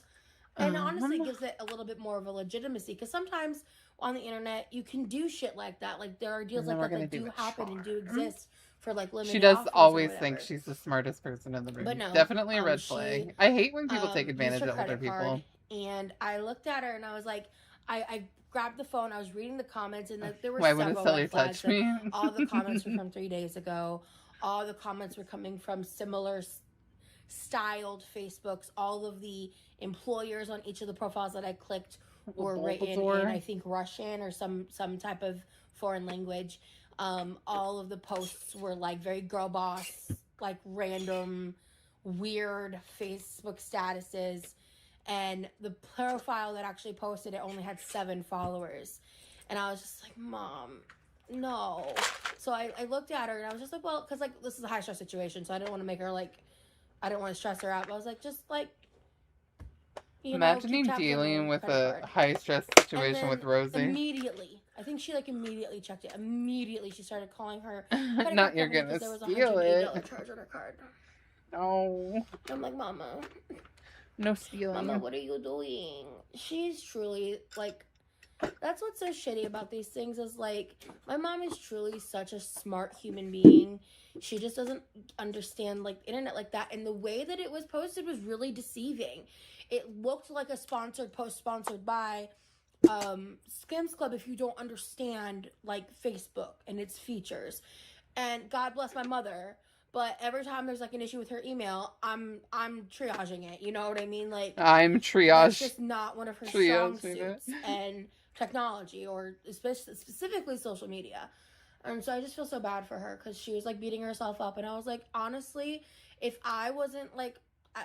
And honestly gives it a little bit more of a legitimacy, because sometimes on the internet you can do shit like that. Like there are deals like that do happen and do exist for like limited. She does always think she's the smartest person in the room. But no, definitely a red flag. I hate when people take advantage of other people. And I looked at her and I was like, I grabbed the phone. I was reading the comments, and there were Why several wouldn't Sally red flags. touch me? All the comments were from 3 days ago. All the comments were coming from similar styled Facebooks. All of the employers on each of the profiles that I clicked were written in, I think, Russian or some type of foreign language. All of the posts were like very girl boss, like random, weird Facebook statuses. And the profile that actually posted it only had 7 followers. And I was just like, Mom, no. So I looked at her and I was just like, well, because like this is a high stress situation, so I didn't want to make her like, I didn't want to stress her out. But I was like, just like, imagining dealing with a high stress situation with Rosie. Immediately, I think she like immediately checked it. Immediately, she started calling her. Not you're gonna steal it. $108 charge on her card. No. I'm like, Mama. No stealing. Mama, what are you doing? She's truly like, that's what's so shitty about these things is like, my mom is truly such a smart human being. She just doesn't understand like internet like that. And the way that it was posted was really deceiving. It looked like a sponsored post sponsored by Scams Club if you don't understand like Facebook and its features. And God bless my mother. But every time there's like an issue with her email, I'm triaging it. You know what I mean? Like I'm triage. It's just not one of her strong suits, and technology or specifically social media. And so I just feel so bad for her because she was like beating herself up, and I was like, honestly, if I wasn't like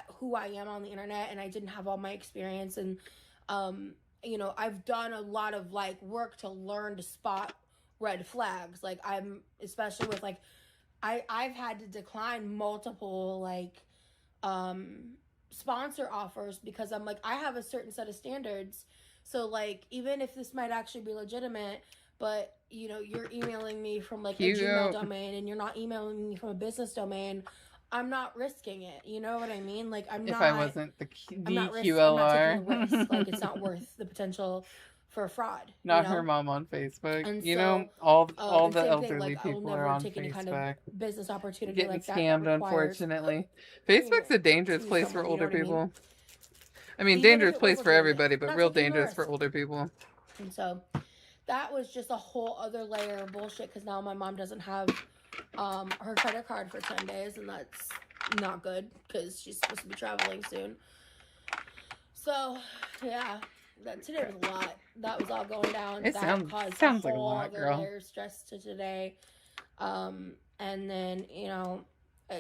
who I am on the internet and I didn't have all my experience and you know, I've done a lot of like work to learn to spot red flags. Like I'm especially with like. I've had to decline multiple like sponsor offers because I'm like, I have a certain set of standards So, like, even if this might actually be legitimate, but, you know, you're emailing me from, like, Cute. a Gmail domain and you're not emailing me from a business domain, I'm not risking it. You know what I mean? Like, I'm If not... I wasn't the I'm not taking QLR. the risk. Like, it's not worth the potential for a fraud. Not you know? her mom on Facebook. And you so, know, all and the same elderly thing, like, I will people are never on take any kind Facebook. of business opportunity Getting like that scammed, that requires unfortunately. payment Facebook's a dangerous to place for someone, you know older what I mean? people. I mean, Even if dangerous it place was for legitimate. everybody, but Not real taking the dangerous for risk. older people. And so that was just a whole other layer of bullshit because now my mom doesn't have her credit card for 10 days, and that's not good because she's supposed to be traveling soon. So, yeah, today was a lot. That was all going down. It that caused sounds a like a whole lot, other girl. layer of stress to today. And then, you know,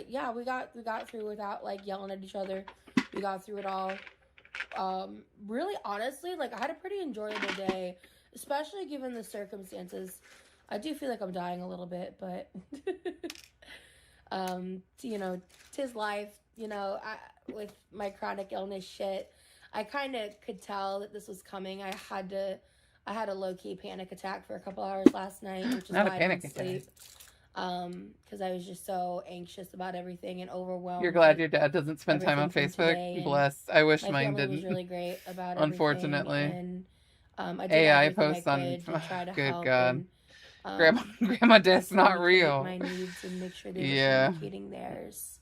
yeah, we got through without, like, yelling at each other. We got through it all. Really, honestly, like, I had a pretty enjoyable day, especially given the circumstances. I do feel like I'm dying a little bit, but, you know, 'tis life, you know, with my chronic illness shit. I kind of could tell that this was coming. I had a low-key panic attack for a couple hours last night, which is Not a why I panic didn't attack. sleep. Because I was just so anxious about everything and overwhelmed. You're glad with your dad doesn't spend time on everything from today, Facebook? and Bless. I wish my mine family didn't. was really great about Unfortunately. everything. And I did AI everything posts I on. could to try to Good help. God. And, Grandma Death's not communicate real. my needs and make sure they Yeah. were communicating theirs.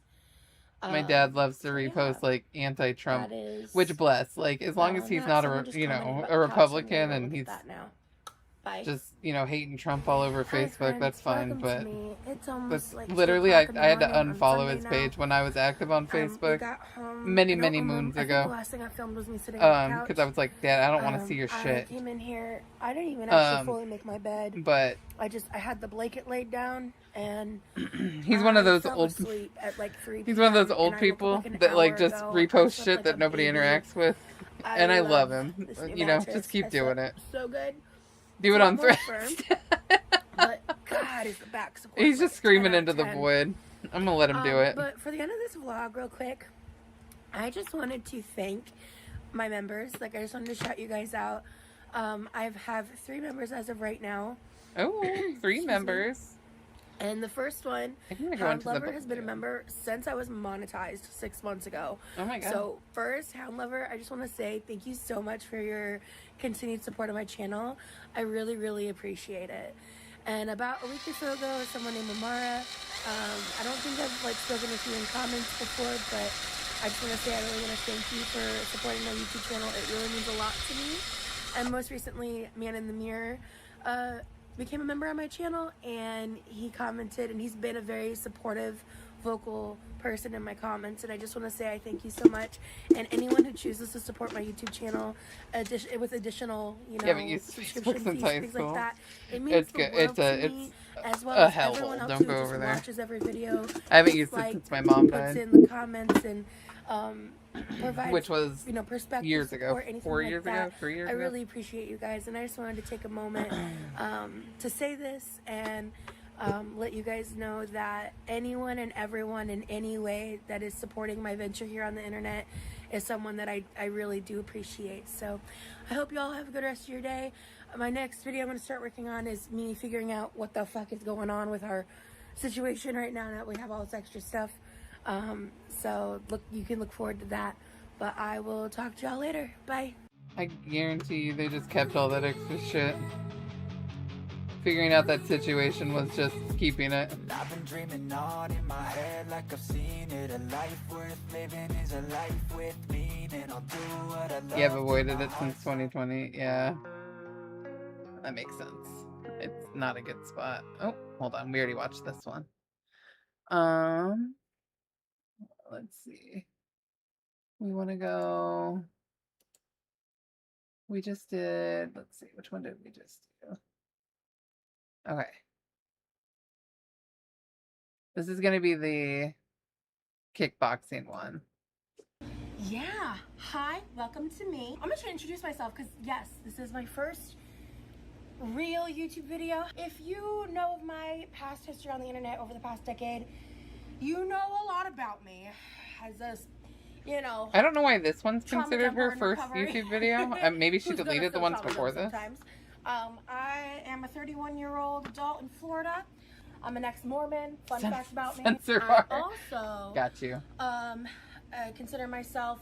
My dad loves to so repost yeah, like anti-Trump, that is which bless, like as long as on he's that. not Someone just you commented know, about a the couch, so I'm gonna Republican go and look at he's that now. Bye. just, you know, hating Trump all over Hi, Facebook, friends. that's fine, Welcome but to me. It's almost that's like 2 literally I o'clock in the had to morning on unfollow Sunday his now. page when I was active on We Facebook got home. many I don't moons remember. I think ago. the last thing I filmed was me sitting on the couch. Because I was like, Dad, I don't want to see your I shit. came in here. I didn't even actually fully make my bed. But I had the blanket laid down, and he's one of those fell old asleep at like 3 he's one of those p.m., old and I woke up people like an that like hour just ago. I repost slept shit like that a nobody baby. interacts with. And I love him. this new You know, mattress. just keep I doing slept it. so good. Do It's it a on lot more Threads. firm, but God, is the back support. He's just like 10 screaming out into of the 10. void. I'm gonna let him do it. But for the end of this vlog, real quick, I just wanted to thank my members. Like, I just wanted to shout you guys out. I have 3 members as of right now. Oh, 3 members. And the first one, I'm gonna go Hound into the Lover, book has been a too. member since I was monetized 6 months ago. Oh my God. So first, Hound Lover, I just want to say thank you so much for your continued support of my channel. I really, really appreciate it. And about a week or so ago, someone named Amara, I don't think I've like spoken with you in comments before, but I just want to say I really want to thank you for supporting my YouTube channel. It really means a lot to me. And most recently, Man in the Mirror became a member on my channel, and he commented, and he's been a very supportive, vocal person in my comments, and I just want to say I thank you so much. And anyone who chooses to support my YouTube channel with additional, you know, haven't used subscription Facebook since fees, high things school. like that, it means It's the good. world to me, as well a as everyone hellhole. else Don't who go just over there. watches every video. I haven't used it like, since my mom puts died. in the comments and provides, Which was you know, perspective, years ago. support, anything 4 like years that. ago? 3 years I ago? really appreciate you guys, and I just wanted to take a moment to say this and let you guys know that anyone and everyone in any way that is supporting my venture here on the internet is someone that I really do appreciate. So I hope you all have a good rest of your day. My next video I'm going to start working on is me figuring out what the fuck is going on with our situation right now that we have all this extra stuff. So you can look forward to that, but I will talk to y'all later. Bye. I guarantee you they just kept all that extra shit. Figuring out that situation was just keeping it. I've been dreaming on in my head like I've seen it. A life worth living is a life with meaning. I'll do what I love. Yeah, I've avoided it since 2020. Yeah. That makes sense. It's not a good spot. Oh, hold on. We already watched this one. Let's see. We want to go. We just did. Let's see. Which one did we just do? Okay. This is going to be the kickboxing one. Yeah. Hi, welcome to me. I'm just going to introduce myself because, yes, this is my first real YouTube video. If you know of my past history on the internet over the past decade, you know a lot about me. you know, I don't know why this one's trauma considered jumper her in first recovery. YouTube video. Maybe she Who's gonna deleted the still ones trauma before jump this. sometimes. I am a 31-year-old adult in Florida. I'm an ex-Mormon. Fun fact about me. Censor I bar. also Got you. I consider myself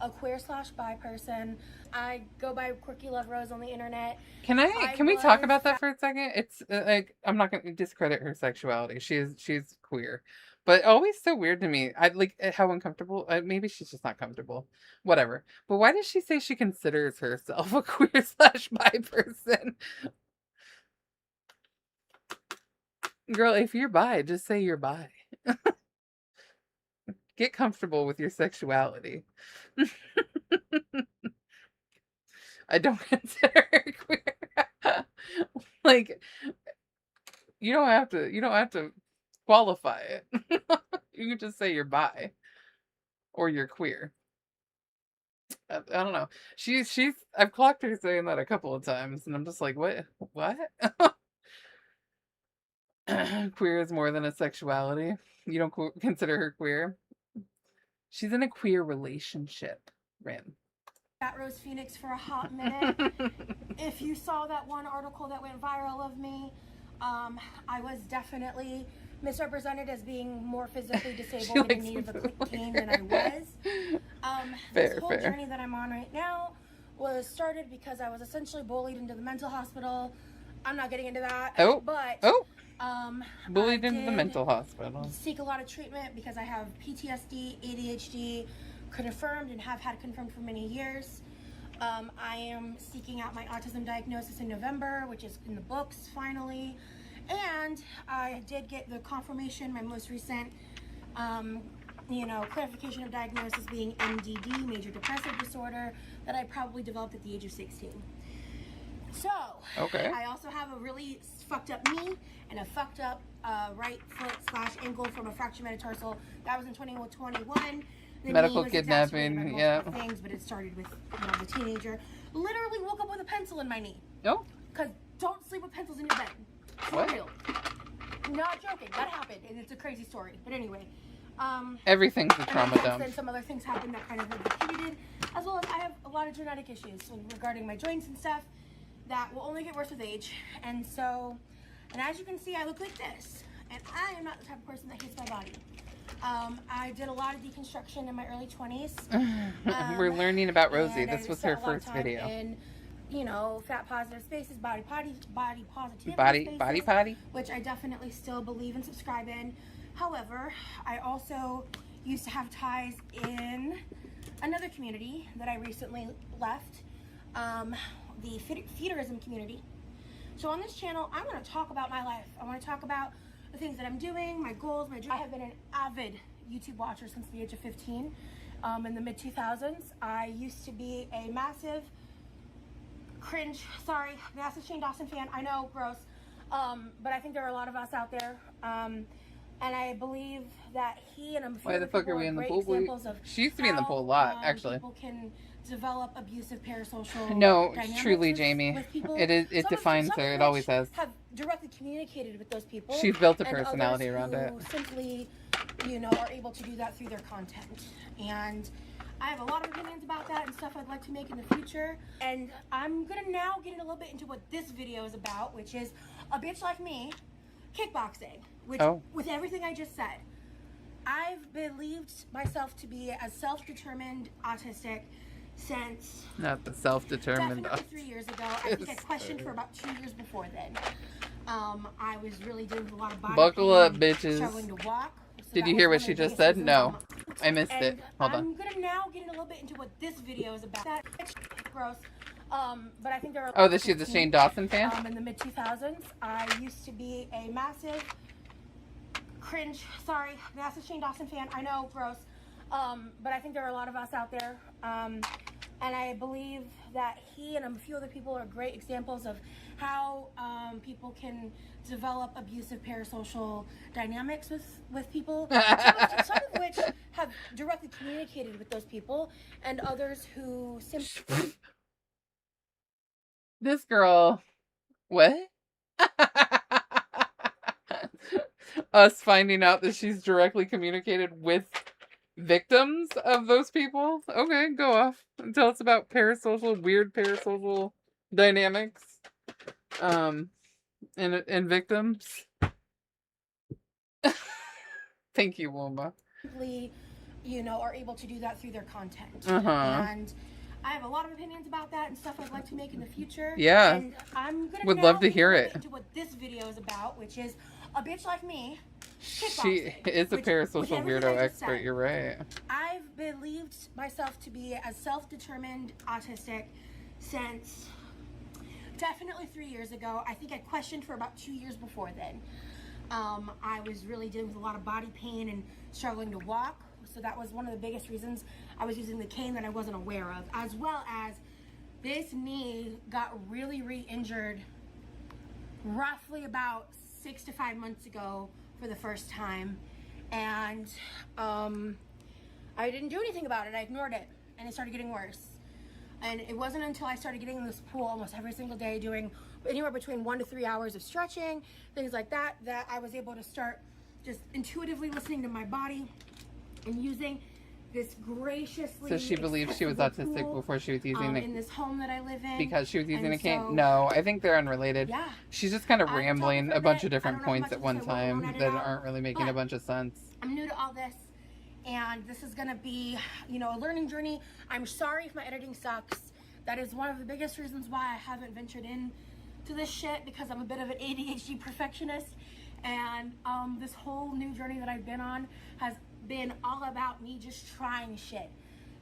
a queer/bi person. I go by Quirky Love Rose on the internet. Can we talk about that for a second? It's like, I'm not going to discredit her sexuality. She's queer, but always so weird to me. I like how uncomfortable. Maybe she's just not comfortable. Whatever. But why does she say she considers herself a queer/bi person? Girl, if you're bi, just say you're bi. Get comfortable with your sexuality. I don't consider her queer. Like, you don't have to qualify it. You can just say you're bi or you're queer. I don't know. I've clocked her saying that a couple of times, and I'm just like, what? Queer is more than a sexuality. You don't consider her queer. She's in a queer relationship, Rin. At Rose Phoenix for a hot minute. If you saw that one article that went viral of me, I was definitely misrepresented as being more physically disabled and in need of a cane than I was. This whole journey that I'm on right now was started because I was essentially bullied into the mental hospital. I'm not getting into that. Bullied into the mental hospital. Seek a lot of treatment because I have PTSD, ADHD, confirmed and have had confirmed for many years. I am seeking out my autism diagnosis in November, which is in the books finally. And I did get the confirmation, my most recent, clarification of diagnosis being MDD, major depressive disorder, that I probably developed at the age of 16. So, I also have a really fucked up knee and a fucked up right foot/ankle from a fractured metatarsal. That was in 2021. The medical kidnapping, yeah. Things, but it started with when I was a teenager. Literally woke up with a pencil in my knee. No? Because don't sleep with pencils in your bed. For real. Not joking. That happened, and it's a crazy story. But anyway. Everything's a trauma dump. And some other things happened that kind of repeated, as well as I have a lot of genetic issues regarding my joints and stuff that will only get worse with age. And so, and as you can see, I look like this. And I am not the type of person that hates my body. I did a lot of deconstruction in my early 20s. We're learning about Rosie. This was her first video. In, fat positive spaces, body positivity body spaces, potty, which I definitely still believe and subscribe in. However, I also used to have ties in another community that I recently left, the feederism community. So on this channel, I'm going to talk about my life. I want to talk about the things that I'm doing, my goals, my dreams. I have been an avid YouTube watcher since the age of 15. In the mid-2000s, I used to be a massive Shane Dawson fan. I know, gross. But I think there are a lot of us out there. And I believe that he and a few other people are great examples of she used to be in the pool a lot, actually. People can develop abusive parasocial truly, Jamie. With people. It defines her. It always has. Have directly communicated with those people. She's built a personality around it. Simply, are able to do that through their content. And I have a lot of opinions about that and stuff I'd like to make in the future. And I'm gonna now get a little bit into what this video is about, which is a bitch like me, kickboxing. Which, with everything I just said, I've believed myself to be as self-determined autistic since... Not the self-determined. Definitely 3 years ago. I think I questioned for about 2 years before then. I was really dealing with a lot of body Buckle pain, up, bitches. struggling to walk. So did you hear what she just said? No. I missed it. Hold on. I'm going to now get a little bit into what this video is about. That's gross. But I think there are... Oh, she's a Shane Dawson fan? In the mid-2000s, I used to be a massive Shane Dawson fan. I know, gross. But I think there are a lot of us out there. And I believe that he and a few other people are great examples of how people can develop abusive parasocial dynamics with people. some of which have directly communicated with those people, and others who simply... This girl... What? Us finding out that she's directly communicated with victims of those people. Okay, go off and tell us about weird parasocial dynamics. And victims. Thank you, Wilma. You know, are able to do that through their content. Uh-huh. And I have a lot of opinions about that and stuff I'd like to make in the future. Yeah. And I'm gonna would love to hear it. Into what this video is about, which is a bitch like me. She is a parasocial weirdo expert. You're right. I've believed myself to be as self-determined autistic since definitely 3 years ago. I think I questioned for about 2 years before then. I was really dealing with a lot of body pain and struggling to walk. So that was one of the biggest reasons I was using the cane that I wasn't aware of. As well as this knee got really re-injured roughly about 6 to 5 months ago for the first time. And I didn't do anything about it. I ignored it and it started getting worse. And it wasn't until I started getting in this pool almost every single day, doing anywhere between 1 to 3 hours of stretching, things like that, that I was able to start just intuitively listening to my body and using this graciously. So she believed she was autistic before she was using in this home that I live in. Because she was using a cane? So, no, I think they're unrelated. Yeah. She's just kind of rambling a bunch of different I don't know how points much at one of this I time won't edit that out, aren't really making a bunch of sense. I'm new to all this, and this is gonna be, you know, a learning journey. I'm sorry if my editing sucks. That is one of the biggest reasons why I haven't ventured in to this shit, because I'm a bit of an ADHD perfectionist, and this whole new journey that I've been on has been all about me just trying shit.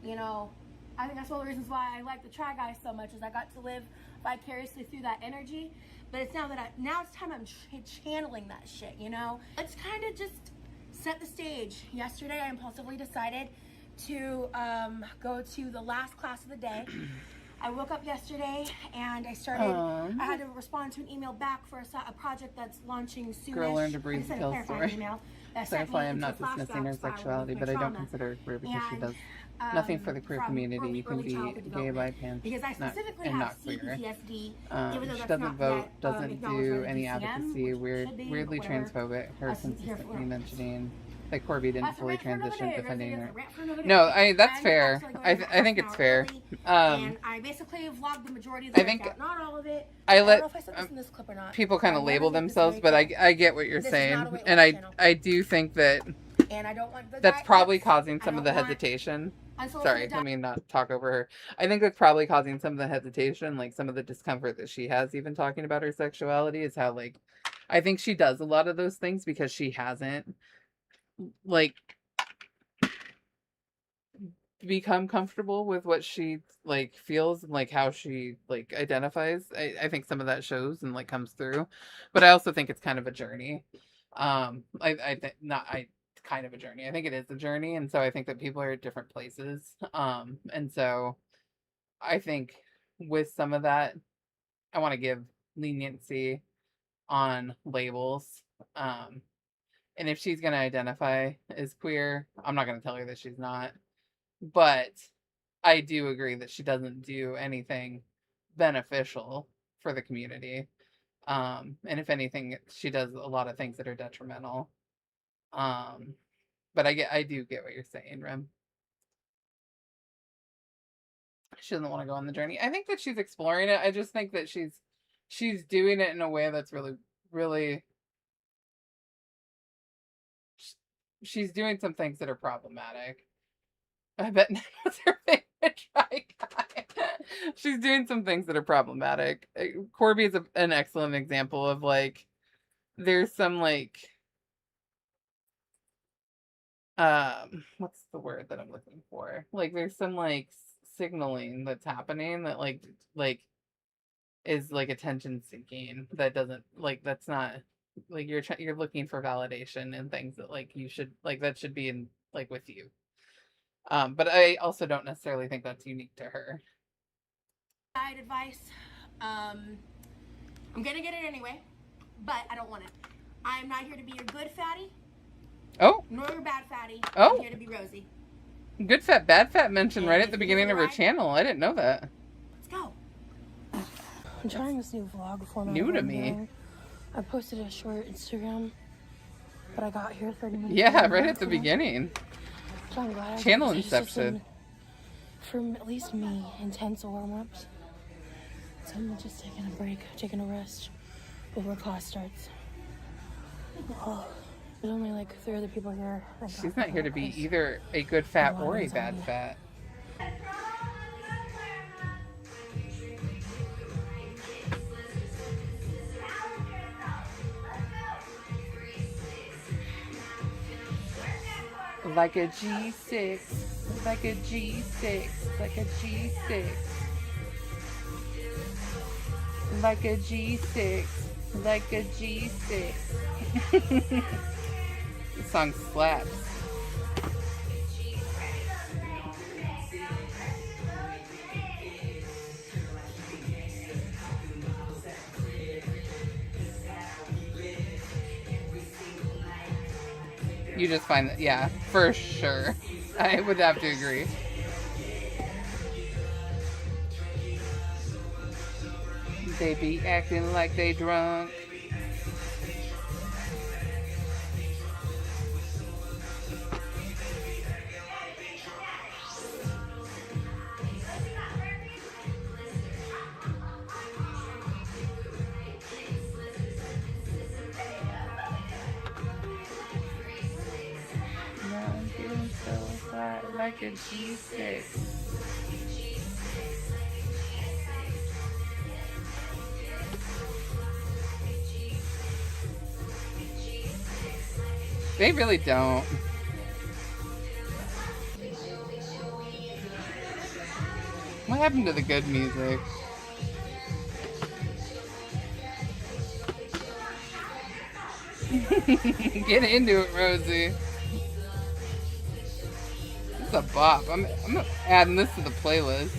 You know, I think that's one of the reasons why I like the Try Guys so much, is I got to live vicariously through that energy. But it's now it's time I'm channeling that shit, you know? Let's kind of just set the stage. Yesterday, I impulsively decided to go to the last class of the day. I woke up yesterday and I had to respond to an email back for a project that's launching soon. Girl learned to breathe kills story. Clarify, I'm not dismissing her sexuality, but I don't consider her queer because she does nothing for the queer community. You can be gay, bi, pan, not queer. She doesn't vote, doesn't do any advocacy, weirdly transphobic, her consistently mentioning that Corby didn't fully transition, defending her. No, that's fair. I think it's fair. And I basically vlogged the majority of the workout, not all of it. I let people kind of label themselves, but I get what you're saying, and I do think that that's probably causing some of the hesitation. Sorry, let me not talk over her. I think that's probably causing some of the hesitation, like some of the discomfort that she has even talking about her sexuality, is how, like, I think she does a lot of those things because she hasn't, like, become comfortable with what she, like, feels and, like, how she, like, identifies. I think some of that shows and, like, comes through, but I also think it's kind of a journey. Kind of a journey. I think it is a journey, and so I think that people are at different places. And so I think with some of that, I want to give leniency on labels. And if she's going to identify as queer, I'm not going to tell her that she's not. But I do agree that she doesn't do anything beneficial for the community. And if anything, she does a lot of things that are detrimental. But I do get what you're saying, Rem. She doesn't want to go on the journey. I think that she's exploring it. I just think that she's doing it in a way that's really, really, she's doing some things that are problematic. I bet that's her favorite Try Guy. She's doing some things that are problematic. Corby is an excellent example of, like, there's some, like, what's the word that I'm looking for? Like, there's some, like, signaling that's happening that, like is, like, attention seeking. That doesn't, like, that's not, like, you're looking for validation and things that, like, you should, like, that should be in, like, with you. But I also don't necessarily think that's unique to her. Diet advice. I'm gonna get it anyway, but I don't want it. I'm not here to be your good fatty. Oh. Nor your bad fatty. Oh. I'm here to be Rosie. Good fat, bad fat mentioned right at the beginning of her channel. I didn't know that. Let's go. I'm trying this new vlog format. New to me. I posted a short Instagram, but I got here 30 minutes. Yeah, right at the beginning. So I'm glad Channel it's just Inception. for at least me, intense warm-ups. So I'm just taking a break, taking a rest before class starts. Oh, there's only like 3 other people here. She's not here to be either a good fat or a bad fat. Like a G6, like a G6, like a G6, like a G6, like a G6. This song slaps. You just find that, yeah, for sure. I would have to agree. They be acting like they drunk. I'm feeling so hot, like a G6. They really don't. What happened to the good music? Get into it, Rosie. This is a bop. I'm adding this to the playlist.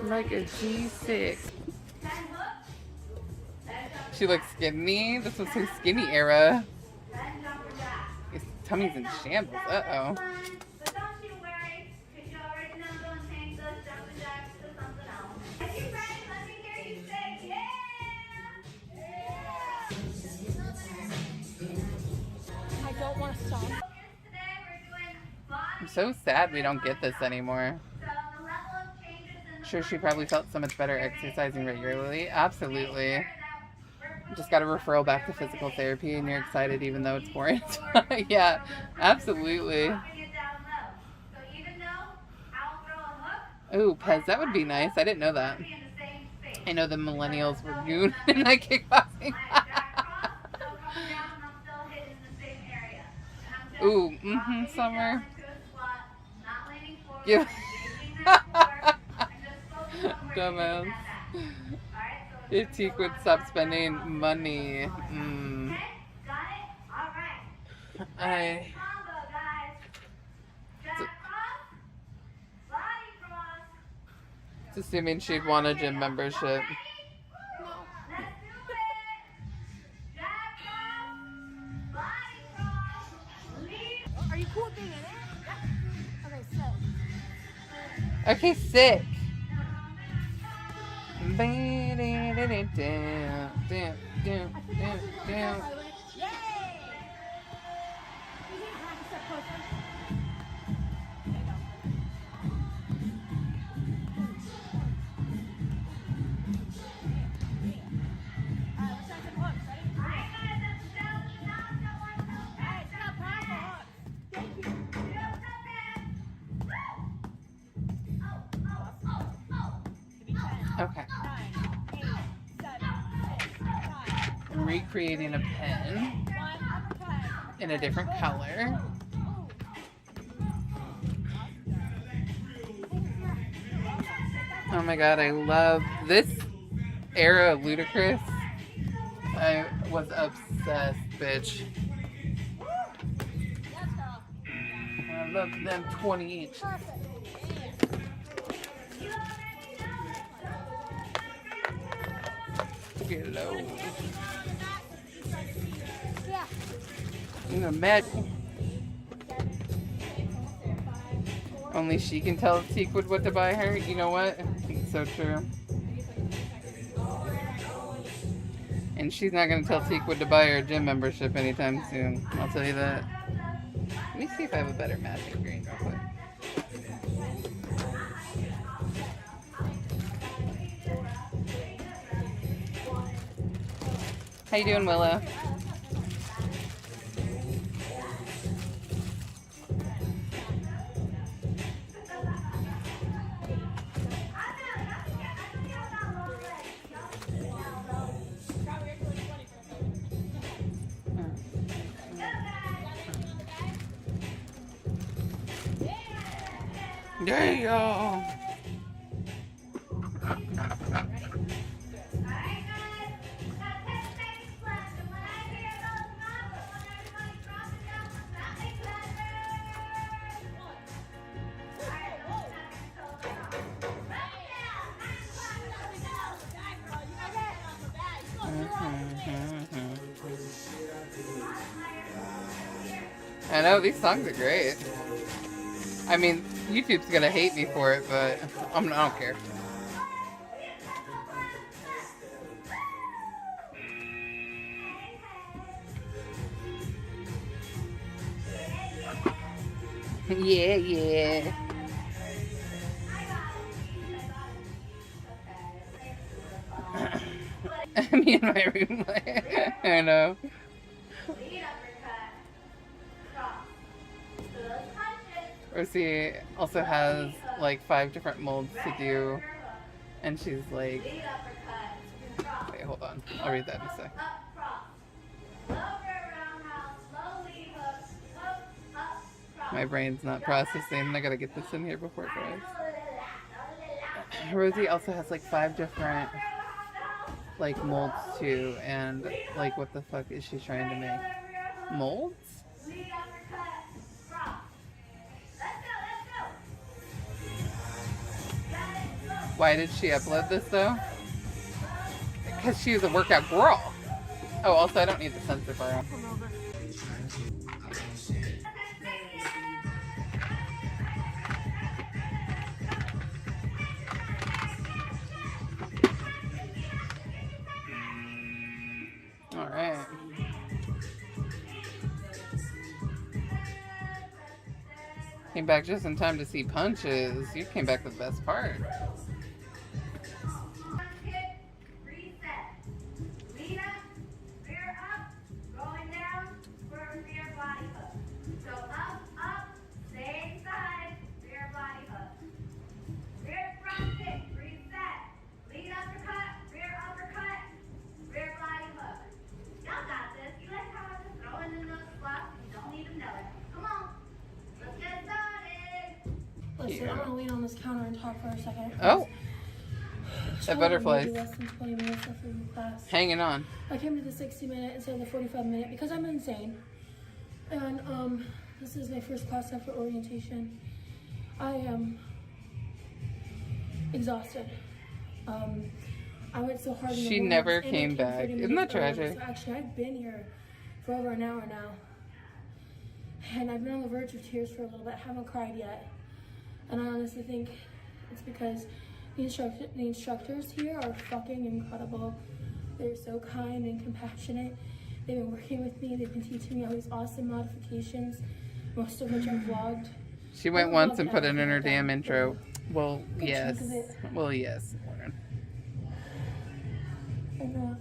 Like a G6. She looks skinny. This was her skinny era. His tummy's in shambles. Uh-oh. I don't want to stop. I'm so sad we don't get this anymore. Sure, she probably felt so much better exercising regularly. Absolutely. Just got a referral back to physical therapy and you're excited even though it's boring. Yeah, absolutely. Ooh, Pez, that would be nice. I didn't know that. I know the millennials were goon in that kickboxing. Ooh, Summer. Give. Dumbass. If Teak would stop spending money. It's assuming she'd want a gym membership. Are you cool with being in it? Yeah. Okay, sick. Okay. Recreating a pen in a different color. Oh my god, I love this era of Ludacris. I was obsessed, bitch. I love them 20 inches. Get low. You know, mad. Only she can tell Teakwood what to buy her. You know what? It's so true. And she's not going to tell Teakwood to buy her a gym membership anytime soon. I'll tell you that. Let me see if I have a better matching green real quick. How you doing, Willow? Yeah. I know, these songs are great. I mean, YouTube's gonna hate me for it, but I don't care. Yeah, yeah. Me in my room. I know. Rosie also has like 5 different molds to do, and she's like, wait, hold on, I'll read that in a sec. My brain's not processing. I gotta get this in here before it goes. Rosie also has like 5 different like molds too, and like what the fuck is she trying to make? Molds? Why did she upload this though? Because she was a workout girl. Oh, also I don't need the sensor bar on. Alright. Came back just in time to see punches. You came back to the best part. Listen, I'm gonna lean on this counter and talk for a second. Oh, that butterfly. Less than 20 minutes left in the class. Hanging on. I came to the 60-minute instead of the 45-minute because I'm insane. And this is my first class after orientation. I am exhausted. I went so hard. She never came back. Isn't that tragic? So actually, I've been here for over an hour now, and I've been on the verge of tears for a little bit. Haven't cried yet. And I honestly think it's because the instructors here are fucking incredible. They're so kind and compassionate. They've been working with me. They've been teaching me all these awesome modifications, most of which I've vlogged. She went once and put it in her damn intro. Well, yes. Well, yes, Lauren. And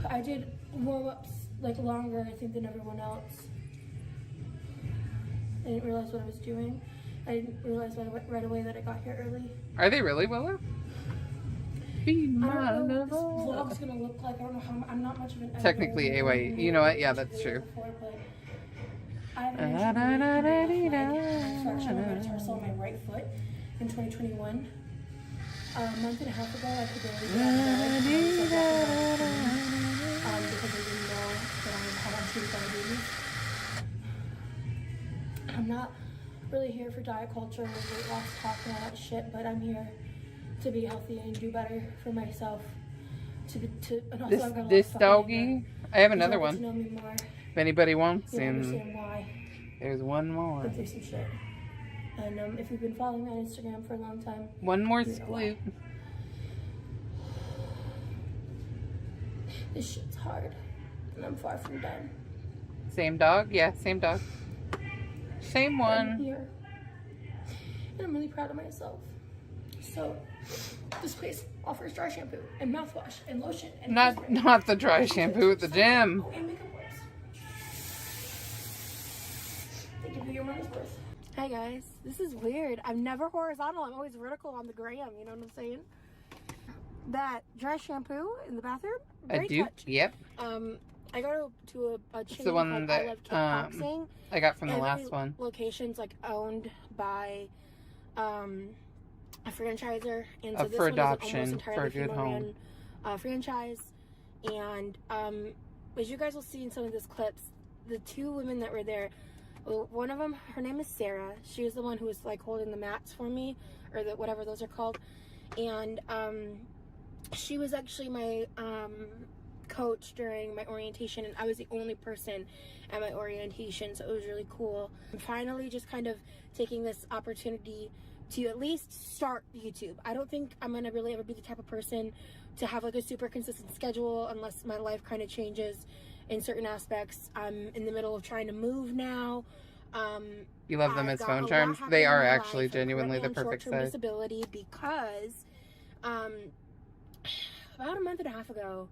I did warm-ups like longer, I think, than everyone else. I didn't realize what I was doing. I didn't realize right away that I got here early. Are they really, Willow? I don't know what this vlog's gonna look like. I don't know how. I'm not much of an editor. Technically, AY. You know what? Yeah, that's true. I haven't actually made a tarsal on my right foot in 2021. A month and a half ago, I could barely get out of bed because I didn't know that I had untreated diabetes. I'm not really here for diet culture, weight loss talk, and all that shit, but I'm here to be healthy and do better for myself. And also This doggy. I have another one. To know me more If anybody wants you'll him, understand why. there's one more. Been through some shit. And if you've been following me on Instagram for a long time, One more you know why. scoop. This shit's hard, and I'm far from done. Same dog? Yeah, same dog. Same I'm one. here, and I'm really proud of myself. So, this place offers dry shampoo and mouthwash and lotion and Not the dry shampoo at the gym. Oh, and makeup wipes. They give you your money's worth. Hi guys, this is weird. I'm never horizontal. I'm always vertical on the gram. You know what I'm saying? That dry shampoo in the bathroom. Great touch. Yep. I go to a chain the one called that, I Love Kickboxing. I got from the Every last one. Location's like owned by a franchiser, and so this for one adoption, is an almost for a entirely good home. female-ran franchise. And as you guys will see in some of these clips, the two women that were there, one of them, her name is Sarah. She was the one who was like holding the mats for me, or the whatever those are called. And she was actually my coach during my orientation, and I was the only person at my orientation, so it was really cool. I'm finally just kind of taking this opportunity to at least start YouTube. I don't think I'm gonna really ever be the type of person to have like a super consistent schedule unless my life kind of changes in certain aspects. I'm in the middle of trying to move now. You love them I've as got phone a lot charms. happening They in are my actually life. I'm genuinely the currently on perfect short-term size. disability because about a month and a half ago,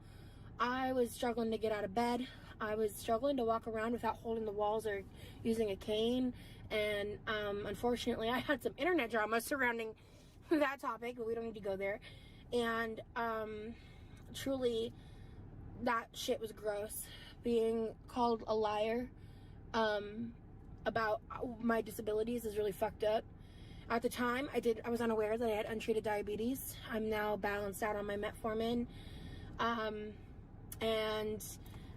I was struggling to get out of bed. I was struggling to walk around without holding the walls or using a cane. And unfortunately, I had some internet drama surrounding that topic, but we don't need to go there. And truly, that shit was gross. Being called a liar about my disabilities is really fucked up. At the time, I was unaware that I had untreated diabetes. I'm now balanced out on my metformin. And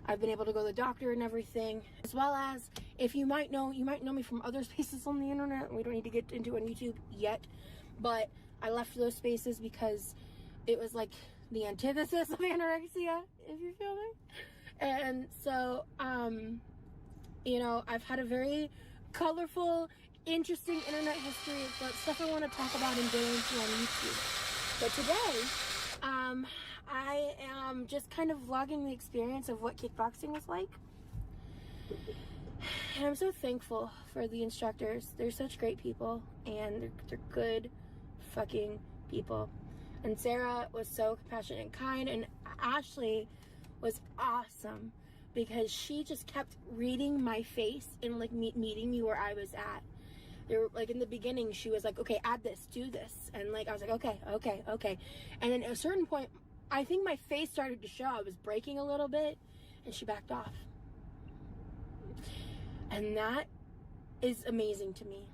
I've been able to go to the doctor and everything. As well as, if you might know me from other spaces on the internet. We don't need to get into on YouTube yet. But I left those spaces because it was like the antithesis of anorexia, if you feel me. And so, you know, I've had a very colorful, interesting internet history. It's not stuff I want to talk about and get into on YouTube. But today, I am just kind of vlogging the experience of what kickboxing was like. And I'm so thankful for the instructors. They're such great people, and they're good fucking people. And Sarah was so compassionate and kind, and Ashley was awesome because she just kept reading my face and like meeting me where I was at. There were, like in the beginning, she was like, okay, add this, do this. And like, I was like, okay. And then at a certain point, I think my face started to show. I was breaking a little bit, and she backed off. And that is amazing to me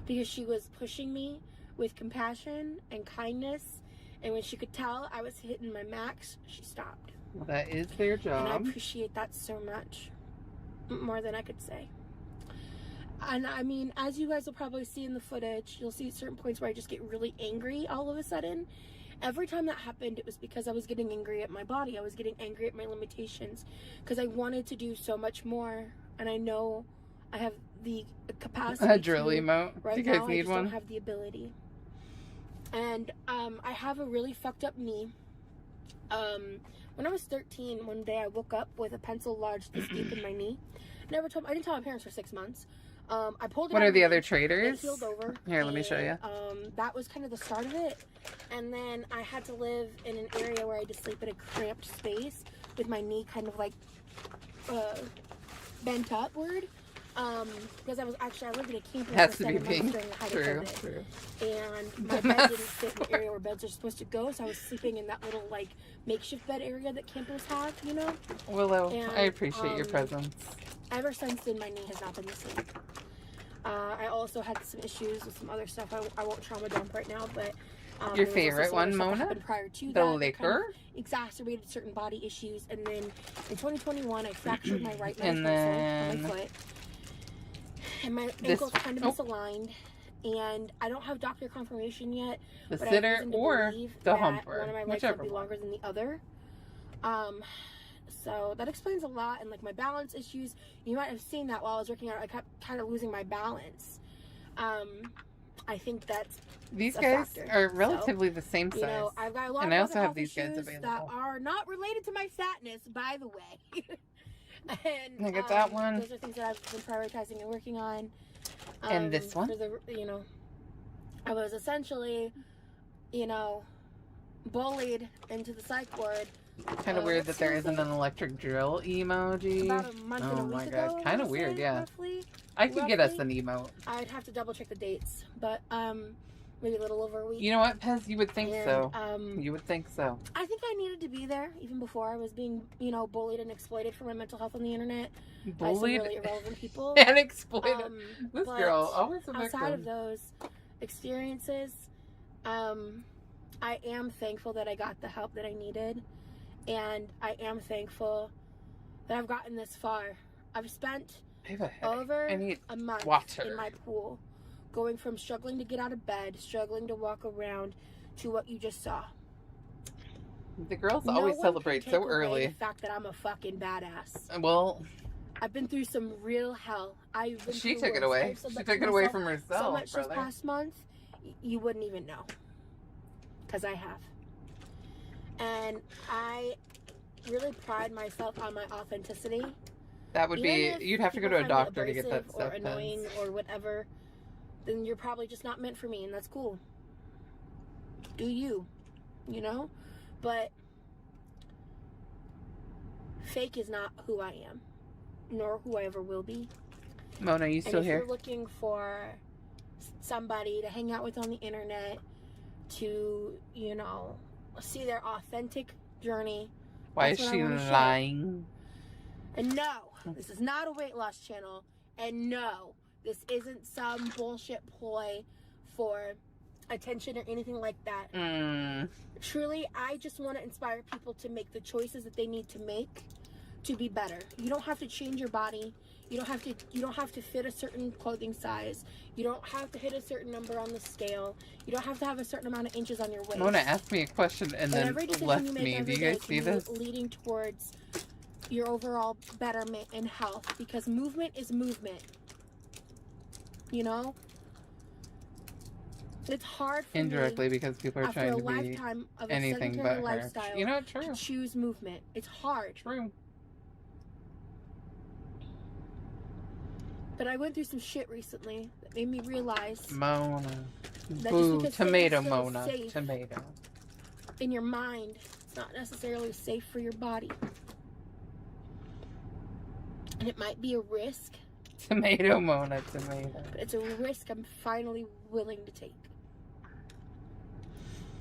because she was pushing me with compassion and kindness. And when she could tell I was hitting my max, she stopped. Well, that is their job. And I appreciate that so much. More than I could say. And I mean, as you guys will probably see in the footage, you'll see certain points where I just get really angry all of a sudden. Every time that happened, it was because I was getting angry at my body. I was getting angry at my limitations because I wanted to do so much more. And I know I have the capacity A drill emote. Right Do you guys now, need I just one? don't have the ability. And I have a really fucked up knee. When I was 13, one day I woke up with a pencil lodged this deep in my knee. I didn't tell my parents for 6 months. I pulled it What out are of the my other knee. traders? It healed over. Here, let me show you. That was kind of the start of it. And then I had to live in an area where I had to sleep in a cramped space with my knee kind of like bent upward. Because I lived in a camper Has for to be 7 months pink. during the height True, of COVID. true. And my bed didn't fit in the area where beds are supposed to go, so I was sleeping in that little like makeshift bed area that campers have, you know? Willow, And, I appreciate your presence. Ever since then, my knee has not been the same. I also had some issues with some other stuff. I won't trauma dump right now, but Your there was also favorite some one, other stuff that Mona? happened prior to The that kind liquor? of exacerbated certain body issues, and then in 2021, I fractured my right And metatarsal on my then foot, and my this- ankle's kind of oh. misaligned. And I don't have doctor confirmation yet. The but I have sitter reason to or believe the that humper, one of my legs whichever will be one. longer than the other. So that explains a lot. And like my balance issues, you might have seen that while I was working out, I kept kind of losing my balance. I think that's These a guys factor. are relatively the same size. You know, I've got a lot and of I other also have health these guys issues that available. are not related to my fatness, by the way. And I get that one. those are things that I've been prioritizing and working on. And this one? For the, you know, I was essentially, you know, bullied into the psych ward. Kind of weird that there isn't an electric drill emoji. About a month and a week ago. Kind of weird, yeah. Roughly. I could get us an emote. I'd have to double check the dates, but maybe a little over a week. You know what, Pez? You would think so. And, you would think so. I think I needed to be there even before I was being, you know, bullied and exploited for my mental health on the internet. Bullied by some really irrelevant people. and exploited. This But girl, always a victim. outside of those experiences, I am thankful that I got the help that I needed, and I am thankful that I've gotten this far. I've spent over a month in my pool, going from struggling to get out of bed, struggling to walk around, to what you just saw. The girls always celebrate so early. The fact that I'm a fucking badass. Well, I've been through some real hell. She took it away. She took it away from herself. So much this past month, you wouldn't even know. Because I have. And I really pride myself on my authenticity. That would be, you'd have to go to a doctor to get that stuff or annoying or whatever. Then you're probably just not meant for me, and that's cool. Do you, you know? But fake is not who I am, nor who I ever will be. Mona, you still here? If you're looking for somebody to hang out with on the internet, to, you know, see their authentic journey. Why is she lying? And no, this is not a weight loss channel. And no, this isn't some bullshit ploy for attention or anything like that. Truly, I just want to inspire people to make the choices that they need to make to be better. You don't have to change your body. You don't have to fit a certain clothing size. You don't have to hit a certain number on the scale. You don't have to have a certain amount of inches on your waist. Mona asked me a question and then left me. Do you guys see this? Leading towards your overall betterment and health, because movement is movement. You know? It's hard for indirectly me, because people are trying to be anything but her. You know, true. To choose movement. It's hard. True. But I went through some shit recently that made me realize. Mona. Boo, tomato, Mona. Tomato. In your mind, it's not necessarily safe for your body. And it might be a risk. Tomato, Mona, tomato. But it's a risk I'm finally willing to take.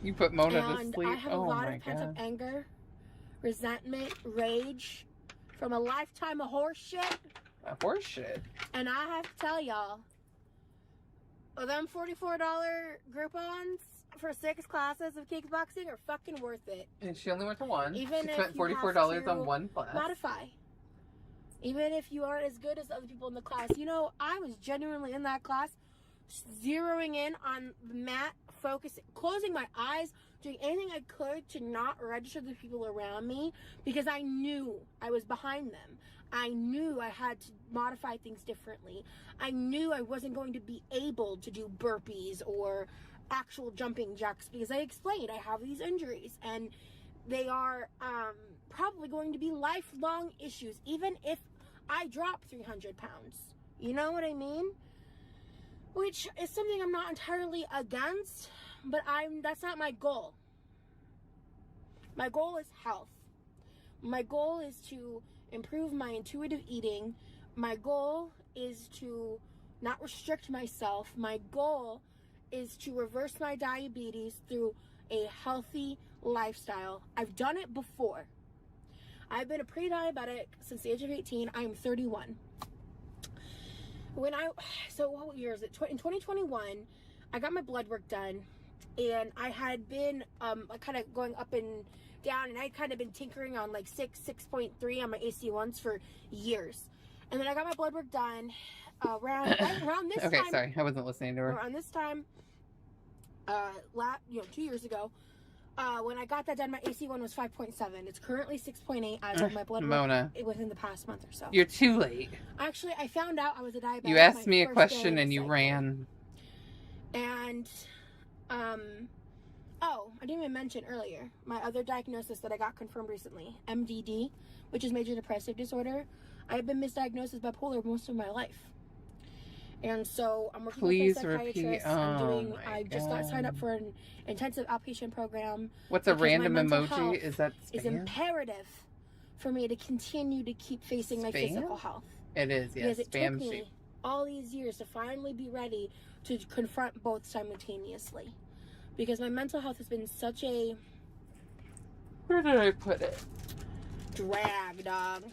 You put Mona to sleep? I have a lot of pent-up anger, resentment, rage from a lifetime of horse shit. Horse shit. And I have to tell y'all, them $44 Groupons for 6 classes of kickboxing are fucking worth it. And she only went to one. Even she if spent $44 on one class. Modify. Even if you aren't as good as other people in the class. You know, I was genuinely in that class, zeroing in on the mat, focusing, closing my eyes, doing anything I could to not register the people around me, because I knew I was behind them. I knew I had to modify things differently. I knew I wasn't going to be able to do burpees or actual jumping jacks, because I explained I have these injuries and they are probably going to be lifelong issues, even if I drop 300 pounds. You know what I mean? Which is something I'm not entirely against, but that's not my goal. My goal is health. My goal is to improve my intuitive eating. My goal is to not restrict myself. My goal is to reverse my diabetes through a healthy lifestyle. I've done it before. I've been a pre-diabetic since the age of 18. I am 31. So what year is it? In 2021, I got my blood work done, and I had been kind of going up and down, and I'd kind of been tinkering on like 6.3 on my AC1s for years. And then I got my blood work done around this time. Okay, sorry, I wasn't listening to her. Around this time, 2 years ago, When I got that done, my AC1 was 5.7. It's currently 6.8 as of my blood Mona. work within the past month or so. You're too late. Actually, I found out I was a diabetic. You asked my me a first question day and you cycle. ran. And, oh, I didn't even mention earlier, my other diagnosis that I got confirmed recently, MDD, which is major depressive disorder. I have been misdiagnosed as bipolar most of my life. And so I'm working with a psychiatrist. I just got signed up for an intensive outpatient program. What's a because my random mental emoji? health Is that is spam? imperative for me to continue to keep facing my Spam? physical health. It is, yes. Because it took Spam me sheet. all these years to finally be ready to confront both simultaneously. Because my mental health has been such a Where did I put it? drag, dog.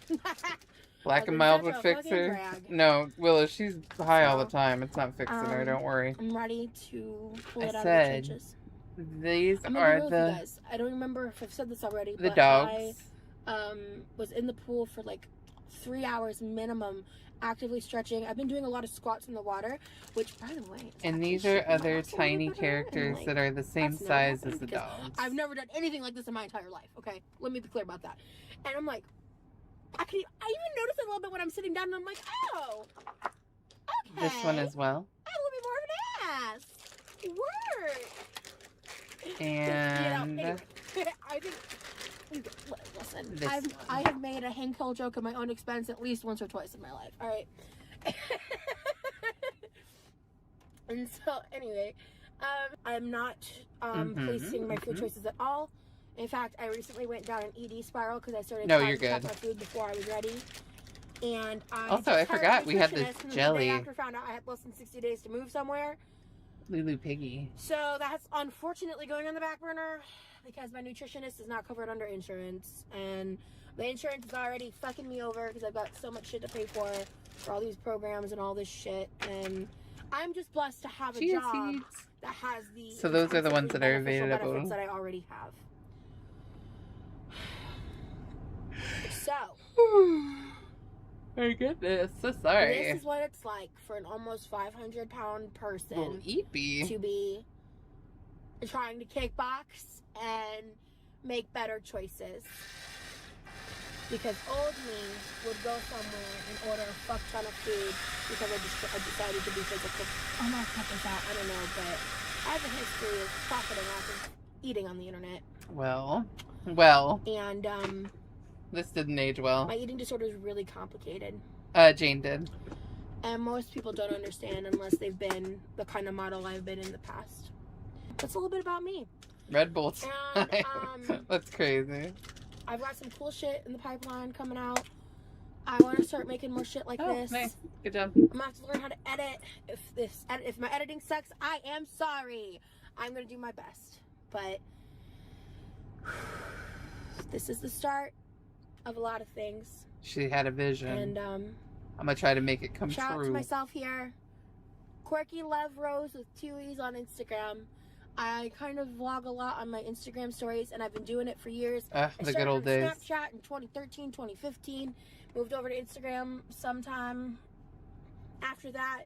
Black and mild would fix her. No, Willow, she's high all the time. It's not fixing her, don't worry. I'm ready to pull I it out said, of the trenches. These I'm gonna be are real with you the guys. I don't remember if I've said this already, the but dogs. I was in the pool for like 3 hours minimum, actively stretching. I've been doing a lot of squats in the water, which, by the way, And these are other tiny characters that are the same that's never size as happened the because dogs. I've never done anything like this in my entire life. Okay, let me be clear about that. And I'm like, I even notice it a little bit when I'm sitting down, and I'm like, oh, okay. This one as well. I have a little bit more of an ass. Word. And You know, anyway, I think. Listen, This one. I have made a Hank Hill joke at my own expense at least once or twice in my life. All right. And so, anyway, I'm not placing my food choices at all. In fact, I recently went down an ED spiral because I started trying to cut my food before I was ready. And I forgot we had this jelly. The day after found out I had less than 60 days to move somewhere. Lulu Piggy. So that's unfortunately going on the back burner because my nutritionist is not covered under insurance, and the insurance is already fucking me over because I've got so much shit to pay for all these programs and all this shit. And I'm just blessed to have a job that has the So those are the ones that are available benefits that I already have. So, my goodness, so sorry. This is what it's like for an almost 500-pound person to be trying to kickbox and make better choices. Because old me would go somewhere and order a fuck ton of food because I decided to be physical. I'm gonna cut this out, I don't know, but I have a history of profiting off of eating on the internet. Well. And, this didn't age well. my eating disorder is really complicated. Jane did. And most people don't understand unless they've been the kind of model I've been in the past. That's a little bit about me. Red Bull. And, that's crazy. I've got some cool shit in the pipeline coming out. I want to start making more shit like this. Nice. Good job. I'm gonna have to learn how to edit. If my editing sucks, I am sorry. I'm gonna do my best. But this is the start of a lot of things. She had a vision. And I'm gonna try to make it come shout true. out to myself here. Quirky Love Rose with 2 E's on Instagram. I kind of vlog a lot on my Instagram stories, and I've been doing it for years. The good old days. Snapchat in 2013, 2015. Moved over to Instagram sometime after that.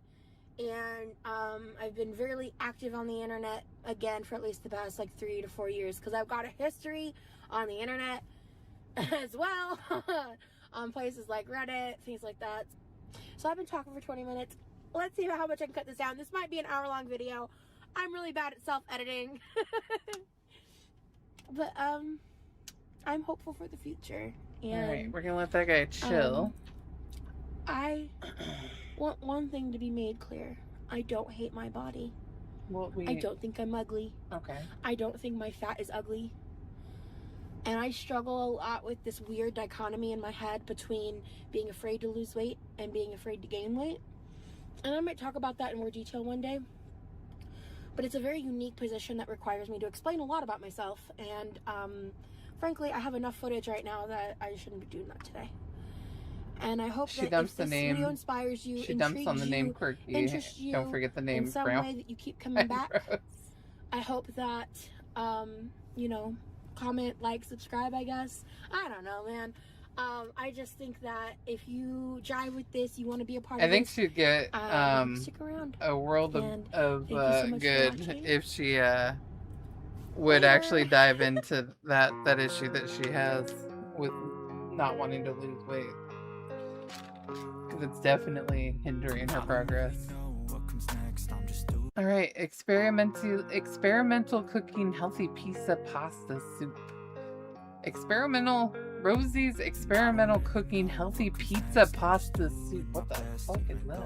And I've been really active on the internet again for at least the past like 3 to 4 years because I've got a history on the internet as well. On places like Reddit, things like that. So I've been talking for 20 minutes. Let's see how much I can cut this down. This might be an hour-long video. I'm really bad at self-editing. But I'm hopeful for the future. And alright, we're gonna let that guy chill. I want one thing to be made clear. I don't hate my body. I don't think I'm ugly. Okay. I don't think my fat is ugly. And I struggle a lot with this weird dichotomy in my head between being afraid to lose weight and being afraid to gain weight. And I might talk about that in more detail one day. But it's a very unique position that requires me to explain a lot about myself. And frankly, I have enough footage right now that I shouldn't be doing that today. And I hope that if this video inspires you, she dumps on the name Quirky. interests you, don't forget the name in some way that you keep coming back. I hope that, you know, comment, like, subscribe, I guess. I don't know, man. I just think that if you jive with this, you want to be a part of it. I think she'd get stick around. a world of so much for good watching. if she would actually dive into that issue that she has with not wanting to lose weight. Because it's definitely hindering her progress. All right, experimental cooking healthy pizza pasta soup. Rosie's experimental cooking healthy pizza pasta soup. What the fuck is that?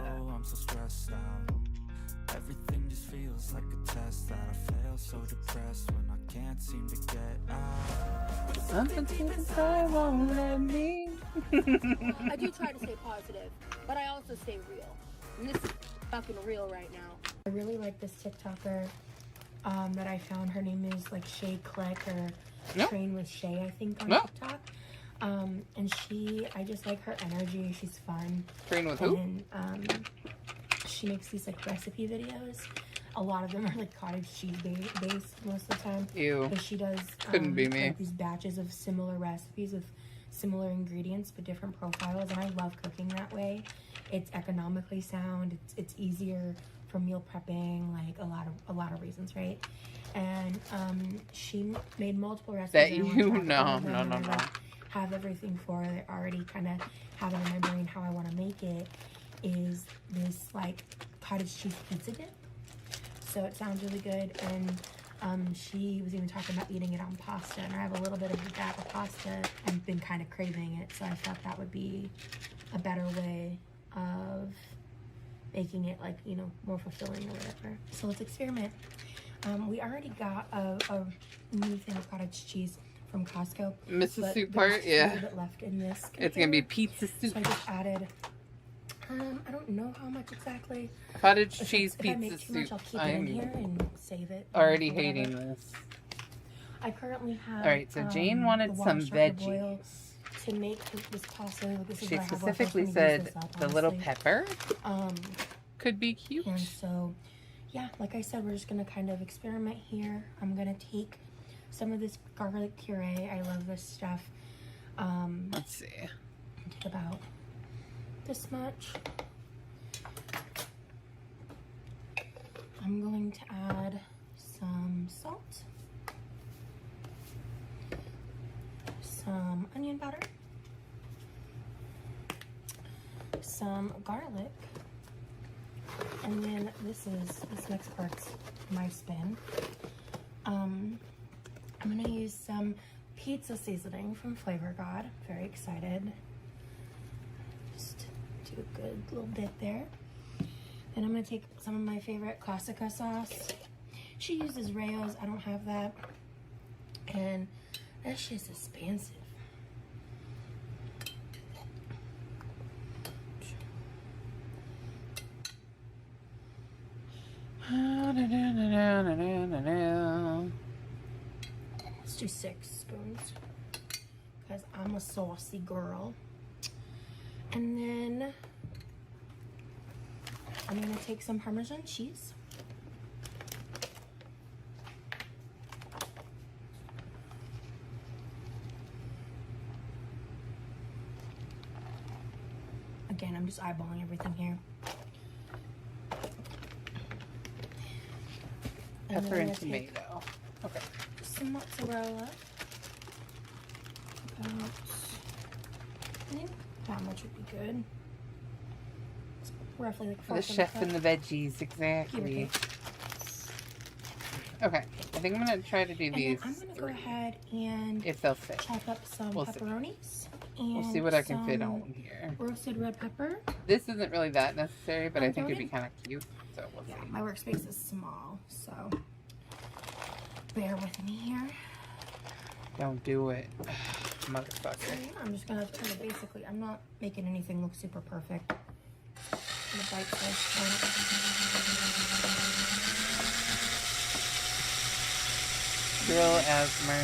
Everything just feels like a test that I fail, so depressed when I can't seem to get out. Something's inside won't let me. I do try to stay positive, but I also stay real. And this is fucking real right now. I really like this TikToker that I found. Her name is like Shay Click or Train with Shay, I think, on TikTok. And I just like her energy. She's fun. Train with who? And she makes these like recipe videos. A lot of them are like cottage cheese based most of the time. Ew. But she does Couldn't be me. like these batches of similar recipes with similar ingredients but different profiles, and I love cooking that way. It's economically sound. It's easier for meal prepping, like a lot of reasons, right? And she made multiple recipes That and I you wanna try all of them, no. and I, like, have everything for it. I already kind of have it in my brain how I want to make it. Is this like cottage cheese pizza dip? So it sounds really good, and she was even talking about eating it on pasta, and I have a little bit of that of pasta. I've been kind of craving it, so I thought that would be a better way of making it, like, you know, more fulfilling or whatever. So let's experiment. We already got a new thing of cottage cheese from Costco. Mrs. Soup there's part, just a yeah. little bit left in this It's gonna be container. pizza soup. So I just added, I don't know how much exactly. Cottage If cheese I pizza make too much, soup. I'll keep it in here and save it. Already or whatever. hating this. I currently have. Alright, so Jane wanted the some water starting to boil veggies. to make this pasta. This is She what I have left. I was specifically gonna use said this up, the little honestly. pepper could be cute. And so, yeah, like I said, we're just gonna kind of experiment here. I'm gonna take some of this garlic puree. I love this stuff. Let's see. Take about this much. I'm going to add some salt, some onion powder, some garlic, and then this next part's my spin. I'm gonna use some pizza seasoning from Flavor God. Very excited. Just do a good little bit there. Then I'm gonna take some of my favorite Classica sauce. She uses Rayo's, I don't have that. And that shit's expensive. Let's do 6 spoons because I'm a saucy girl. And then I'm gonna take some Parmesan cheese. Again, I'm just eyeballing everything here. Pepper and tomato. Okay. Some mozzarella. About, I think that much would be good. It's roughly like 4 The chef and the veggies, exactly. Okay, I think I'm gonna try to do And these. then I'm gonna go ahead and if they'll fit. chop up some We'll see. pepperonis. And We'll see what I can fit some on here. roasted red pepper. This isn't really that necessary, but I think it'd be Jordan? kind of cute. So we'll see. Yeah, my workspace is small, so bear with me here. Don't do it, motherfucker. I'm just gonna try to basically, I'm not making anything look super perfect. The bite-sized Grill asthma.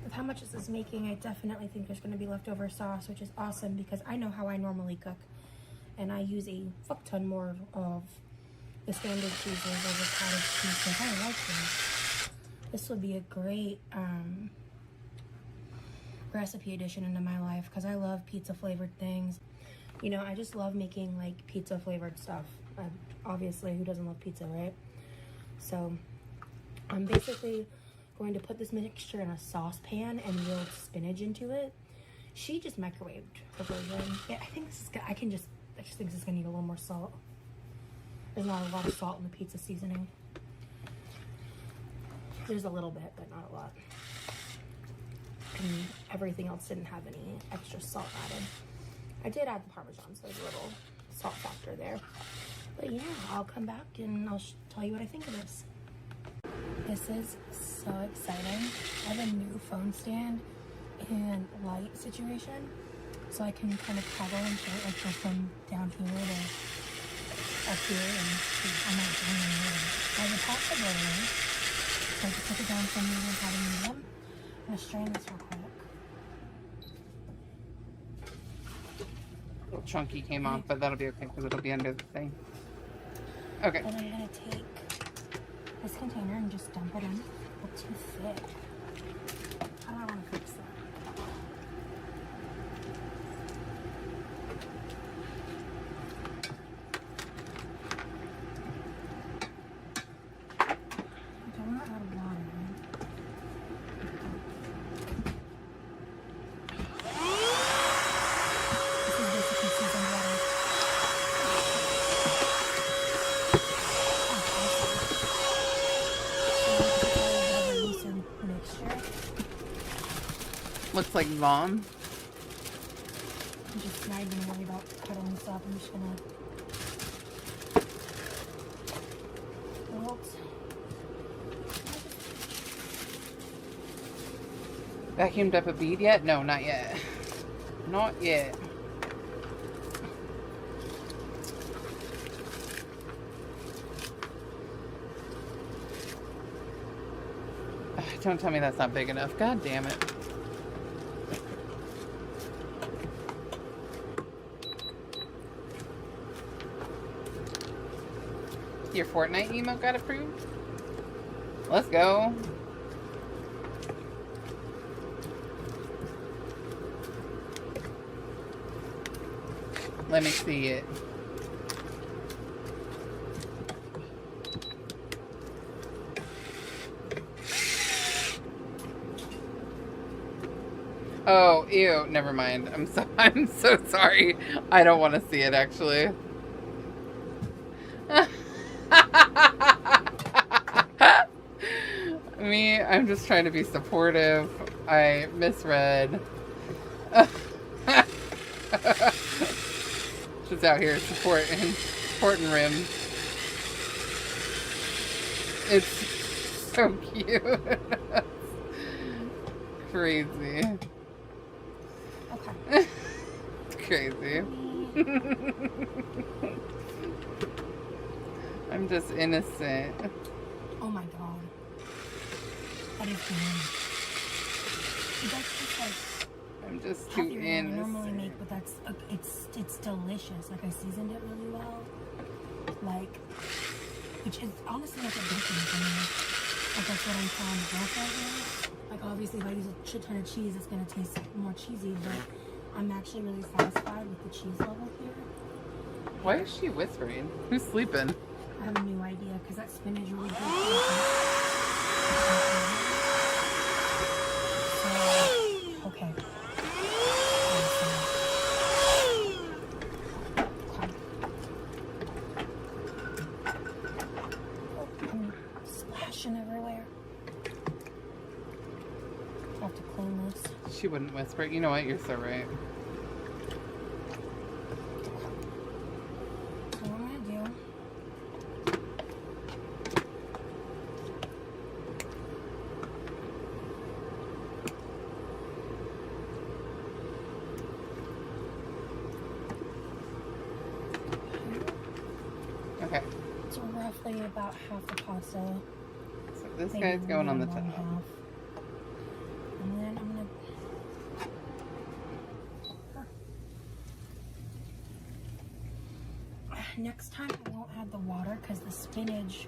With how much this is making, I definitely think there's going to be leftover sauce, which is awesome because I know how I normally cook. And I use a fuck ton more of the standard cheeses over cottage cheese because I like them. this would be a great recipe addition into my life because I love pizza flavored things. You know, I just love making like pizza flavored stuff. Obviously, who doesn't love pizza, right? So I'm basically going to put this mixture in a saucepan and roll spinach into it. She just microwaved her version. Yeah, I think this is good. I just think this is gonna need a little more salt. There's not a lot of salt in the pizza seasoning. There's a little bit, but not a lot. And everything else didn't have any extra salt added. I did add the Parmesan, so there's a little salt factor there. But yeah, I'll come back and I'll tell you what I think of this. This is so exciting. I have a new phone stand and light situation, so I can kind of toggle and shit, like go from down here to up here, and I'm not doing anything. I have a possibility, so I just took it down from medium to medium. I'm gonna strain this real quick. A little chunky came off, but that'll be okay because it'll be under the thing. Okay. And I'm gonna take this container and just dump it in. It's too thick. How do I want to fix that? I don't want to add water. This is basically seasoned water. Looks like vom. I'm just not even worried about cutting this up. I'm just gonna. Oops. Vacuumed up a bead yet? No, not yet. Not yet. Don't tell me that's not big enough. God damn it. Your Fortnite emote got approved? Let's go. Let me see it. Oh, ew, never mind. I'm so sorry. I don't want to see it actually. Me, I'm just trying to be supportive. I misread. Just out here supporting Rim. It's so cute. Crazy. Okay. It's crazy. I'm just innocent. Oh my god. That is good. That's just like I'm just too heavier than I normally innocent. make, but that's it's delicious. Like I seasoned it really well. Like, which is honestly like a bacon thing. Like that's what I'm trying to go for here. Like obviously if I use a shit ton of cheese, it's gonna taste more cheesy, but I'm actually really satisfied with the cheese level here. Why is she whispering? Who's sleeping? I have no idea because that spinach really good. So, okay. Oh, I'm splashing everywhere. I have to clean this. She wouldn't whisper. You know what? You're so right. So what I'm gonna do. Okay. It's roughly about half the pasta. So this Maybe guy's going on the one top. half. And then I'm gonna. Next time I won't add the water because the spinach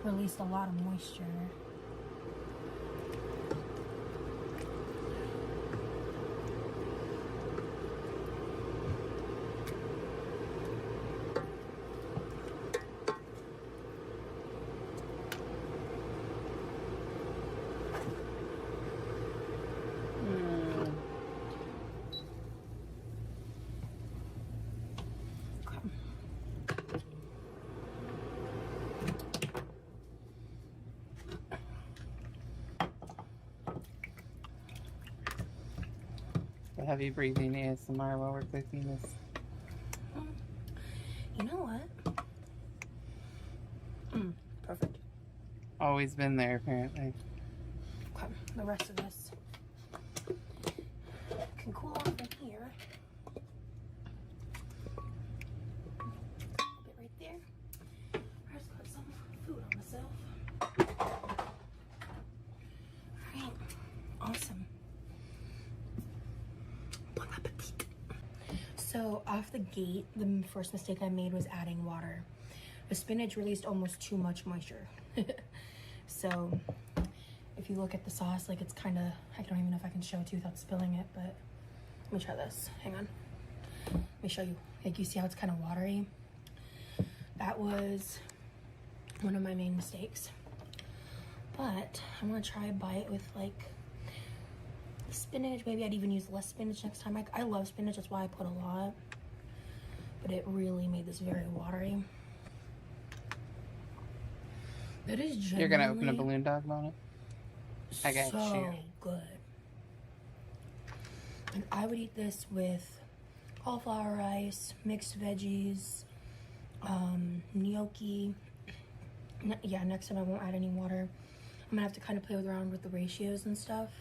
released a lot of moisture. heavy breathing ASMR while we're cooking this. You know what? Perfect. Always been there, apparently. Okay, the rest of this can cool off in here. Get right there. I just put some food on myself. Alright, awesome. Bon appetit. So, off the gate, the first mistake I made was adding water. The spinach released almost too much moisture. So, if you look at the sauce, like it's kind of, I don't even know if I can show it to you without spilling it, but let me try this. Hang on. Let me show you. Like, you see how it's kind of watery? That was one of my main mistakes. But I'm gonna try a bite with like spinach. Maybe I'd even use less spinach next time. I love spinach, that's why I put a lot. But it really made this very watery. That is genuinely... You're gonna open a balloon dog on it? I got so you. good. And I would eat this with cauliflower rice, mixed veggies, gnocchi. Yeah, next time I won't add any water. I'm gonna have to kind of play around with the ratios and stuff.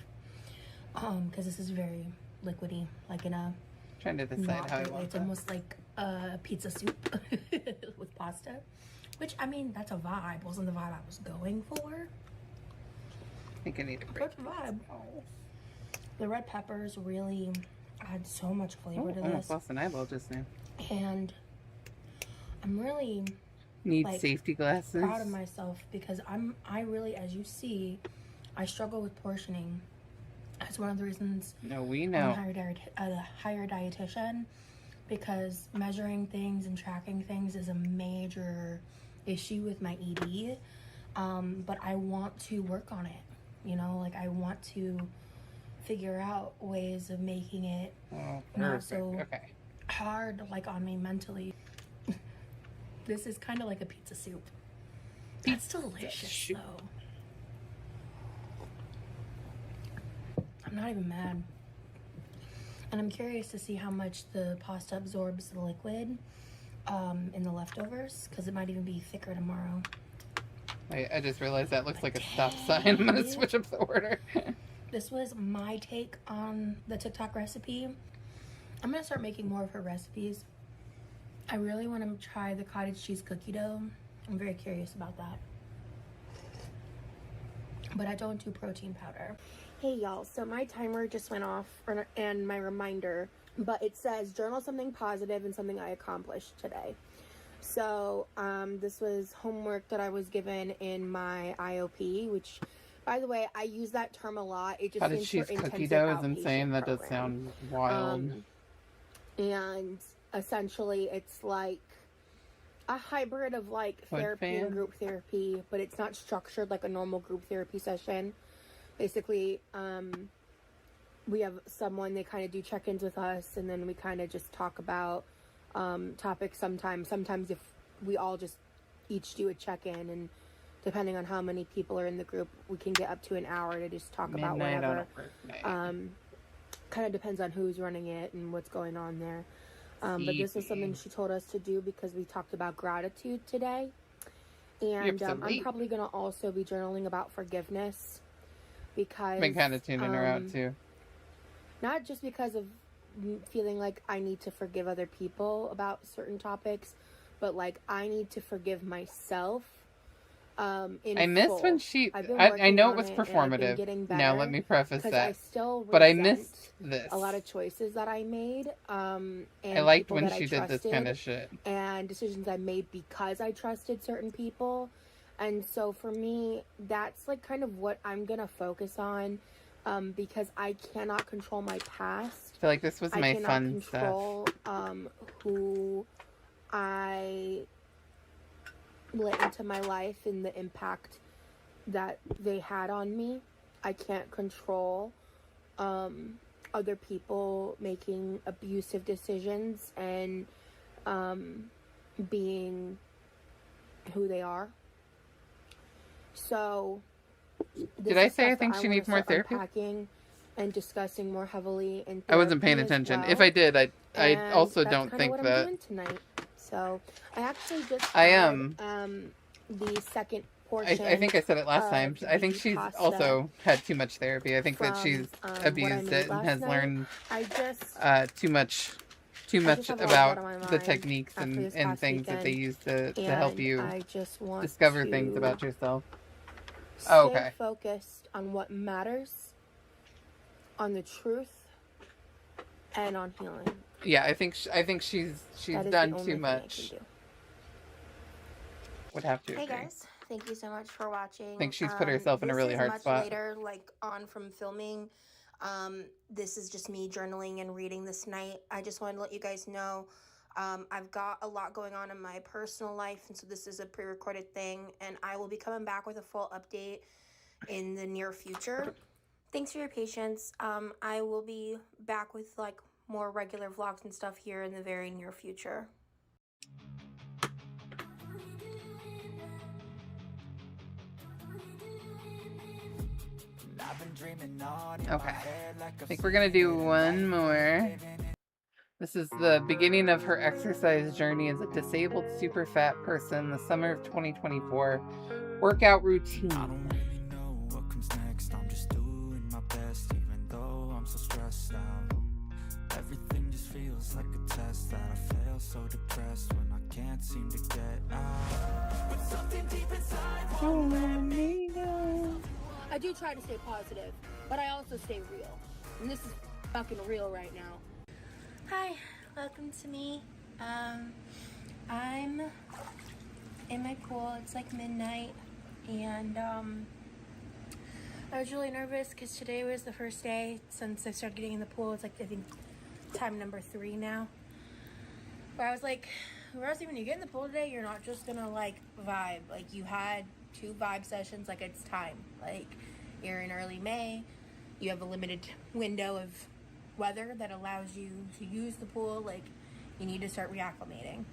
Because this is very liquidy, like in a... Trying to decide how I want It's that. almost like a pizza soup with pasta. Which, I mean, that's a vibe. Wasn't the vibe I was going for. I think I need to break That's a vibe. Oh. The red peppers really add so much flavor to Almost this. lost an eyeball just now. And I'm really Need like, safety glasses. proud of myself because I really, as you see, I struggle with portioning. That's one of the reasons No, we I'm know. a higher dietitian, because measuring things and tracking things is a major issue with my ED. But I want to work on it. You know, like I want to figure out ways of making it Oh, not perfect. so Okay. hard, like on me mentally. This is kind of like a pizza soup. It's delicious though. I'm not even mad. And I'm curious to see how much the pasta absorbs the liquid in the leftovers, because it might even be thicker tomorrow. Wait, I just realized that looks like a stop sign. I'm gonna switch up the order. This was my take on the TikTok recipe. I'm gonna start making more of her recipes. I really want to try the cottage cheese cookie dough. I'm very curious about that. But I don't do protein powder. Hey y'all, so my timer just went off and my reminder, but it says journal something positive and something I accomplished today. So this was homework that I was given in my IOP, which, by the way, I use that term a lot. It just Cottage cheese cookie dough is insane. That does sound wild. And essentially it's like a hybrid of like therapy and group therapy, but it's not structured like a normal group therapy session. Basically, we have someone, they kind of do check-ins with us, and then we kind of just talk about topics sometimes. Sometimes if we all just each do a check-in, and depending on how many people are in the group, we can get up to an hour to just talk about whatever. Kind of depends on who's running it and what's going on there. But this was something she told us to do because we talked about gratitude today. And I'm probably going to also be journaling about forgiveness. Because I've been kind of tuning her out too. Not just because of feeling like I need to forgive other people about certain topics, but like I need to forgive myself. I missed when she. I know it was performative. Now let me preface that. But I missed this. A lot of choices that I made. And I liked when she did this kind of shit. And decisions I made because I trusted certain people. And so for me, that's like kind of what I'm going to focus on, because I cannot control my past. I feel like this was my fun stuff. I cannot control who I let into my life and the impact that they had on me. I can't control other people making abusive decisions and being who they are. So, did I say I think she needs more therapy? and discussing more heavily in I wasn't paying therapy as attention. well. If I did, I And also that's don't kinda think what that I'm doing tonight. So I actually just I had am. the second I portion think I said it last time. I think the she's pasta also had too much therapy. I think that she's from what I abused made it and last has night. learned I just too much I just have a lot about on my the mind techniques after and, this and past things that they weekend, use to help and you I just want discover to things about yourself. stay Oh, okay. focused on what matters, on the truth, and on healing. Yeah, I think she's That is done the only too thing I much. can do. Would have to Hey agree. guys, thank you so much for watching. I think she's put herself in a really hard This is spot. much later, like on from filming. This is just me journaling and reading this night. I just wanted to let you guys know I've got a lot going on in my personal life, and so this is a pre-recorded thing, and I will be coming back with a full update in the near future. Thanks for your patience. I will be back with like more regular vlogs and stuff here in the very near future. Okay. I think we're gonna do one more. This is the beginning of her exercise journey as a disabled super fat person, the summer of 2024 workout routine. I don't really know what comes next. I'm just doing my best, even though I'm so stressed out. Everything just feels like a test that I fail, so depressed when I can't seem to get out. But something deep inside won't let me go. I do try to stay positive, but I also stay real. And this is fucking real right now. Hi, welcome to me. I'm in my pool. It's like midnight, and I was really nervous because today was the first day since I started getting in the pool. It's like, I think, time number 3 now. But I was like, Rosie, when you get in the pool today, you're not just gonna like vibe. Like, you had 2 vibe sessions. Like, it's time. Like, you're in early May. You have a limited window of weather that allows you to use the pool. Like, you need to start reacclimating.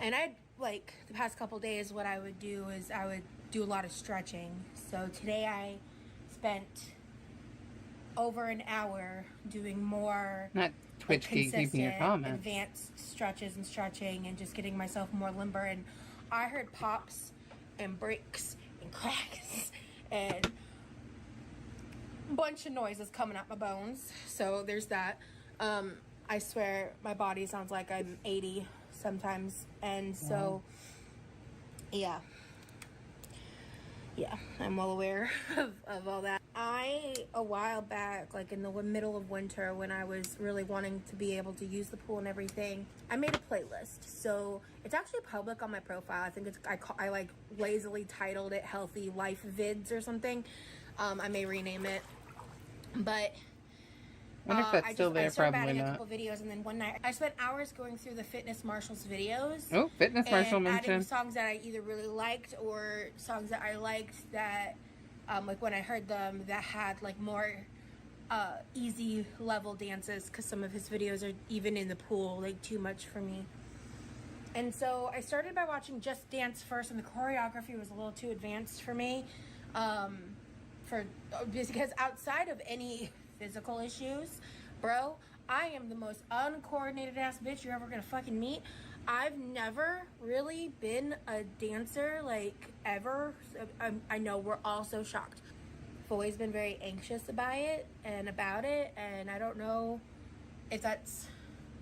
And I, like, the past couple days, what I would do is I would do a lot of stretching. So today I spent over an hour doing more Not Twitch gatekeeping your comments. advanced stretches and stretching and just getting myself more limber. And I heard pops and breaks and cracks and bunch of noises coming out my bones. So there's that. I swear my body sounds like I'm 80 sometimes, and so yeah, I'm well aware of all that. A while back, like in the middle of winter, when I was really wanting to be able to use the pool and everything, I made a playlist. So it's actually public on my profile. I think it's I like lazily titled it Healthy Life Vids or something. I may rename it, but I wonder if that's still there. I started Probably adding a not. couple videos, and then one night I spent hours going through the Fitness Marshall's videos. Oh, Fitness Marshall and adding mentioned. songs that I either really liked or songs that I liked that, like when I heard them, that had like more easy level dances, because some of his videos are even in the pool like too much for me. And so I started by watching Just Dance first, and the choreography was a little too advanced for me. Because outside of any physical issues, bro, I am the most uncoordinated ass bitch you're ever gonna fucking meet. I've never really been a dancer, like, ever. I know we're all so shocked. I've always been very anxious about it, and I don't know if that's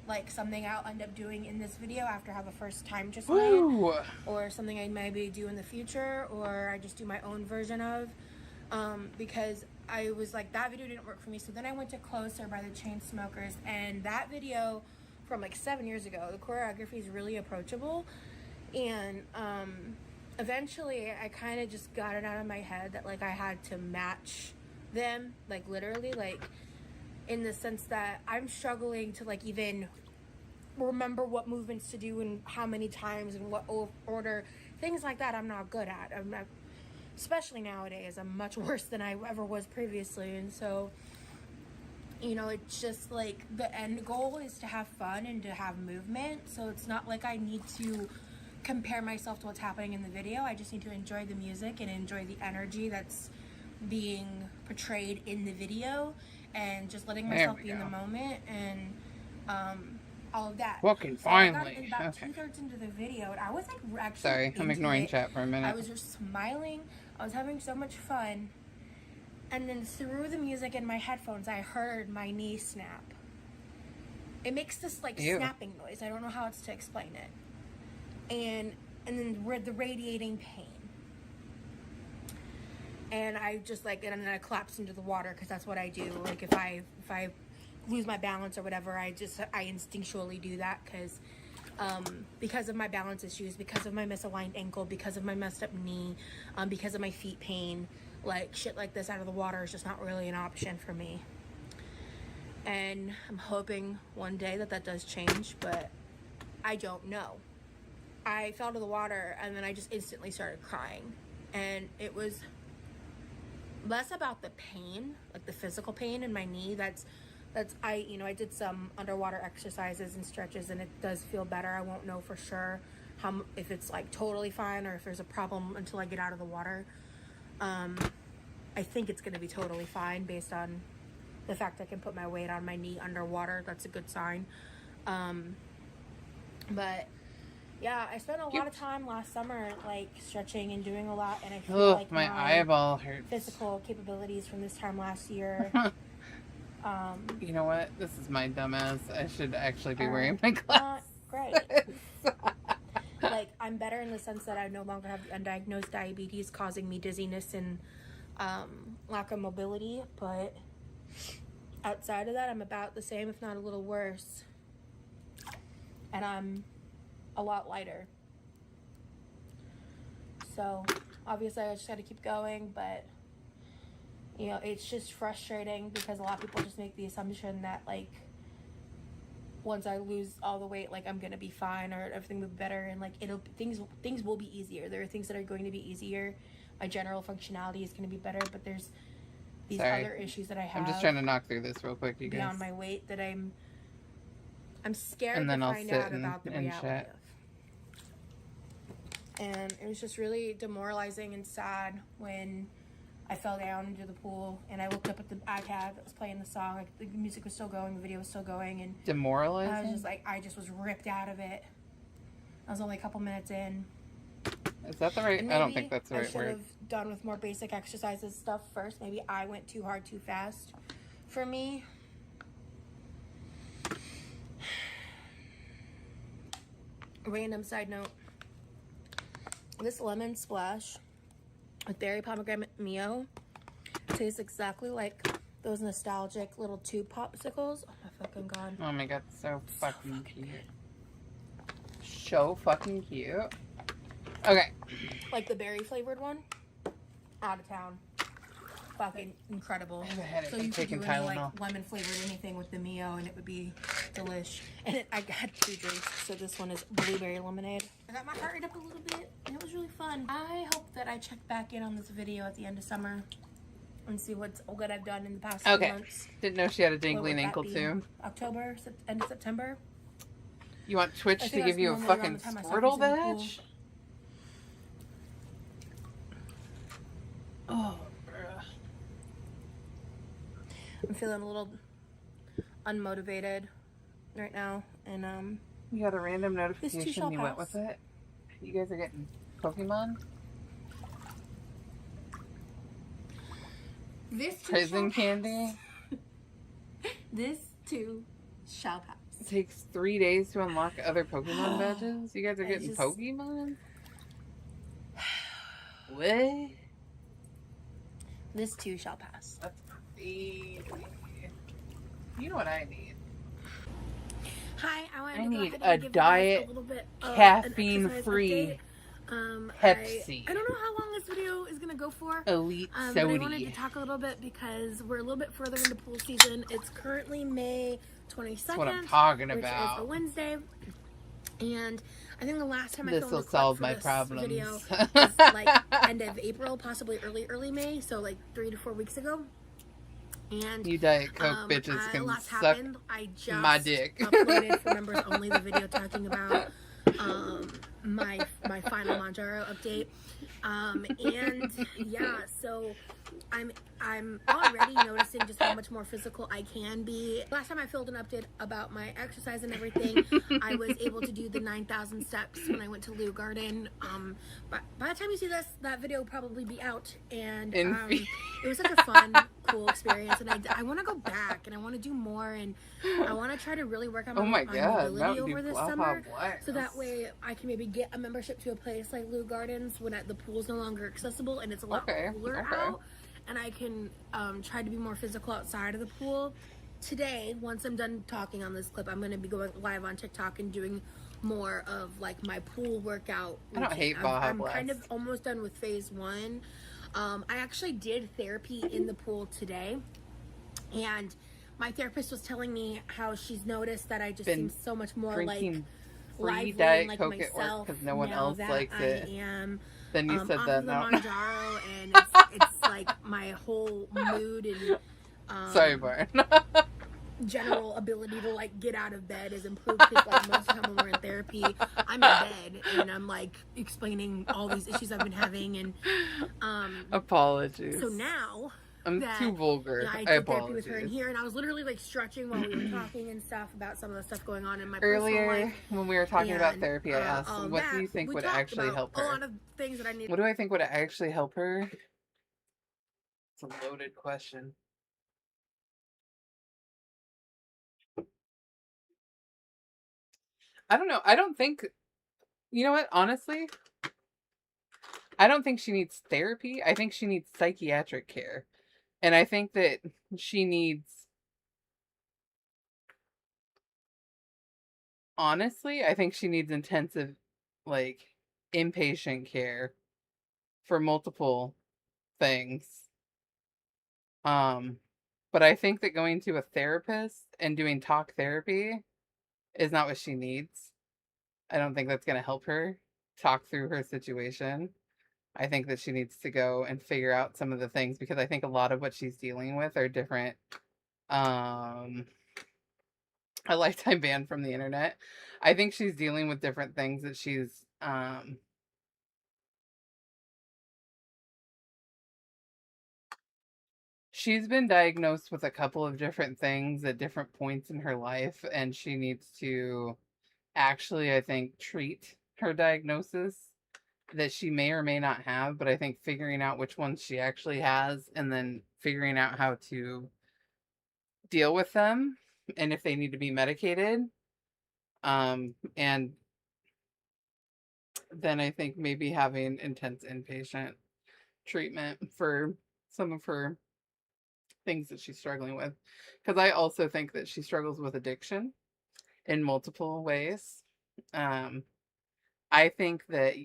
like something I'll end up doing in this video after how the first time just went, or something I maybe do in the future, or I just do my own version of. Because I was like, that video didn't work for me. So then I went to Closer by the Chainsmokers, and that video from like 7 years ago, the choreography is really approachable. And eventually I kind of just got it out of my head that like I had to match them, like literally, like in the sense that I'm struggling to like even remember what movements to do and how many times and what order, things like that. I'm not good at. I'm not, especially nowadays, I'm much worse than I ever was previously. And so, you know, it's just like the end goal is to have fun and to have movement. So it's not like I need to compare myself to what's happening in the video. I just need to enjoy the music and enjoy the energy that's being portrayed in the video, and just letting There myself we be in the go. moment, and all of that. Fucking So I got finally. about Okay. 2/3 into the video, and I was like actually Sorry, I'm into ignoring it. chat for a minute. I was just smiling. I was having so much fun. And then through the music in my headphones, I heard my knee snap. It makes this like Ew. snapping noise. I don't know how else to explain it. And then the radiating pain. And I just like, and then I collapsed into the water because that's what I do. Like if I lose my balance or whatever, I instinctually do that because of my balance issues, because of my misaligned ankle, because of my messed up knee, because of my feet pain. Like shit like this out of the water is just not really an option for me. And I'm hoping one day that does change, but I don't know. I fell to the water and then I just instantly started crying. And it was less about the pain, like the physical pain in my knee. I did some underwater exercises and stretches, and it does feel better. I won't know for sure if it's like totally fine or if there's a problem until I get out of the water. I think it's going to be totally fine based on the fact I can put my weight on my knee underwater. That's a good sign. But yeah, I spent a lot of time last summer like stretching and doing a lot, and I feel like my eyeball hurts. Physical capabilities from this time last year. You know what? This is my dumbass. I should actually be wearing my glasses. Great. Like, I'm better in the sense that I no longer have the undiagnosed diabetes causing me dizziness and lack of mobility, but outside of that, I'm about the same, if not a little worse. And I'm a lot lighter. So, obviously, I just got to keep going, but you know, it's just frustrating because a lot of people just make the assumption that, like, once I lose all the weight, like, I'm gonna be fine or everything will be better, and like things will be easier. There are things that are going to be easier. My general functionality is going to be better, but there's these other issues that I have. I'm just trying to knock through this real quick, you guys. Beyond my weight that I'm scared and then to I'll find sit out about the reality chat. of. And it was just really demoralizing and sad when I fell down into the pool and I looked up at the iPad that was playing the song. Like, the music was still going, the video was still going, and Demoralizing? I was just like, I just was ripped out of it. I was only a couple minutes in. Is that the right? I don't think that's the right I should word. have done with more basic exercises stuff first. Maybe I went too hard too fast for me. Random side note. This lemon splash with berry pomegranate Mio tastes exactly like those nostalgic little tube popsicles. Oh my fucking god. Oh my god, so fucking cute. So fucking cute. Okay. Like the berry flavored one. Out of town. Fucking incredible. I have a headache. So I'm you could taking do any Tylenol. like lemon flavored anything with the Mio and it would be delish. And I had 2 drinks, so this one is blueberry lemonade. I got my heart rate up a little bit and it was really fun. I hope that I check back in on this video at the end of summer and see what I've done in the past few months. Didn't know she had a What would dangling that ankle be? too. October, end of September. You want I Twitch think to that's give you a normally around fucking the time I start Squirtle using the pool. badge? Oh, bruh. I'm feeling a little unmotivated right now, and You got a random shall notification. You went pass. with it. You guys are getting Pokemon. this too Prison shall candy. pass. This too shall pass. It takes 3 days to unlock other Pokemon badges. You guys are I getting just- Pokemon. What? This too shall pass. That's crazy. You know what I need? Hi, I wanted I to go need ahead a and give you guys diet, a little bit caffeine-free Pepsi. I don't know how long this video is gonna go for. Elite But I Sody. wanted to talk a little bit because we're a little bit further into pool season. It's currently May 22nd. That's what I'm talking which about. is a Wednesday. And I think the last time I This filmed will a clip solve for my this problems. video was like end of April, possibly early May, so like 3 to 4 weeks ago. And You Diet Coke bitches a can lot's suck happened. I just my dick. uploaded for members only the video talking about my final Manjaro update. And yeah, so I'm already noticing just how much more physical I can be. Last time I filmed an update about my exercise and everything, I was able to do the 9,000 steps when I went to Lou Garden. But by the time you see this, that video will probably be out. And it was such a fun, cool experience. And I want to go back and I want to do more. And I want to try to really work on my mobility over this summer. So that way I can maybe get a membership to a place like Lou Gardens when the pool's no longer accessible and it's a lot cooler out. And I can try to be more physical outside of the pool. Today, once I'm done talking on this clip, I'm going to be going live on TikTok and doing more of like my pool workout routine. I don't hate Baja I'm Blast. kind of almost done with phase 1. I actually did therapy in the pool today, and my therapist was telling me how she's noticed that I just seem so much more like lively and like Coke myself because no one now else that likes it. I am Then you said off that of the now. Manjaro, and it's like my whole mood and Sorry, Barn. general ability to like get out of bed is improved because like most of the time when we're in therapy, I'm in bed and I'm like explaining all these issues I've been having, and apologies. so now I'm too vulgar. I did therapy with her in here, and I was literally like stretching while we were talking and stuff about some of the stuff going on in my personal life. When we were talking about therapy, I asked, what do you think would actually help her? A lot of things that I need. What do I think would actually help her? It's a loaded question. I don't know. I don't think, you know what, honestly, I don't think she needs therapy. I think she needs psychiatric care. And I think that she needs, honestly, I think she needs intensive, like, inpatient care for multiple things. But I think that going to a therapist and doing talk therapy is not what she needs. I don't think that's going to help her talk through her situation. I think that she needs to go and figure out some of the things, because I think a lot of what she's dealing with are different. A lifetime ban from the internet. I think she's dealing with different things that she's been diagnosed with a couple of different things at different points in her life, and she needs to actually, I think, treat her diagnosis that she may or may not have, but I think figuring out which ones she actually has and then figuring out how to deal with them and if they need to be medicated. And then I think maybe having intense inpatient treatment for some of her things that she's struggling with. Because I also think that she struggles with addiction in multiple ways. I think that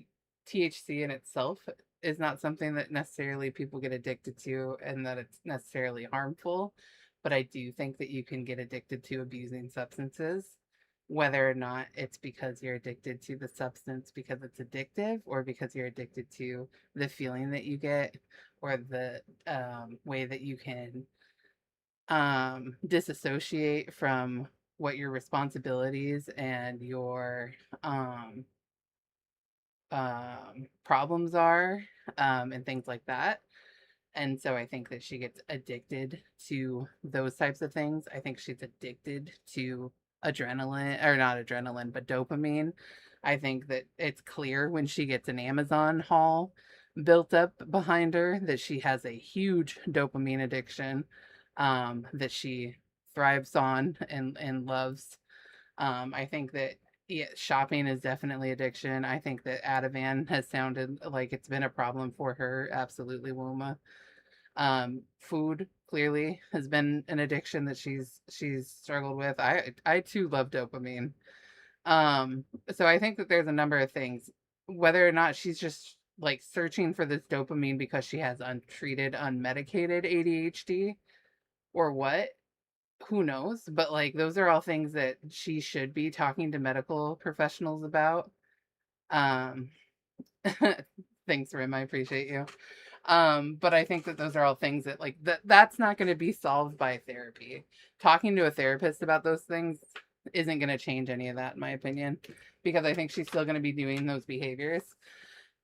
THC in itself is not something that necessarily people get addicted to and that it's necessarily harmful. But I do think that you can get addicted to abusing substances, whether or not it's because you're addicted to the substance because it's addictive, or because you're addicted to the feeling that you get, or the way that you can disassociate from what your responsibilities and your problems are, and things like that. And so I think that she gets addicted to those types of things. I think she's addicted to adrenaline, or not adrenaline, but dopamine. I think that it's clear when she gets an Amazon haul built up behind her that she has a huge dopamine addiction, that she thrives on and loves. I think that shopping is definitely addiction. I think that Ativan has sounded like it's been a problem for her. Absolutely, Woma. Food clearly has been an addiction that she's struggled with. I too love dopamine. So I think that there's a number of things. Whether or not she's just like searching for this dopamine because she has untreated, unmedicated ADHD or what, who knows? But like those are all things that she should be talking to medical professionals about. Thanks, Rim. I appreciate you. But I think that those are all things that like that's not going to be solved by therapy. Talking to a therapist about those things isn't going to change any of that, in my opinion, because I think she's still going to be doing those behaviors.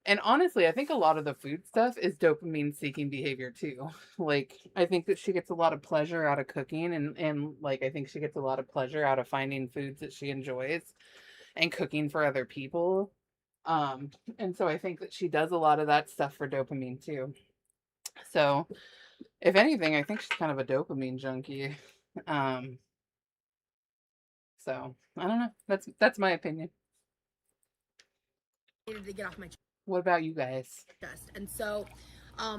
And honestly, I think a lot of the food stuff is dopamine seeking behavior too. Like, I think that she gets a lot of pleasure out of cooking, and like I think she gets a lot of pleasure out of finding foods that she enjoys and cooking for other people. And so I think that she does a lot of that stuff for dopamine too. So, if anything, I think she's kind of a dopamine junkie. Um, so I don't know. That's my opinion. Needed to get off my What about you guys? chest. And so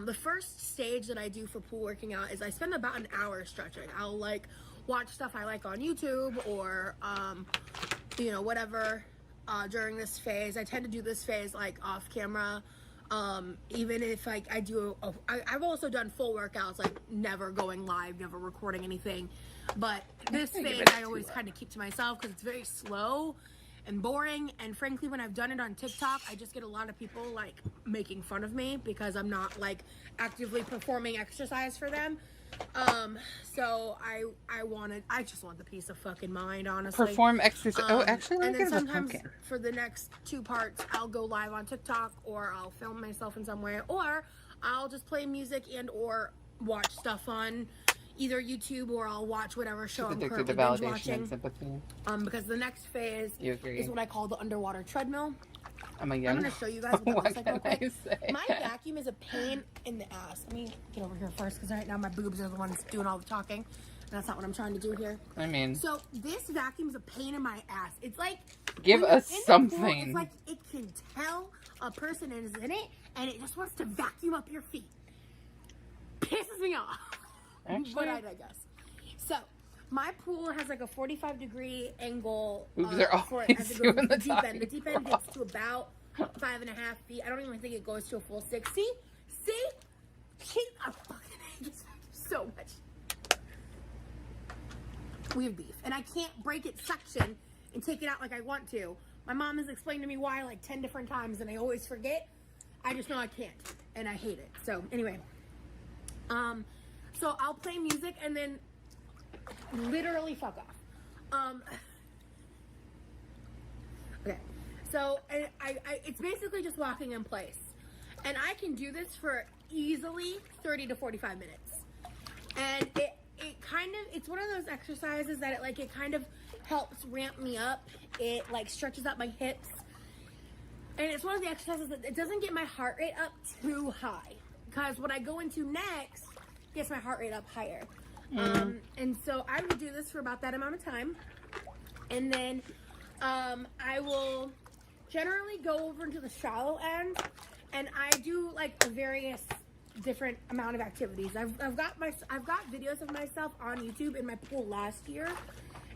the first stage that I do for pool working out is I spend about an hour stretching. I'll like watch stuff I like on YouTube or you know, whatever during this phase. I tend to do this phase like off camera. Even if like I've also done full workouts, like never going live, never recording anything. But this phase I always kind of keep to myself because it's very slow and boring. And frankly, when I've done it on TikTok, I just get a lot of people like making fun of me because I'm not like actively performing exercise for them. So I just want the peace of fucking mind, honestly. Perform exercise. Oh, actually, let and me then get a sometimes pumpkin. for the next 2 parts, I'll go live on TikTok or I'll film myself in some way, or I'll just play music and or watch stuff on either YouTube or I'll watch whatever show I'm Addicted to currently binge validation watching. and sympathy. Because the next phase You agree? is what I call the underwater treadmill. I'm I'm gonna show you guys what that What looks like real can I quick. say? My vacuum is a pain in the ass. Let me get over here first because right now my boobs are the ones doing all the talking. And that's not what I'm trying to do here. I mean, So this vacuum is a pain in my ass. It's like give when you're us in the pool, something. it's like it can tell a person is in it and it just wants to vacuum up your feet. Pisses me off. Actually, But I digress. So my pool has like a 45-degree angle boobs are for always as it goes doing into the the deep end. The talking. deep end gets to about 5.5 feet. I don't even think it goes to a full 6. See? She I fucking hate this so much. We have beef. And I can't break its suction and take it out like I want to. My mom has explained to me why like 10 different times and I always forget. I just know I can't. And I hate it. So anyway. So I'll play music and then literally fuck off. Okay. So it's basically just walking in place. And I can do this for easily 30 to 45 minutes. And it kind of, it's one of those exercises that it kind of helps ramp me up. It like stretches out my hips. And it's one of the exercises that it doesn't get my heart rate up too high. Because what I go into next gets my heart rate up higher. And so I would do this for about that amount of time. And then I will generally go over into the shallow end. And I do like a various different amount of activities. I've got videos of myself on YouTube in my pool last year.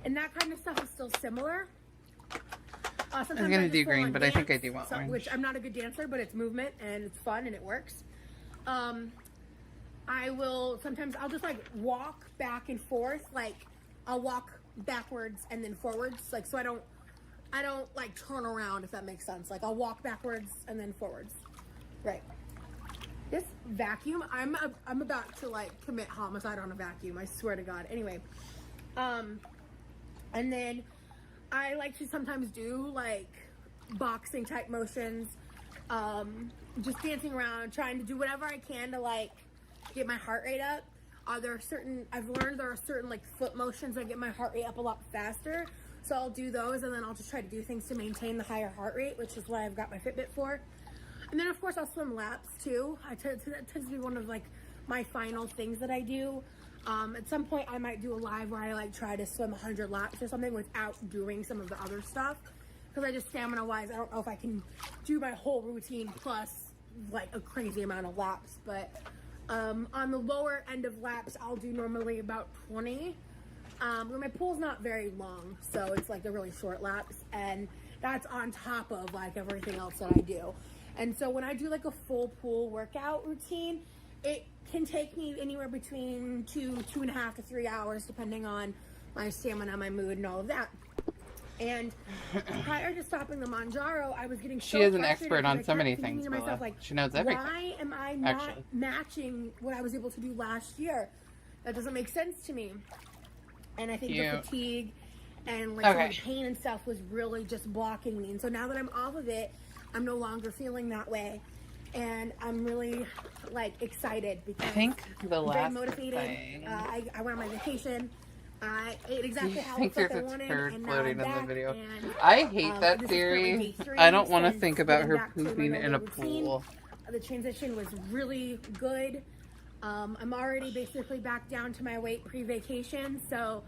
And that kind of stuff is still similar. I'm gonna do green, but I think I do want orange. Which I'm not a good dancer, but it's movement and it's fun and it works. Sometimes I'll just like walk back and forth. Like I'll walk backwards and then forwards. Like, so I don't like turn around, if that makes sense. Like I'll walk backwards and then forwards. Right. This vacuum, I'm about to like commit homicide on a vacuum. I swear to God. Anyway, and then I like to sometimes do like boxing type motions, just dancing around, trying to do whatever I can to like get my heart rate up. I've learned there are certain like foot motions that get my heart rate up a lot faster. So I'll do those and then I'll just try to do things to maintain the higher heart rate, which is what I've got my Fitbit for. And then of course I'll swim laps too. That tends to be one of like my final things that I do. At some point I might do a live where I like try to swim 100 laps or something without doing some of the other stuff. Because I just stamina wise, I don't know if I can do my whole routine plus like a crazy amount of laps. But on the lower end of laps, I'll do normally about 20. My pool's not very long, so it's like the really short laps. And that's on top of like everything else that I do. And so when I do like a full pool workout routine, it can take me anywhere between 2.5 to 3 hours, depending on my stamina, my mood, and all of that. And prior to stopping the Manjaro, I was getting so She is an frustrated expert on because I so many kept thinking things, to myself, Willa. like, She knows everything. why am I not Actually. matching what I was able to do last year? That doesn't make sense to me. And I think the Cute. fatigue and like some of Okay. the pain and stuff was really just blocking me. And so now that I'm off of it, I'm no longer feeling that way, and I'm really like excited because I think the I'm very last motivated. thing. I went on my vacation. I ate exactly You how think the fuck there's I a wanted, turd and now floating I'm in the back, video? and, I hate that this is currently theory. day 3 I don't want to since think about getting her back to my pooping in a normal routine. pool. The transition was really good. I'm already basically back down to my weight pre-vacation, so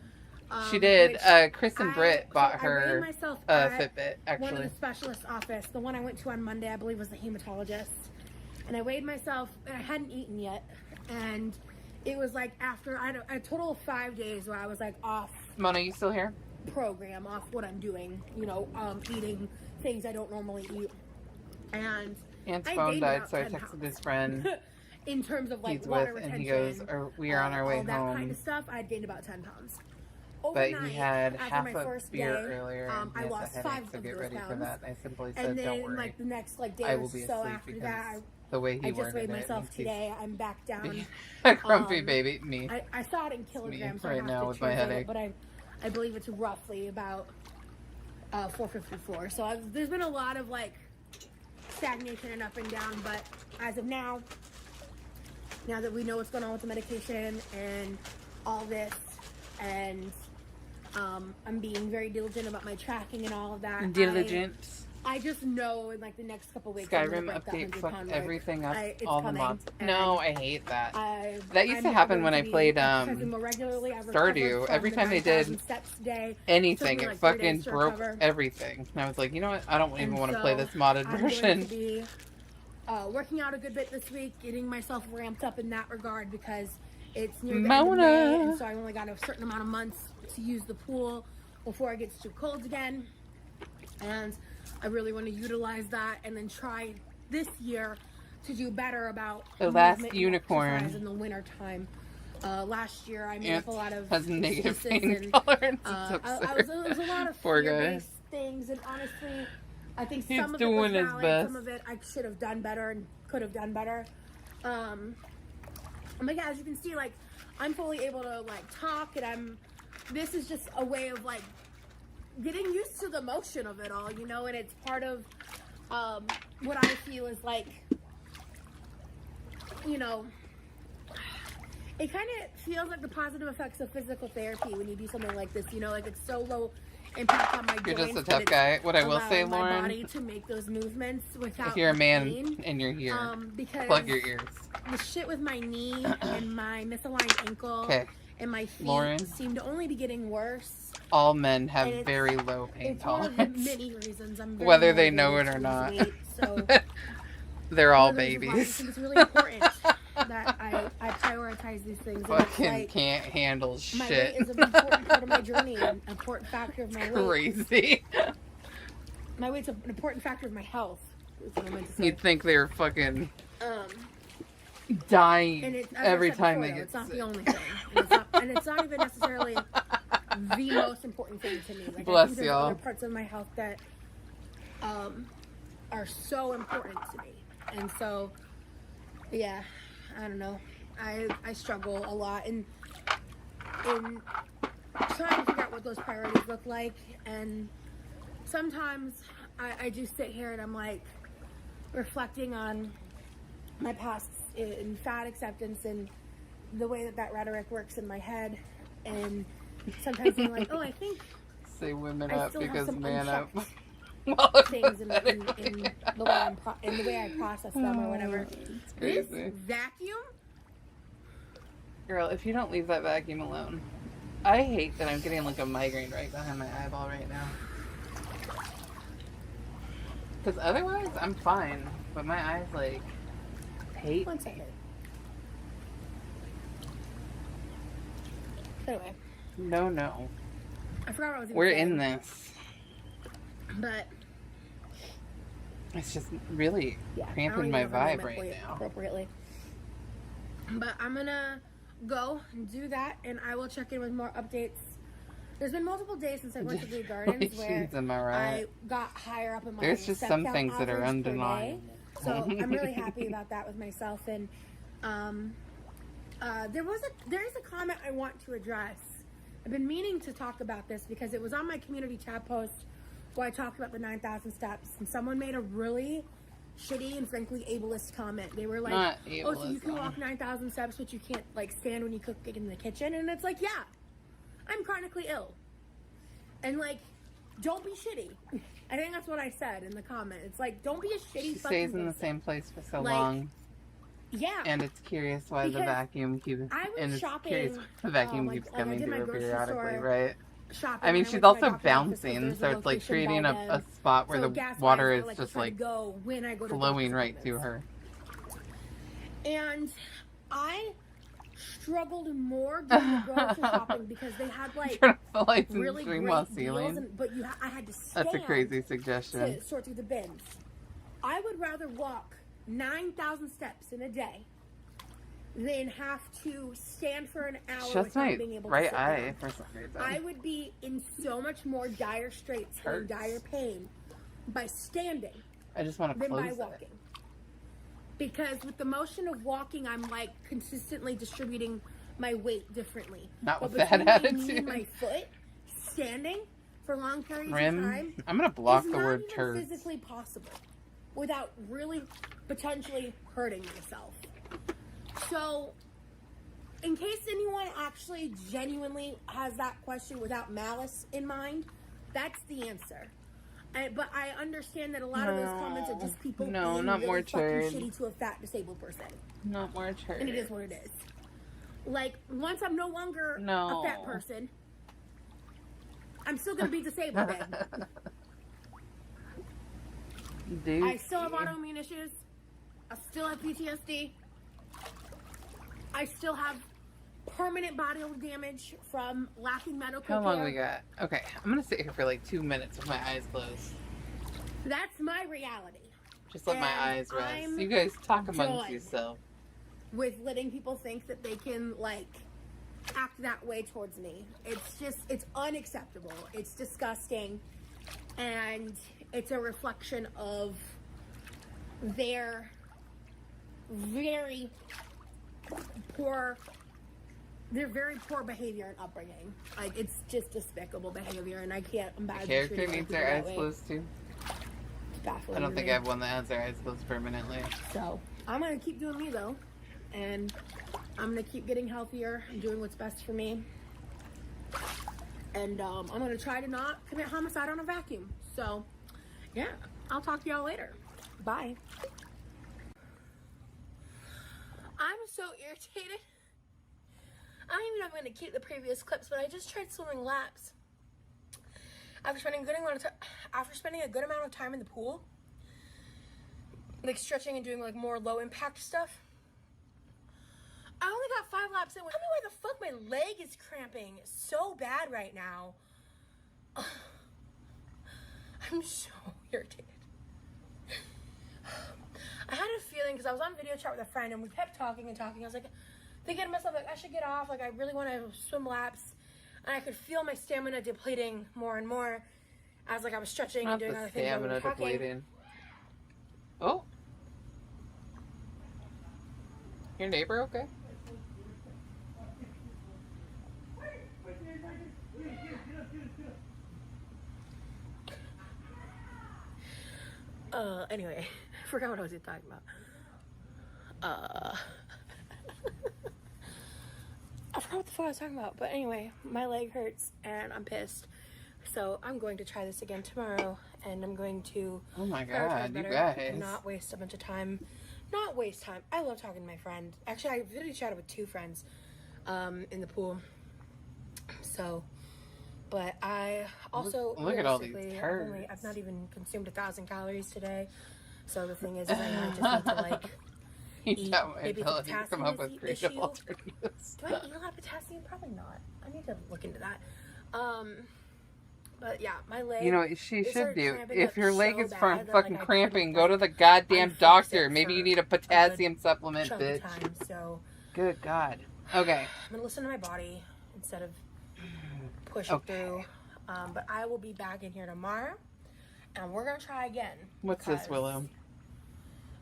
She did. which Chris and Britt bought I weighed her myself a at Fitbit, one of actually. the specialist office. The one I went to on Monday, I believe, was the hematologist, and I weighed myself, and I hadn't eaten yet, and it was like after a total of 5 days where I was like off Mona, you still here? program, off what I'm doing, eating things I don't normally eat, and Aunt's I phone gained died, about so I 10 texted pounds. his friend In terms of like he's water with, retention, and he goes, we are on our way all that home. kind of stuff, I'd gained about 10 pounds. But Overnight, he had after half my a first beer day, earlier, and I he lost has a 5 headache, so of get those ready for pounds. that. And I simply said, And then don't worry. like the next like day I or will be so asleep after because that, the way he I just worded weighed it myself means he's today. I'm back down. a grumpy um, baby. Me. I saw it in kilograms so right I have now to with my translate headache. it, but I believe it's roughly about 454. So there's been a lot of like stagnation and up and down, but as of now that we know what's going on with the medication and all this, and I'm being very diligent about my tracking and all of that. Diligent. I just know in like the next couple weeks I'm Skyrim gonna break update that fucked 100-pound mark. everything up. It's All the coming, mods. and No, I hate that. I'm That used to going happen when I be played exercising more regularly. I've Stardew. recovered from Every the time they 9,000 did steps a day. anything, Took me, it like, 3 fucking days to broke recover. everything. And I was like, you know what? I don't even And want to play so this modded I'm version. going to be working out a good bit this week, getting myself ramped up in that regard because it's near the end of May, and so I only got a certain amount of months to use the pool before it gets too cold again. And I really want to utilize that and then try this year to do better about The last movement and unicorn exercise in the winter time. Last year I made up a lot of has negative excuses pain and, tolerance. it was a lot of Poor guy. fear-based things, and honestly, I think He's some of it was doing his valid, best. some of it I should have done better and could have done better. But yeah, as you can see, like I'm fully able to like talk, and this is just a way of like getting used to the motion of it all, and it's part of what I feel is like, it kind of feels like the positive effects of physical therapy when you do something like this, like it's so low impact on my You're joints. just a but tough it's guy. What I will say, allowing my Lauren, body to make those movements without if you're a man pain, and you're here, because plug your ears. the shit with my knee and my misaligned ankle Okay. and my feet Lauren? seem to only be getting worse. All men have And it's- very low pain It's one of the tolerance. many reasons I'm very Whether they know motivated it or to not. lose weight, so They're all one of the reasons why I babies. think it's really important that I prioritize these things. And it's Fucking like, can't handle my shit. weight is an important part of my journey, an important factor of my weight. Crazy. My weight's an important factor of my health. Is what I meant to say. You'd think they were fucking And dying it's, as I every said time before, they though, get it's not sick. the only thing. And it's not even necessarily the most important thing to me. Like, I Bless think there's y'all. other parts of my health that are so important to me. And so, yeah, I don't know. I struggle a lot in trying to figure out what those priorities look like. And sometimes I just sit here and I'm like reflecting on my past in fat acceptance and the way that rhetoric works in my head, and sometimes I'm like, oh, I think Say women I up still have because some man up. unchecked things in the way in the way I process them or whatever. It's This crazy. vacuum, Girl, if you don't leave that vacuum alone. I hate that I'm getting like a migraine right behind my eyeball right now. Because otherwise, I'm fine. But my eyes, like, hate. one second. Anyway, No. I forgot what I was. We're saying, in this. but It's just really yeah, I don't cramping even my know if I'm gonna vibe right manipulate now. appropriately. But I'm gonna go and do that, and I will check in with more updates. There's been multiple days since I went to Blue Gardens where Jeez, am I right? I got higher up in my There's just step some count things that are average per day. undeniable. So I'm really happy about that with myself. And there is a comment I want to address I've been meaning to talk about this because it was on my community tab post where I talked about the 9,000 steps, and someone made a really shitty and frankly ableist comment. They were like, oh, so you can walk 9,000 steps, but you can't like stand when you cook in the kitchen. And it's like, yeah, I'm chronically ill. And like, don't be shitty. I think that's what I said in the comment. It's like, don't be a shitty She fucking stays in the person. same place for so Like, long. Yeah. And it's curious why the Because vacuum keeps I was and it's shopping, curious why the vacuum like, keeps like I coming did to my her grocery periodically, store right? shopping. I mean, I she's went to my also doctor's office, bouncing, there's so a it's like location creating by a them. spot where So the gas-wise, water I is like just to try to like go when I go to flowing doctor's right to appointments. her. And I struggled more doing the grocery shopping because they had like Turn off the lights and really swing great while deals, sealing. but I had to stand That's a crazy suggestion. to sort through the bins. I would rather walk 9,000 steps in a day than have to stand for an hour Just without my being able to right sit eye down. for some reason. I would be in so much more dire straits and Hurts. dire pain by standing I just want to than close by it. walking. Because with the motion of walking, I'm like consistently distributing my weight differently. Not But with that between my knee attitude. and my foot, standing for long periods Rim. of time, I'm gonna block is the not word even turds. physically possible without really potentially hurting myself. So, in case anyone actually genuinely has that question without malice in mind, that's the answer. But I understand that a lot of those comments are just people No, being not really more fucking turd. shitty to a fat disabled person. Not more turds. And it is what it is. Like, once I'm no longer No. a fat person, I'm still gonna be disabled then. Dude. I still have autoimmune issues. I still have PTSD. I still have permanent bodily damage from lacking medical How long care. we got? Okay, I'm gonna sit here for like 2 minutes with my eyes closed. That's my reality. Just let my And eyes rest. I'm You guys talk amongst done yourself. with letting people think that they can like act that way towards me. It's unacceptable. It's disgusting, and it's a reflection of their very poor behavior and upbringing. Like, it's just despicable behavior, and I can't imagine Character treating needs other their people eyes that way. closed too. It's baffling I don't to think me. I have one that has their eyes closed permanently. So I'm gonna keep doing me though, and I'm gonna keep getting healthier and doing what's best for me. And I'm gonna try to not commit homicide on a vacuum. So yeah, I'll talk to y'all later. Bye. I'm so irritated. I don't even know if I'm gonna keep the previous clips, but I just tried swimming laps. After spending a good amount of time in the pool, like stretching and doing like more low impact stuff, I only got 5 laps in. Tell me why the fuck my leg is cramping so bad right now. I'm so irritated. I had a feeling because I was on video chat with a friend and we kept talking and talking. I was like thinking to myself, like, I should get off. Like, I really want to swim laps. And I could feel my stamina depleting more and more as like I was stretching Not and doing the other things. while we were stamina talking. depleting. Oh. Your neighbor okay? Anyway, I forgot what I was talking about. I forgot what the fuck I was talking about. But anyway, my leg hurts and I'm pissed. So I'm going to try this again tomorrow, and I'm going to Oh my prioritize god, you better guys. and not waste a bunch of time. Not waste time. I love talking to my friend. Actually, I video chatted with 2 friends in the pool. So, but I also Look at all these realistically, turds. I've not even consumed 1,000 calories today. So the thing is I might just need to like You eat. doubt my Maybe it's a ability to come potassium up with creative issue. alternatives. Do I eat a lot of potassium? Probably not. I need to look into that. But yeah, my leg. You know what she it should started do? cramping If up your leg so is bad from that, fucking like, I cramping, couldn't, go to like, the goddamn unfix doctor. it Maybe you for need a potassium supplement, chunk bitch. of time. So Good God. Okay. I'm gonna listen to my body instead of pushing through. But I will be back in here tomorrow, and we're gonna try again. What's this, because Willow?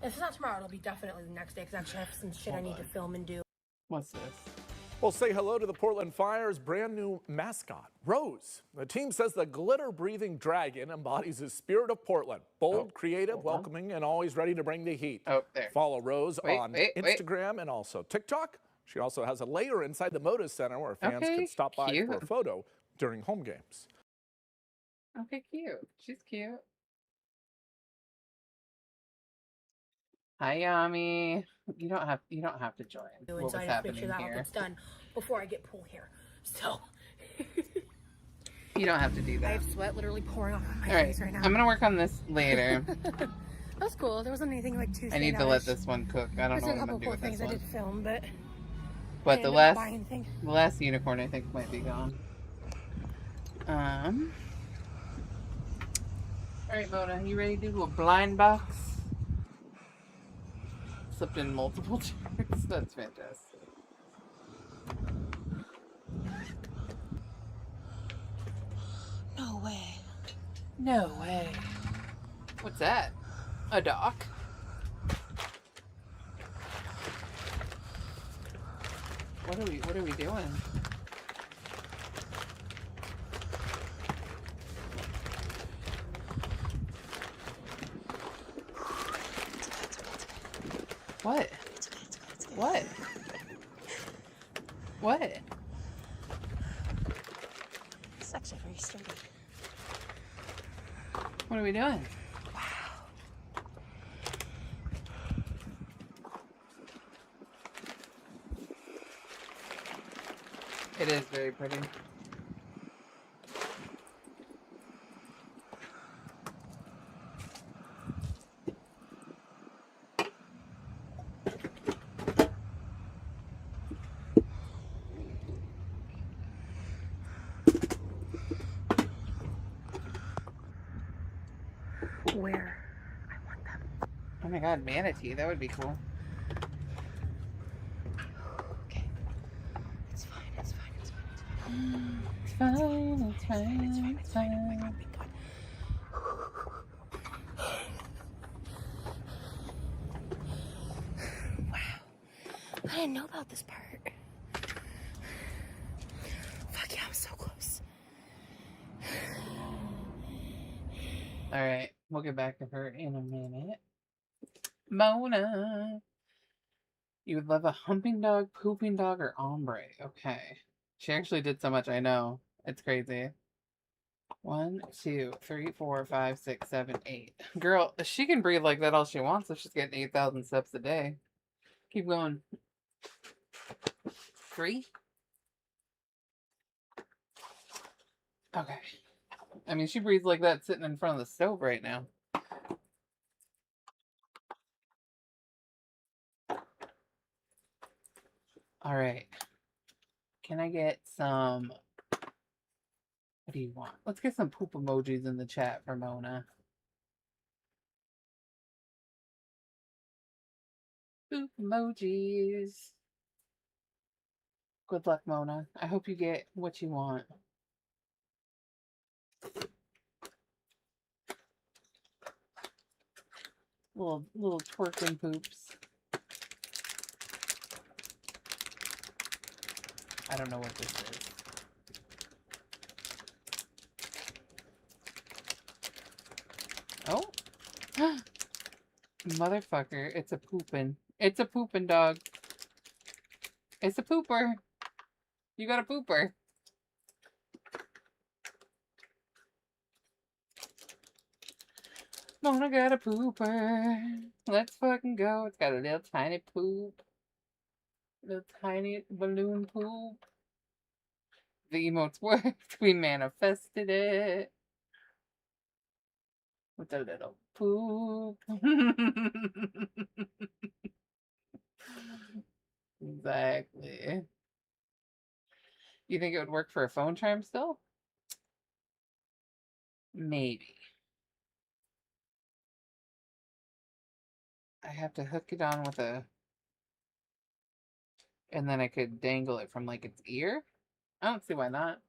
If it's not tomorrow, it'll be definitely the next day because I actually have some shit I need to film and do. What's this? Well, say hello to the Portland Fire's brand new mascot, Rose. The team says the glitter-breathing dragon embodies the spirit of Portland. Bold, creative, welcoming, and always ready to bring the heat. Oh, there. Follow Rose on Instagram and also TikTok. She also has a layer inside the Moda Center where fans can stop by for a photo during home games. Okay, cute. She's cute. Hi, Yami. You don't have to join. What was happening make sure that here? outfit's done before I get pulled here. So You don't have to do that. I have sweat literally pouring off my All right, face right now. I'm gonna work on this later. That's cool. There wasn't anything like too. I need to let this one cook. I don't know what I'm gonna do with this things I one. did film, but the last unicorn I think might be gone. All right, Mona, you ready to do a blind box? Slipped in multiple chairs. That's fantastic. No way. No way. What's that? A dock? What are we doing? What? What? What? It's actually very sturdy. What are we doing? It is very pretty. Where? I want them. Oh my god, manatee. That would be cool. Okay. It's fine. It's fine. It's fine. It's fine. It's fine. It's fine. Wow. I didn't know about this part. Fuck yeah, I'm so close. Alright, we'll get back to her in a minute. Mona! You would love a humping dog, pooping dog, or ombre. Okay. She actually did so much, I know. It's crazy. 1, 2, 3, 4, 5, 6, 7, 8. Girl, she can breathe like that all she wants if she's getting 8,000 steps a day. Keep going. 3. Okay. I mean, she breathes like that sitting in front of the stove right now. All right. Can I get some... What do you want? Let's get some poop emojis in the chat for Mona. Poop emojis. Good luck, Mona. I hope you get what you want. Little twerking poops. I don't know what this is. Oh. Motherfucker, it's a poopin'. It's a poopin' dog. It's a pooper. You got a pooper. Mona got a pooper. Let's fucking go. It's got a little tiny poop. Little tiny balloon poop. The emotes worked. We manifested it. With a little poop. Exactly. You think it would work for a phone charm still? Maybe. I have to hook it on with a... And then I could dangle it from, like, its ear? I don't see why not.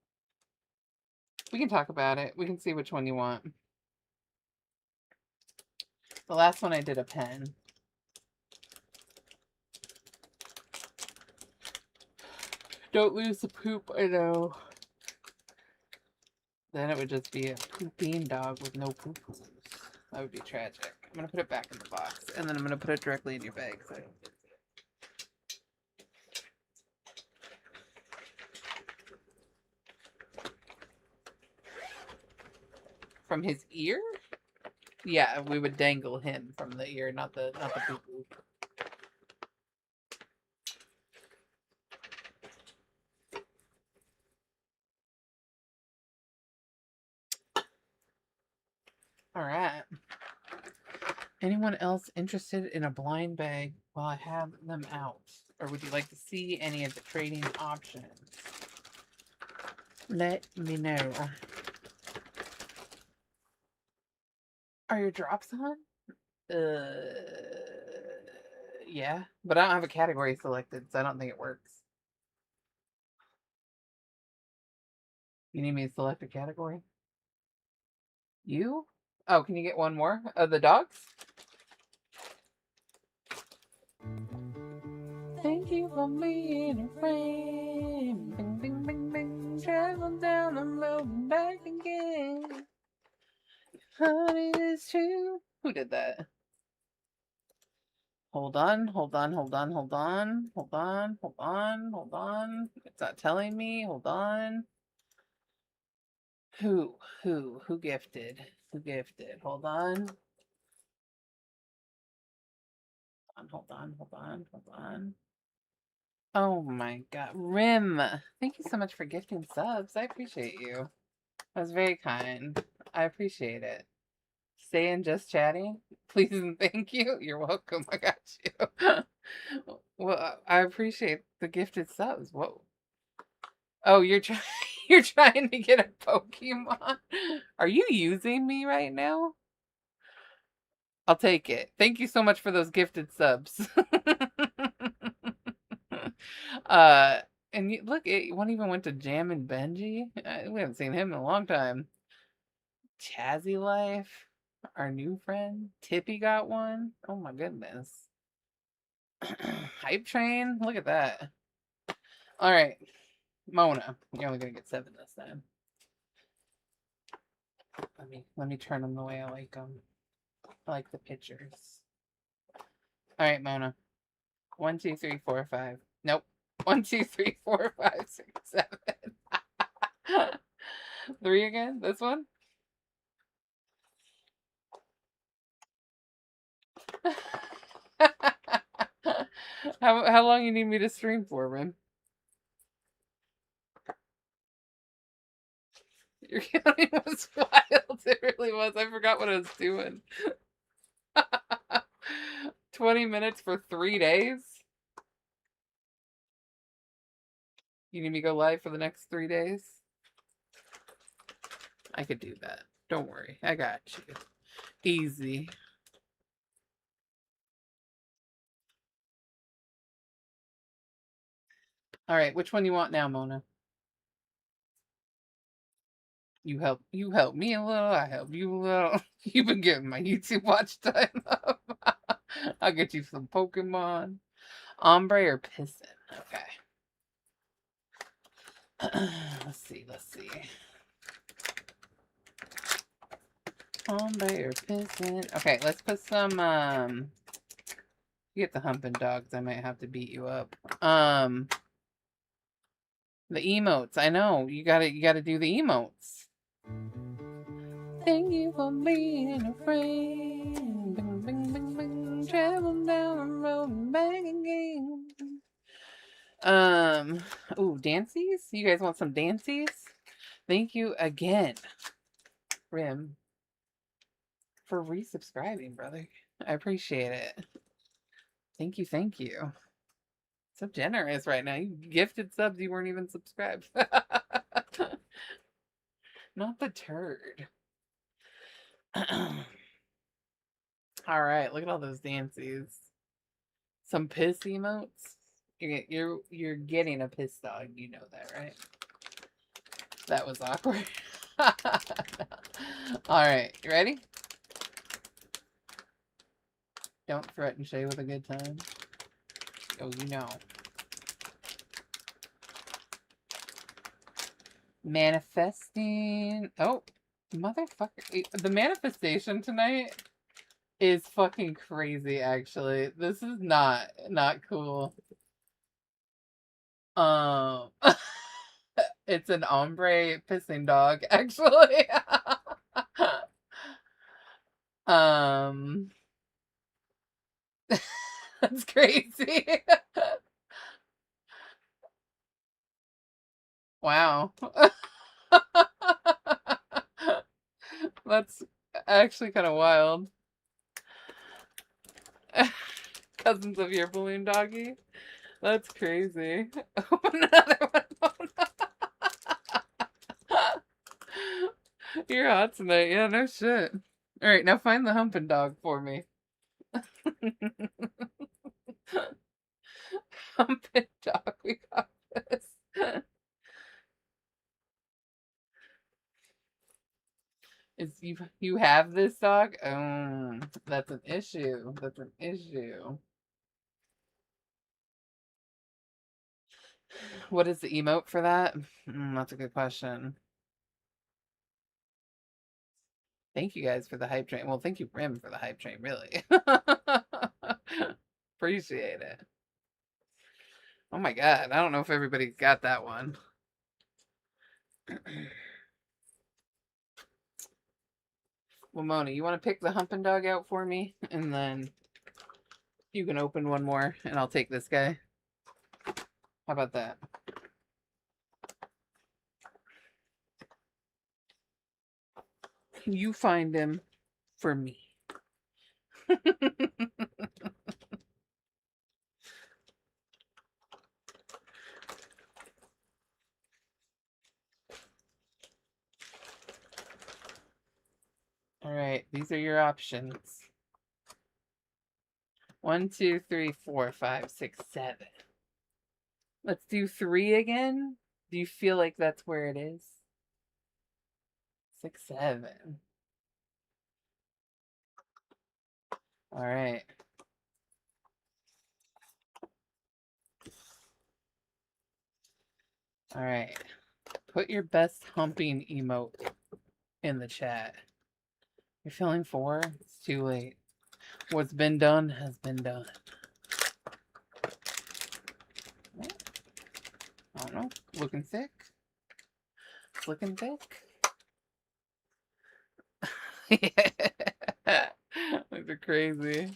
We can talk about it. We can see which one you want. The last one I did a pen. Don't lose the poop, I know. Then it would just be a pooping dog with no poop. That would be tragic. I'm gonna put it back in the box, and then I'm gonna put it directly in your bag. So. From his ear? Yeah, we would dangle him from the ear, not the poop poop. All right. Anyone else interested in a blind bag while I have them out? Or would you like to see any of the trading options? Let me know. Are your drops on? Yeah. But I don't have a category selected, so I don't think it works. You need me to select a category? You? Oh, can you get one more? The dogs? Thank you for being a friend. Bing, bing, bing, bing. Travel down the road and back again. Honey, it's true. Who did that? Hold on, hold on, hold on, hold on, hold on, hold on, hold on. It's not telling me. Hold on. Who gifted? Who gifted? Hold on. Hold on, hold on, hold on. Oh my god. Rim, thank you so much for gifting subs. I appreciate you. That was very kind. I appreciate it. Stay in just chatting. Please and thank you. You're welcome. I got you. Well, I appreciate the gifted subs. Whoa. Oh, you're trying you're trying to get a Pokemon? Are you using me right now? I'll take it. Thank you so much for those gifted subs. And look, one even went to Jam and Benji. We haven't seen him in a long time. Chazzy Life, our new friend. Tippy got one. Oh my goodness. Hype Train. Look at that. All right, Mona. You're only gonna get 7 this time. Let me turn them the way I like them. I like the pictures. All right, Mona. 1, 2, 3, 4, 5. Nope. 1, 2, 3, 4, 5, 6, 7. 3 again? This one? How long you need me to stream for, man? Your counting was wild. It really was. I forgot what I was doing. 20 minutes for 3 days? You need me to go live for the next 3 days? I could do that. Don't worry. I got you. Easy. All right, which one you want now, Mona? You help me a little, I help you a little. You've been getting my YouTube watch time up. I'll get you some Pokemon. Ombre or Piston? Okay. Let's see. Ombre or Piston? Okay, let's put some, you get the humping dogs, I might have to beat you up. The emotes, I know, you gotta do the emotes. Thank you for being a friend. Bing, bing, bing, bing. Travel down the road and back again. Ooh, dancies? You guys want some dancies? Thank you again, Rim, for resubscribing, brother. I appreciate it. Thank you. So generous right now. You gifted subs, you weren't even subscribed. Not the turd. All right, look at all those dancies. Some piss emotes. You're getting a piss dog. You know that, right? That was awkward. All right, you ready? Don't threaten Shay with a good time. Oh, you know. Manifesting. Oh, motherfucker. The manifestation tonight is fucking crazy, actually. This is not cool. It's an ombre pissing dog, actually. That's crazy. Wow. That's actually kind of wild. Cousins of your balloon doggy. That's crazy. Another one. You're hot tonight. Yeah, no shit. All right, now find the humping dog for me. Humping dog, we got this. Is you have this dog? That's an issue. That's an issue. What is the emote for that? That's a good question. Thank you guys for the hype train. Well, thank you, Brim, for the hype train, really. Appreciate it. Oh my god, I don't know if everybody got that one. Well, Mona, you want to pick the humping dog out for me? And then you can open one more, and I'll take this guy. How about that? You find him for me. All right, these are your options. 1, 2, 3, 4, 5, 6, 7. Let's do 3 again. Do you feel like that's where it is? 6, 7. All right. All right. Put your best humping emote in the chat. You're feeling 4? It's too late. What's been done has been done. I don't know. Looking thick? Looking thick? These are crazy.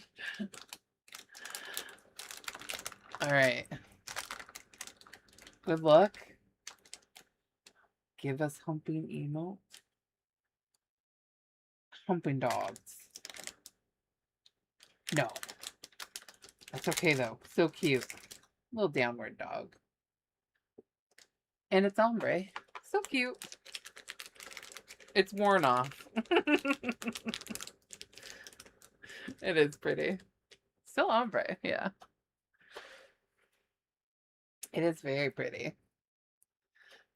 Alright. Good luck. Give us humping emote. Humping dogs. No. That's okay though. So cute. Little downward dog. And it's ombre. So cute. It's worn off. It is pretty. Still ombre, yeah. It is very pretty.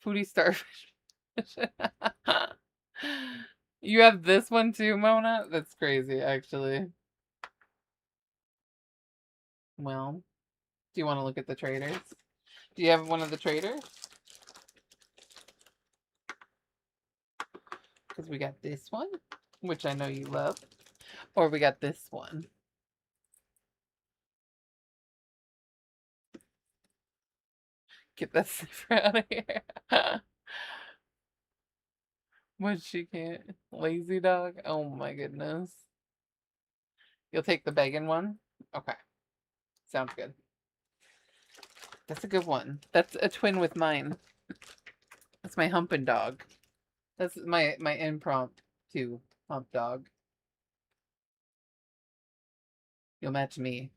Foodie starfish. You have this one too, Mona? That's crazy, actually. Well, do you want to look at the traders? Do you have one of the traders? Because we got this one, which I know you love. Or we got this one. Get that sniffer out of here. What she can't? Lazy dog? Oh my goodness. You'll take the bacon one? Okay. Sounds good. That's a good one. That's a twin with mine. That's my humping dog. That's my impromptu hump dog. You'll match me.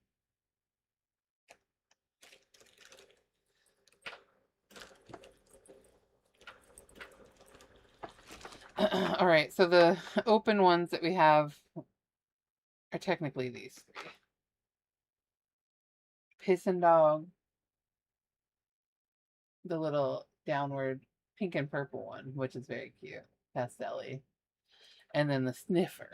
All right, so the open ones that we have are technically these 3. Pissin' dog. The little downward pink and purple one, which is very cute. Pastel-y. And then the sniffer.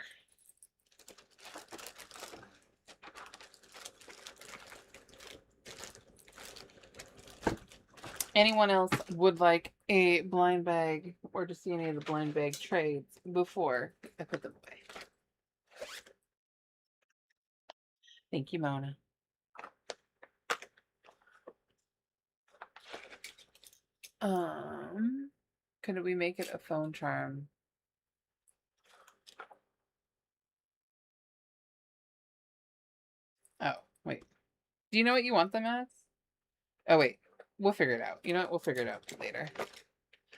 Anyone else would like a blind bag or to see any of the blind bag trades before I put them away. Thank you, Mona. Could we make it a phone charm? Oh, wait. Do you know what you want them as? Oh, wait. We'll figure it out. You know what? We'll figure it out later.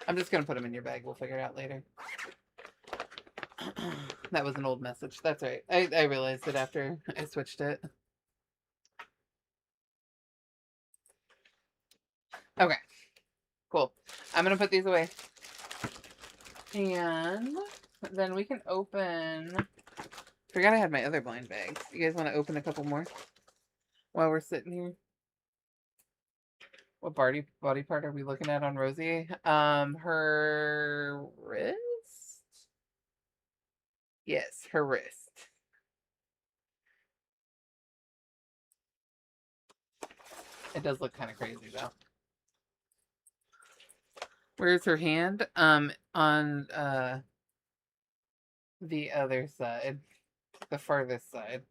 I'm just going to put them in your bag. We'll figure it out later. That was an old message. That's right. I realized it after I switched it. Okay. Cool. I'm going to put these away. And then we can open... Forgot I had my other blind bags. You guys want to open a couple more while we're sitting here? What body part are we looking at on Rosie? Her wrist? Yes, her wrist. It does look kind of crazy though. Where's her hand? On the other side. The farthest side.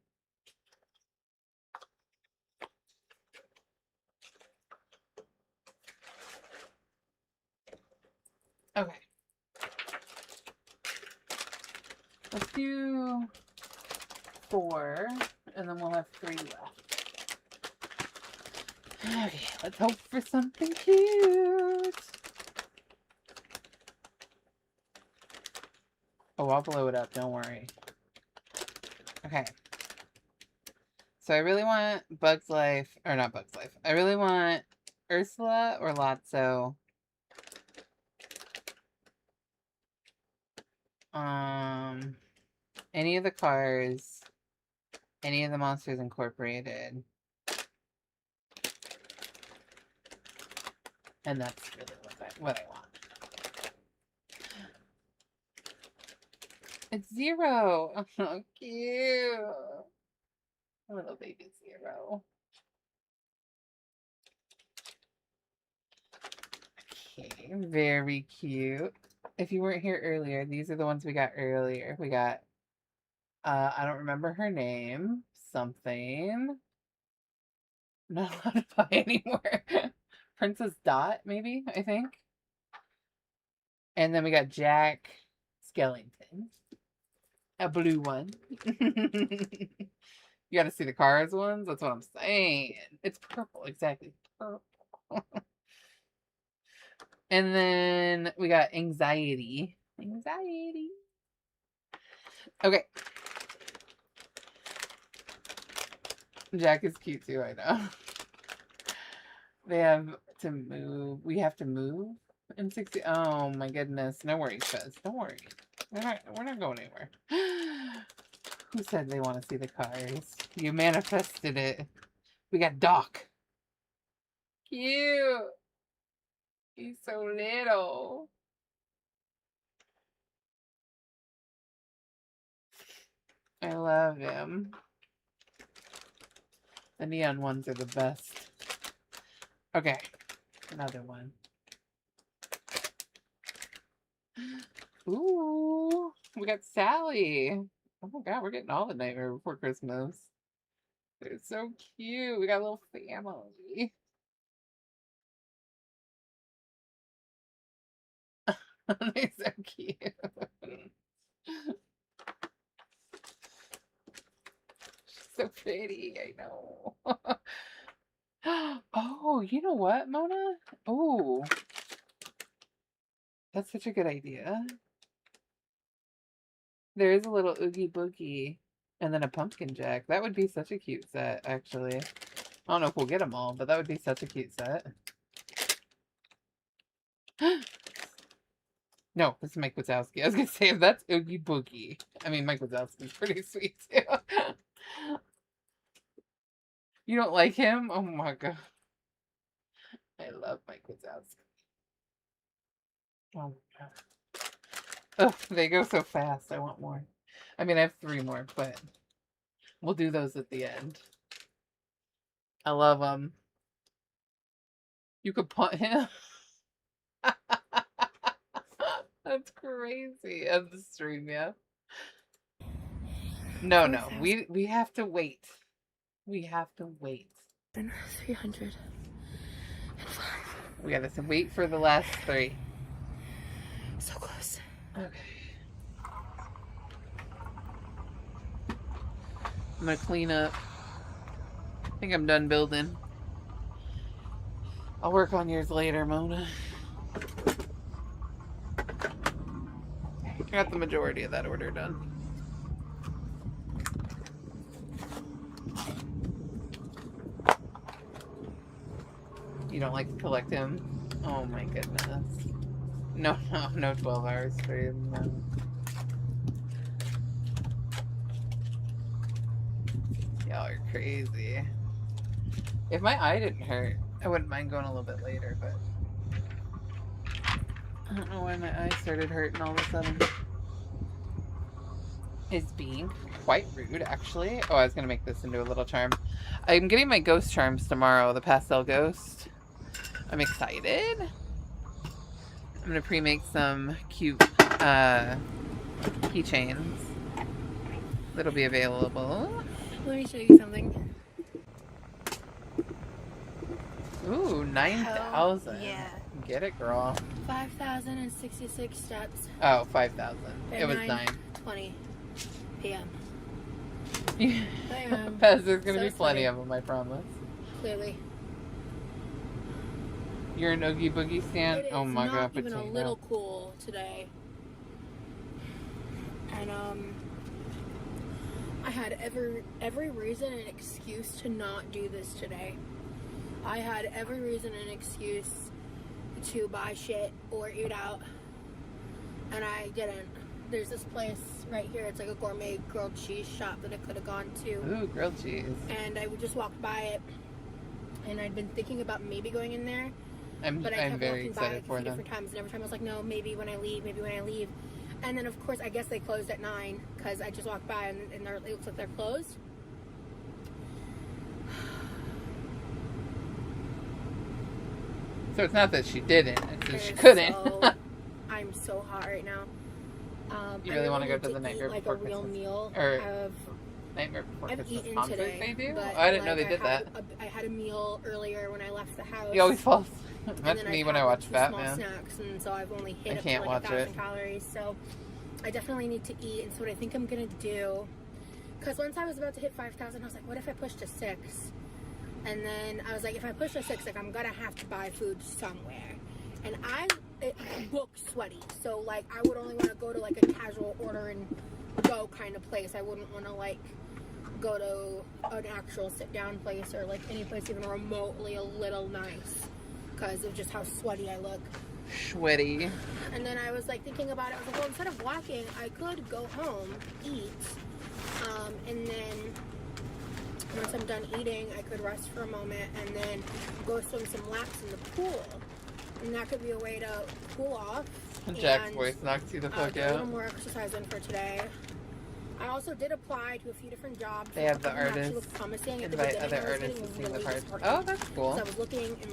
Okay. Let's do 4, and then we'll have 3 left. Okay, let's hope for something cute. Oh, I'll blow it up, don't worry. Okay. So I really want Bug's Life, or not Bug's Life. I really want Ursula or Lotso. Any of the Cars, any of the Monsters Incorporated. And that's really what I want. It's Zero. Oh, cute. Little baby Zero. Okay, very cute. If you weren't here earlier, these are the ones we got earlier. We got, I don't remember her name. Something. Not allowed to buy anymore. Princess Dot, maybe, I think. And then we got Jack Skellington. A blue one. You gotta see the Cars ones? That's what I'm saying. It's purple, exactly. Purple. And then we got Anxiety. Anxiety. Okay. Jack is cute too, I know. They have to move. We have to move in 60. Oh my goodness. No worries, Fez. Don't worry. We're not going anywhere. Who said they want to see the Cars? You manifested it. We got Doc. Cute. He's so little. I love him. The neon ones are the best. Okay. Another one. Ooh. We got Sally. Oh my god, we're getting all the Nightmare Before Christmas. They're so cute. We got a little family. They're so cute. She's so pretty, I know. Oh, you know what, Mona? Oh, that's such a good idea. There is a little Oogie Boogie and then a Pumpkin Jack. That would be such a cute set, actually. I don't know if we'll get them all, but that would be such a cute set. No, this is Mike Wazowski. I was going to say, if that's Oogie Boogie. I mean, Mike Wazowski's pretty sweet, too. You don't like him? Oh, my God. I love Mike Wazowski. Oh, my God. Oh, they go so fast. I want more. I mean, I have 3 more, but we'll do those at the end. I love them. You could punt him. That's crazy. Of the stream, yeah. No, we have to wait. We have to wait. 305. We gotta wait for the last 3. So close. Okay. I'm gonna clean up. I think I'm done building. I'll work on yours later, Mona. I got the majority of that order done. You don't like to collect him? Oh my goodness. No 12 hours straight. No. Y'all are crazy. If my eye didn't hurt, I wouldn't mind going a little bit later, but I don't know why my eye started hurting all of a sudden. Is being quite rude, actually. Oh, I was gonna make this into a little charm. I'm getting my ghost charms tomorrow, the pastel ghost. I'm excited. I'm gonna pre-make some cute keychains that'll be available. Let me show you something. Ooh, 9,000. Yeah. Get it, girl. 5,066 steps. Oh, 5,000. It was 9:20 p.m. There's gonna So be plenty sorry. of them, I promise. Clearly. You're an Oogie Boogie stand? It Oh is my not god, even potato. a little cool today. And I had every reason and excuse to not do this today. I had every reason and excuse to buy shit or eat out, and I didn't. There's this place right here. It's like a gourmet grilled cheese shop that I could have gone to. Ooh, grilled cheese. And I would just walk by it, and I'd been thinking about maybe going in there. But I I'm kept very walking by excited a for few them. different times, and every time I was like, no, maybe when I leave, maybe when I leave. And then, of course, I guess they closed at 9, because I just walked by, and it looks like they're closed. So it's not that she didn't, it's that she And couldn't. so, I'm so hot right now. You really want to go need to the Nightmare eat, like Before a real Christmas? meal. Or Nightmare Before I've Christmas eaten concert today, they do? but, Oh, I didn't know like, they did that. I had a meal earlier when I left the house. You always fall. and That's then me I've when had, I like, watch 2 Batman. small snacks, and so I've only I hit up can't to like watch 1,000 it. calories. So I definitely need to eat, and so what I think I'm gonna do, because once I was about to hit 5,000, I was like, what if I push to 6? And then I was like, if I push to 6, like, I'm gonna have to buy food somewhere. And it looks sweaty, so like I would only want to go to like a casual order and go kind of place. I wouldn't want to like go to an actual sit down place or like any place even remotely a little nice because of just how sweaty I look. Sweaty. And then I was like thinking about it. I was like, well, instead of walking, I could go home, eat, and then once I'm done eating, I could rest for a moment and then go swim some laps in the pool. And that could be a way to cool off. Jack's voice knocks you the fuck do a little out. more exercise in for today. I also did apply to a few different jobs. They have the Some of them actually artists looked promising at the invite beginning. other I was artists getting to sing the really parts. disheartened. Oh, that's cool. So I was looking, and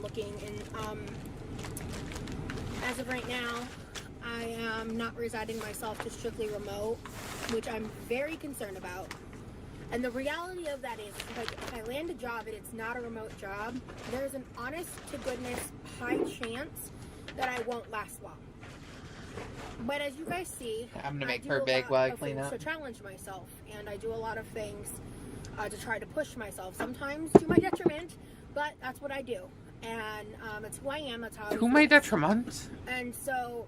as of right now, I am not residing myself to strictly remote, which I'm very concerned about. And the reality of that is, like, if I land a job and it's not a remote job, there's an honest to goodness high chance that I won't last long. But as you guys see, I'm gonna I make do her a big lot while I of clean things up. to challenge myself, and I do a lot of things to try to push myself. Sometimes to my detriment, but that's what I do, and it's who I am. That's how. To my detriment. And so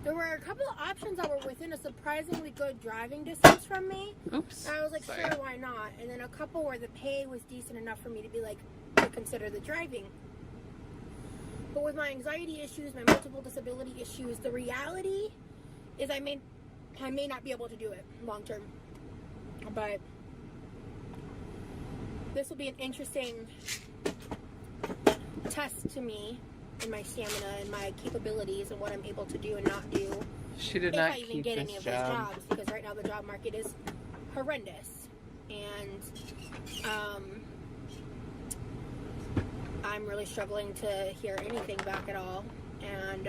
there were a couple of options that were within a surprisingly good driving distance from me. Oops. And I was like, Sorry. sure, why not? And then a couple where the pay was decent enough for me to be like, to consider the driving. But with my anxiety issues, my multiple disability issues, the reality is I may not be able to do it long term. But this will be an interesting test to me in my stamina and my capabilities and what I'm able to do and not do. She did if not I even keep get this any of job. those jobs, because right now the job market is horrendous, and I'm really struggling to hear anything back at all. And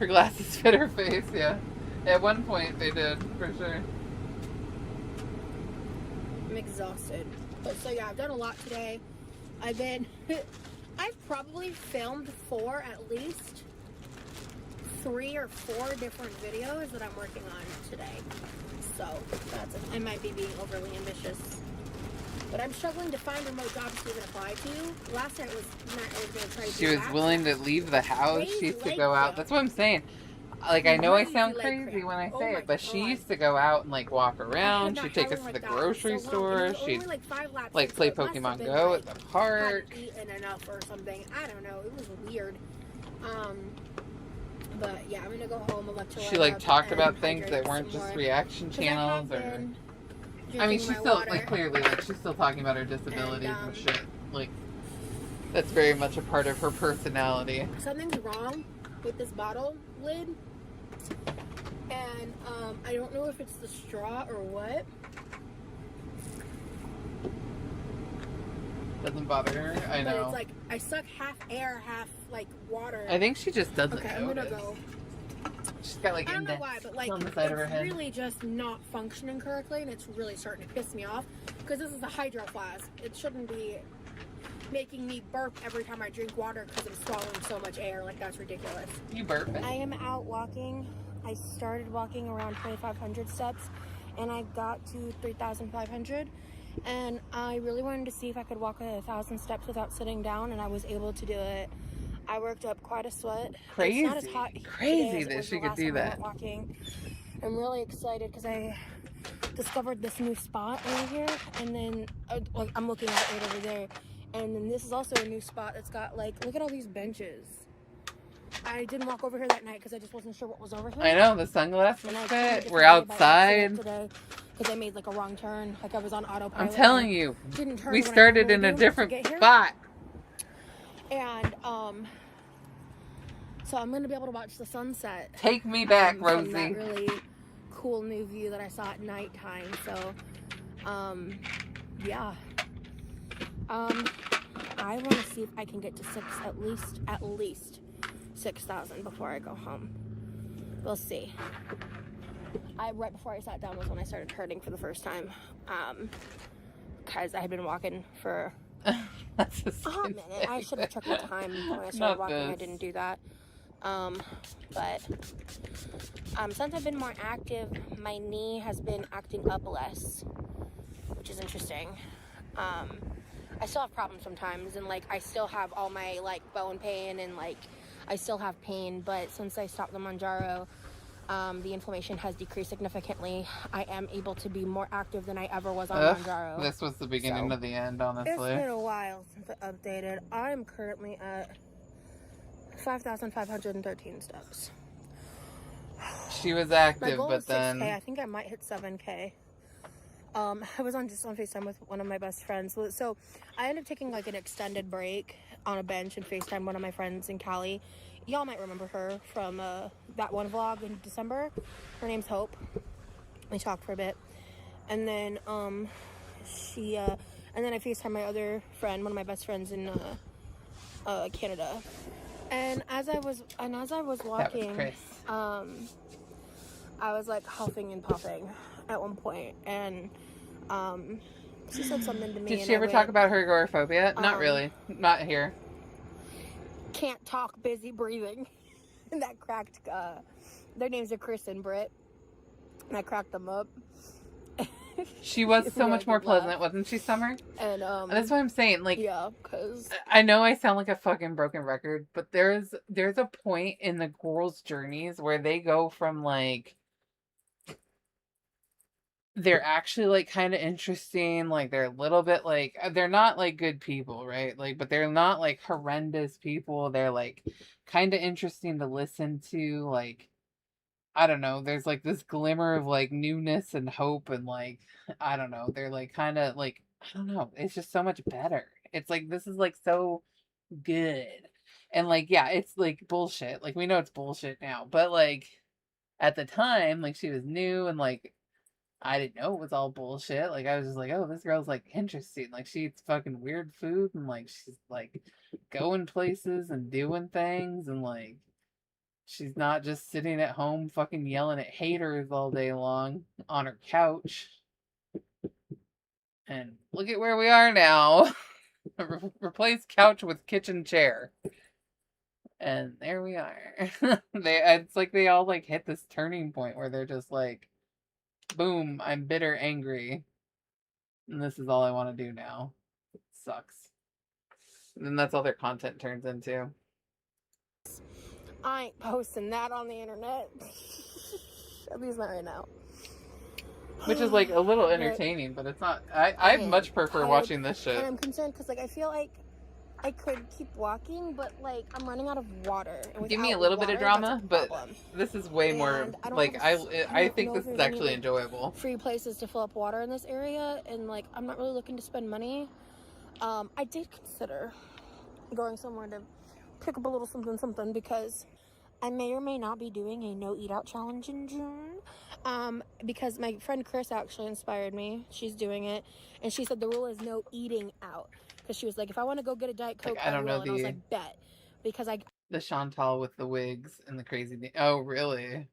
Her glasses fit her face, yeah. At one point they did, for sure. I'm exhausted. But so yeah, I've done a lot today. I've probably filmed at least 3 or 4 different videos that I'm working on today. So I might be being overly ambitious. But I'm struggling to find remote jobs to even apply to. Last night was not, I was going to try to She do was that. willing to leave the house. She used to go out. That's what I'm saying. Like, I know I sound crazy when I say it, but she used to go out and, like, walk around. She'd take us to the grocery store. She'd, like, play Pokemon Go at the park. Eaten enough or something. I don't know. It was weird. But, yeah, I'm going to go home, electrolyte. She, like, talked about things that weren't just reaction channels or... I mean, she's still, like, clearly, like, she's still talking about her disabilities and shit. Like, that's very much a part of her personality. Something's wrong with this bottle lid. And, I don't know if it's the straw or what. Doesn't bother her, I know. But it's like, I suck half air, half, like, water. I think she just doesn't Okay, I'm gonna go. She's got, like, I don't know why, but, like, on the side of her head. It's really just not functioning correctly, and it's really starting to piss me off. Because this is a hydro flask. It shouldn't be making me burp every time I drink water because I'm swallowing so much air. Like, that's ridiculous. You burping? I am out walking. I started walking around 2,500 steps, and I got to 3,500. And I really wanted to see if I could walk 1,000 steps without sitting down, and I was able to do it. I worked up quite a sweat. Crazy. It's not as hot Crazy that she could do that. Walking. I'm really excited because I discovered this new spot over here, and then like I'm looking at it right over there, and then this is also a new spot that's got, like, look at all these benches. I didn't walk over here that night because I just wasn't sure what was over here. I know, the sunglasses fit. We're outside. Because I made, like, a wrong turn. Like, I was on autopilot. I'm telling you, we started in a different spot. And, so I'm going to be able to watch the sunset. Take me back, Rosie. From that really cool new view that I saw at nighttime. So, yeah. I want to see if I can get to at least 6,000 before I go home. We'll see. Right before I sat down was when I started hurting for the first time. Because I had been walking for That's a minute. I should have checked the time when I started walking. I didn't do that. But since I've been more active, my knee has been acting up less, which is interesting. I still have problems sometimes, and, like, I still have all my, like, bone pain, and, like, I still have pain, but since I stopped the Manjaro, the inflammation has decreased significantly. I am able to be more active than I ever was on Manjaro. This was the beginning of the end, honestly. It's been a while since I updated. I'm currently at 5,513 steps. She was active, My goal but is 6K. then... I think I might hit 7K. I was on FaceTime with one of my best friends. So I ended up taking, like, an extended break on a bench and FaceTime one of my friends in Cali. Y'all might remember her from that one vlog in December. Her name's Hope. We talked for a bit. And then and then I FaceTime my other friend, one of my best friends in Canada. And as I was walking, I was, like, huffing and puffing at one point, and she said something to me. Did she ever talk about her agoraphobia? Not really. Not here. Can't talk, busy breathing. And that cracked, their names are Chris and Britt. And I cracked them up. She was so much more pleasant, wasn't she, Summer? And that's what I'm saying. Like, yeah, because I know I sound like a fucking broken record, but there's a point in the girls' journeys where they go from, like, they're actually, like, kind of interesting. Like, they're a little bit, like, they're not, like, good people, right? Like, but they're not, like, horrendous people. They're, like, kind of interesting to listen to. Like, I don't know. There's, like, this glimmer of, like, newness and hope, and, like, I don't know. They're, like, kind of, like, I don't know. It's just so much better. It's, like, this is, like, so good. And, like, yeah, it's, like, bullshit. Like, we know it's bullshit now. But, like, at the time, like, she was new, and, like, I didn't know it was all bullshit. Like, I was just like, oh, this girl's, like, interesting. Like, she eats fucking weird food, and, like, she's, like, going places and doing things, and, like, She's not just sitting at home fucking yelling at haters all day long on her couch. And look at where we are now. Replace couch with kitchen chair. And there we are. It's like they all like hit this turning point where they're just like, boom, I'm bitter, angry. And this is all I want to do now. It sucks. And then that's all their content turns into. I ain't posting that on the internet. At least not right now. Which is like a little entertaining, but it's not. I much prefer watching this shit. And I'm concerned because like I feel like I could keep walking, but like I'm running out of water. And give me a little bit of drama, but this is way more like I think this is actually enjoyable. Free places to fill up water in this area, and like I'm not really looking to spend money. I did consider going somewhere to pick up a little something because I may or may not be doing a no eat out challenge in June. Because my friend Chris actually inspired me. She's doing it, and she said the rule is no eating out. Because she was like, if I want to go get a Diet Coke, like, I don't know. And I was like, bet. Because the Chantal with the wigs and the crazy thing. Oh, really?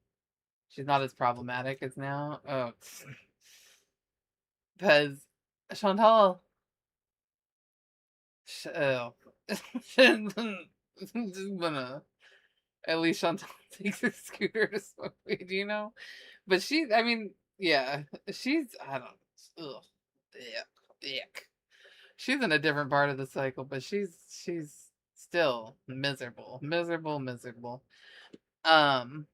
She's not as problematic as now? Oh. Because Chantal... Oh. At least Chantal takes a scooter to smoke weed, you know? But I mean, yeah. She's, I don't... Ugh. Yuck. She's in a different part of the cycle, but she's still miserable. Oh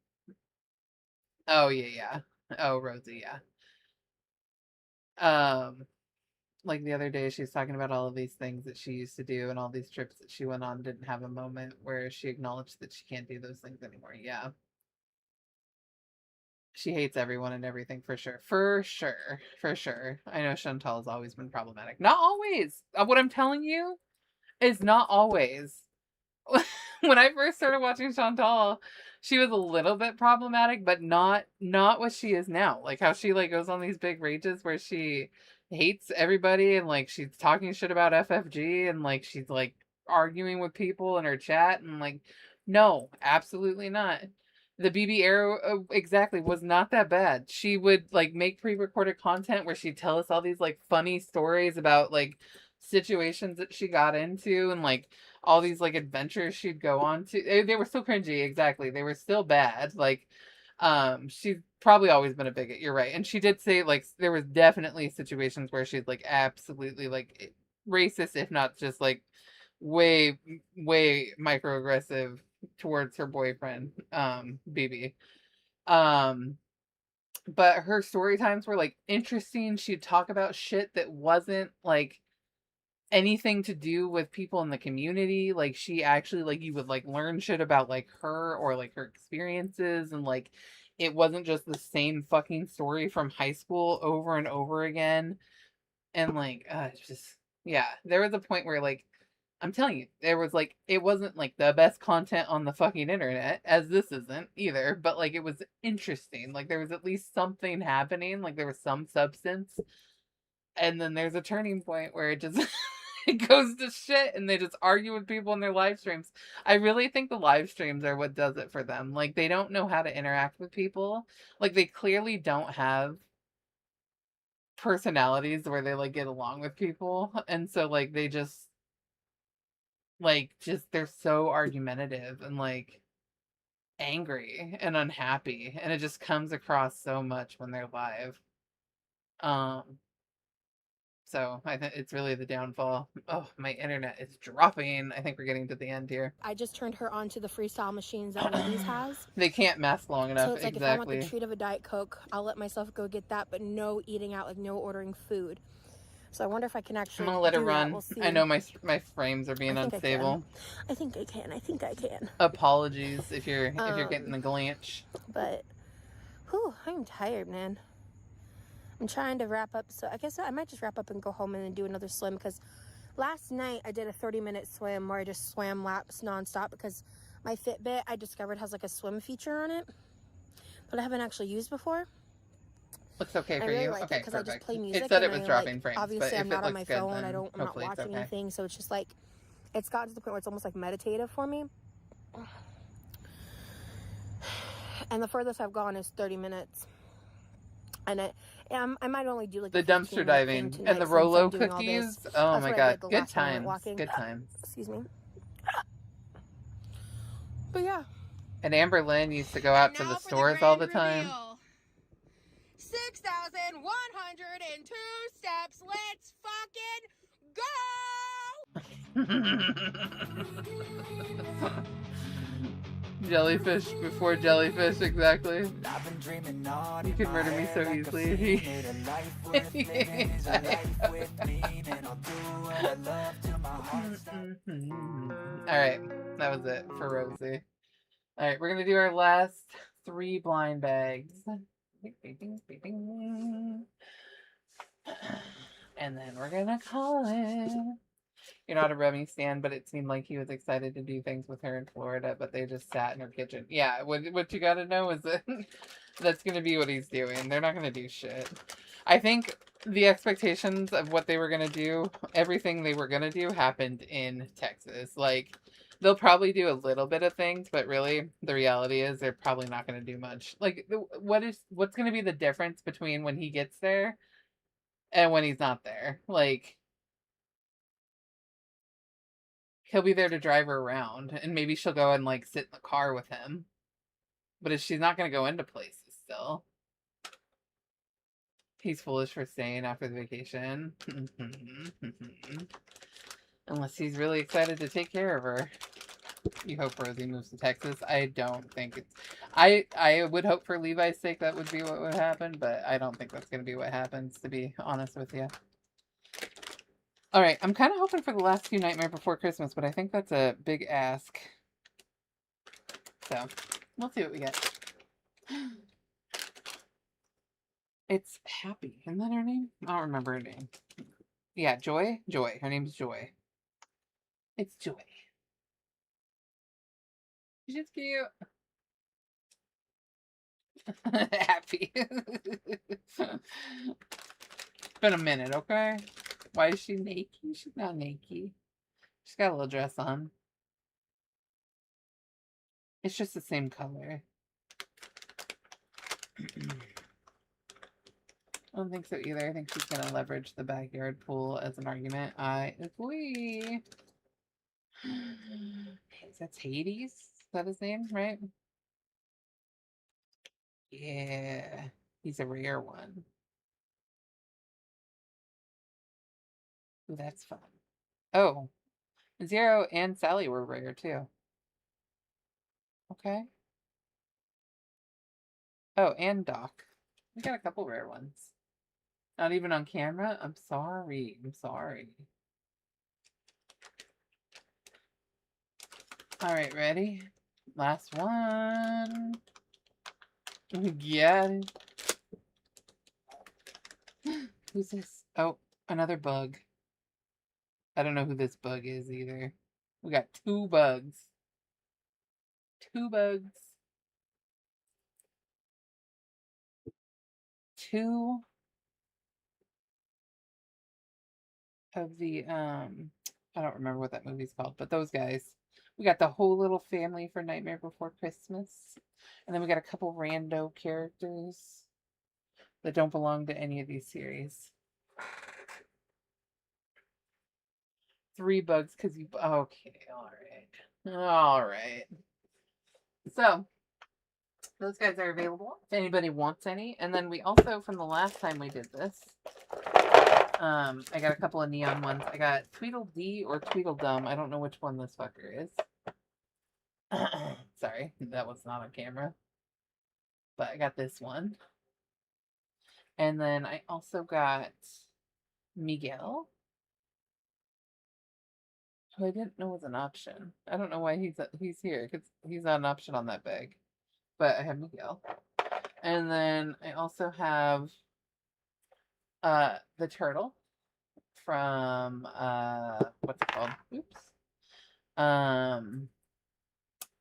yeah. Oh, Rosie, yeah. Like the other day she was talking about all of these things that she used to do and all these trips that she went on, didn't have a moment where she acknowledged that she can't do those things anymore. Yeah. She hates everyone and everything for sure. For sure. I know Chantal's always been problematic. Not always. What I'm telling you is not always. When I first started watching Chantal, she was a little bit problematic, but not what she is now. Like how she like goes on these big rages where she hates everybody and like she's talking shit about FFG and like she's like arguing with people in her chat and like no, absolutely not. The BB Arrow exactly was not that bad. She would like make pre-recorded content where she'd tell us all these like funny stories about like situations that she got into and like all these like adventures she'd go on to. They were still cringy, exactly. They were still bad. Like she's probably always been a bigot, you're right. And she did say like there was definitely situations where she'd like absolutely like racist, if not just like way microaggressive towards her boyfriend, BB. But her story times were like interesting. She'd talk about shit that wasn't like anything to do with people in the community. Like she actually like you would like learn shit about like her or like her experiences, and like it wasn't just the same fucking story from high school over and over again. And like it's just yeah, there was a point where like I'm telling you, there was like it wasn't like the best content on the fucking internet, as this isn't either, but like it was interesting. Like there was at least something happening, like there was some substance. And then there's a turning point where it just it goes to shit and they just argue with people in their live streams. I really think the live streams are what does it for them. Like they don't know how to interact with people. Like they clearly don't have personalities where they like get along with people. And so like they just they're so argumentative and like angry and unhappy, and it just comes across so much when they're live. So I think it's really the downfall. Oh, my internet is dropping. I think we're getting to the end here. I just turned her on to the freestyle machines that Wendy's has. They can't mask long enough. So it's like if I want the treat of a Diet Coke, I'll let myself go get that, but no eating out, like no ordering food. So I wonder if I can actually. I'm gonna let it run. We'll see. I know my frames are being unstable. I think I can. Apologies if you're getting the glitch. But, whew, I'm tired, man. I'm trying to wrap up, so I guess I might just wrap up and go home and then do another swim, because last night I did a 30-minute swim where I just swam laps nonstop, because my Fitbit I discovered has like a swim feature on it that I haven't actually used before. Looks okay for I really you. like Okay, it because I just play music. It said it was dropping frames. Obviously, but I'm not on my phone. Good, I'm not watching anything, so it's just like it's gotten to the point where it's almost like meditative for me. and the furthest I've gone is 30 minutes. And I might only do like The a 15-minute dumpster thing diving tonight and the since I'm Rolo doing all this. cookies. Oh That's my what I god, did the good last time I went times, walking. good times. Excuse me. But yeah. And Amber Lynn used to go out to the stores all the time. 6,102 steps. Let's fucking go! Jellyfish before jellyfish, exactly. You could murder me so easily if he... Alright, that was it for Rosie. Alright, we're gonna do our last 3 blind bags. And then we're gonna call it. You're not a Remy stan, but it seemed like he was excited to do things with her in Florida, but they just sat in her kitchen. Yeah, what you gotta know is that that's gonna be what he's doing. They're not gonna do shit. I think the expectations of what they were gonna do, everything they were gonna do, happened in Texas. Like, they'll probably do a little bit of things, but really, the reality is they're probably not gonna do much. Like, what's gonna be the difference between when he gets there and when he's not there? Like, he'll be there to drive her around, and maybe she'll go and like sit in the car with him. But if she's not going to go into places still. He's foolish for staying after the vacation. Unless he's really excited to take care of her. You hope Rosie moves to Texas. I don't think it's... I would hope for Levi's sake that would be what would happen, but I don't think that's going to be what happens, to be honest with you. Alright, I'm kind of hoping for the last few Nightmare Before Christmas, but I think that's a big ask. So, we'll see what we get. It's Happy. Isn't that her name? I don't remember her name. Yeah, Joy? Joy. Her name's Joy. It's Joy. She's just cute. Happy. It's been a minute, okay? Why is she naked? She's not naked. She's got a little dress on. It's just the same color. I don't think so either. I think she's going to leverage the backyard pool as an argument. I agree. That's Hades? Is that his name, right? Yeah. He's a rare one. Ooh, that's fun. Oh. Zero and Sally were rare, too. Okay. Oh, and Doc. We got a couple rare ones. Not even on camera? I'm sorry. I'm sorry. Alright, ready? Last one. Yeah. Who's this? Oh, another bug. I don't know who this bug is either. We got 2 bugs. 2 bugs. 2 of the, I don't remember what that movie's called, but those guys. We got the whole little family for Nightmare Before Christmas. And then we got a couple rando characters that don't belong to any of these series. 3 bugs because you... Okay, alright. Alright. So, those guys are available if anybody wants any. And then we also, from the last time we did this, I got a couple of neon ones. I got Tweedledee or Tweedledum. I don't know which one this fucker is. Sorry, that was not on camera. But I got this one. And then I also got Miguel, who I didn't know was an option. I don't know why he's here, because he's not an option on that bag. But I have Miguel. And then I also have the turtle from what's it called? Oops.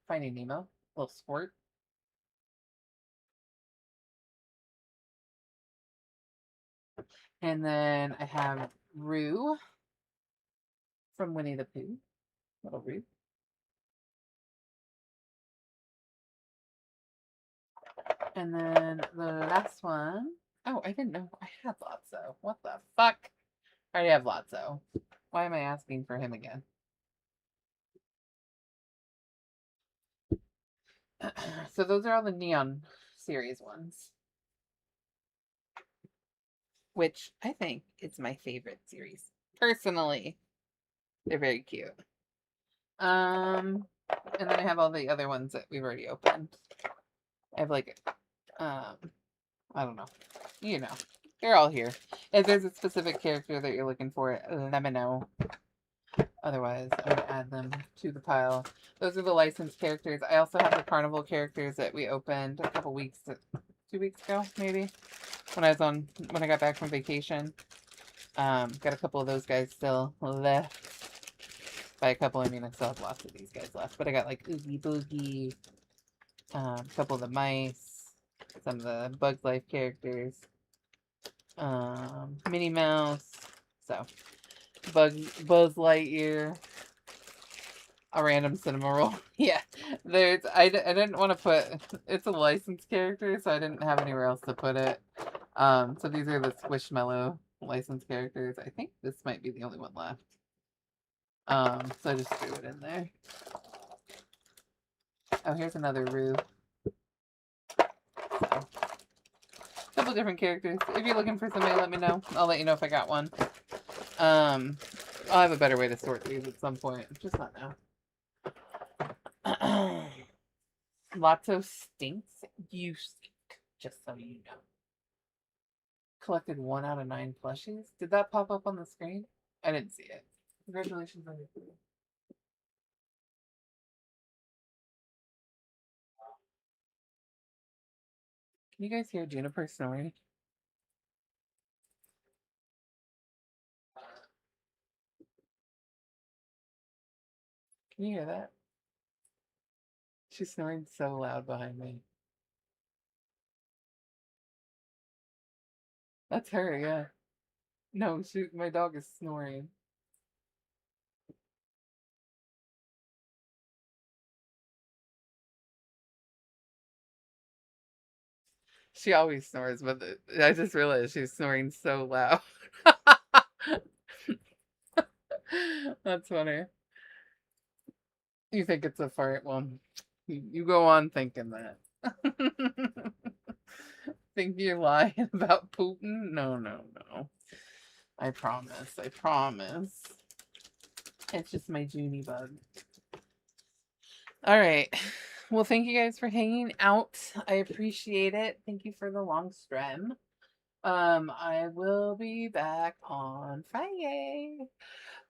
Finding Nemo. Little squirt. And then I have Roo from Winnie the Pooh. Little Roo. And then the last one. Oh, I didn't know I had Lotso. What the fuck? I already have Lotso. Why am I asking for him again? So those are all the Neon series ones, which I think is my favorite series. Personally, they're very cute. And then I have all the other ones that we've already opened. I have like, I don't know. You know, they're all here. If there's a specific character that you're looking for, let me know. Otherwise, I'm going to add them to the pile. Those are the licensed characters. I also have the carnival characters that we opened a couple weeks, 2 weeks ago, maybe, when I got back from vacation. Got a couple of those guys still left. By a couple, I mean I still have lots of these guys left. But I got like Oogie Boogie, a couple of the mice, some of the Bugs Life characters, Minnie Mouse, so Buzz Lightyear, a random cinema roll. Yeah, I didn't want to put, it's a licensed character, so I didn't have anywhere else to put it. So these are the Squishmallow licensed characters. I think this might be the only one left. So I just threw it in there. Oh, here's another Roo. So, a couple different characters. If you're looking for somebody, let me know. I'll let you know if I got one. I'll have a better way to sort these at some point. Just not now. Lotso stinks. You stink. Just so you know. Collected 1 out of 9 plushies. Did that pop up on the screen? I didn't see it. Congratulations on your food. Can you guys hear Juniper snoring? Can you hear that? She's snoring so loud behind me. That's her, yeah. No, my dog is snoring. She always snores, but I just realized she's snoring so loud. That's funny. You think it's a fart? Well, you go on thinking that. Think you're lying about Putin? No, no, no. I promise. I promise. It's just my Junie bug. All right. Well, thank you guys for hanging out. I appreciate it. Thank you for the long stream. I will be back on Friday.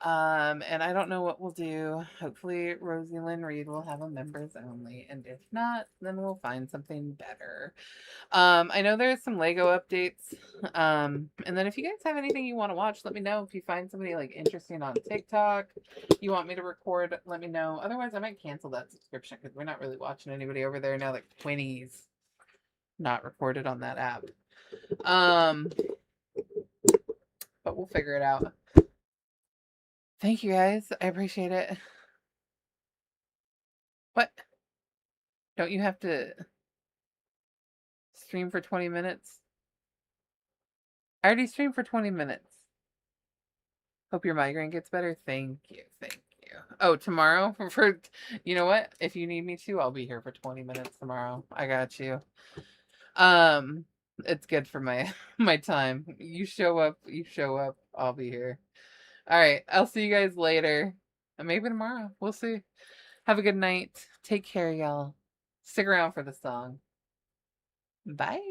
And I don't know what we'll do. Hopefully Rosie Lynn Reed will have a members only, and if not, then we'll find something better. I know there's some Lego updates. And then if you guys have anything you want to watch, let me know. If you find somebody like interesting on TikTok, you want me to record, let me know. Otherwise, I might cancel that subscription because we're not really watching anybody over there now that Quinny's not recorded on that app. But we'll figure it out. Thank you guys. I appreciate it. What? Don't you have to stream for 20 minutes? I already streamed for 20 minutes. Hope your migraine gets better. Thank you. Thank you. Oh, tomorrow? You know what? If you need me to, I'll be here for 20 minutes tomorrow. I got you. It's good for my time. You show up, I'll be here. All right, I'll see you guys later. Maybe tomorrow. We'll see. Have a good night. Take care, y'all. Stick around for the song. Bye.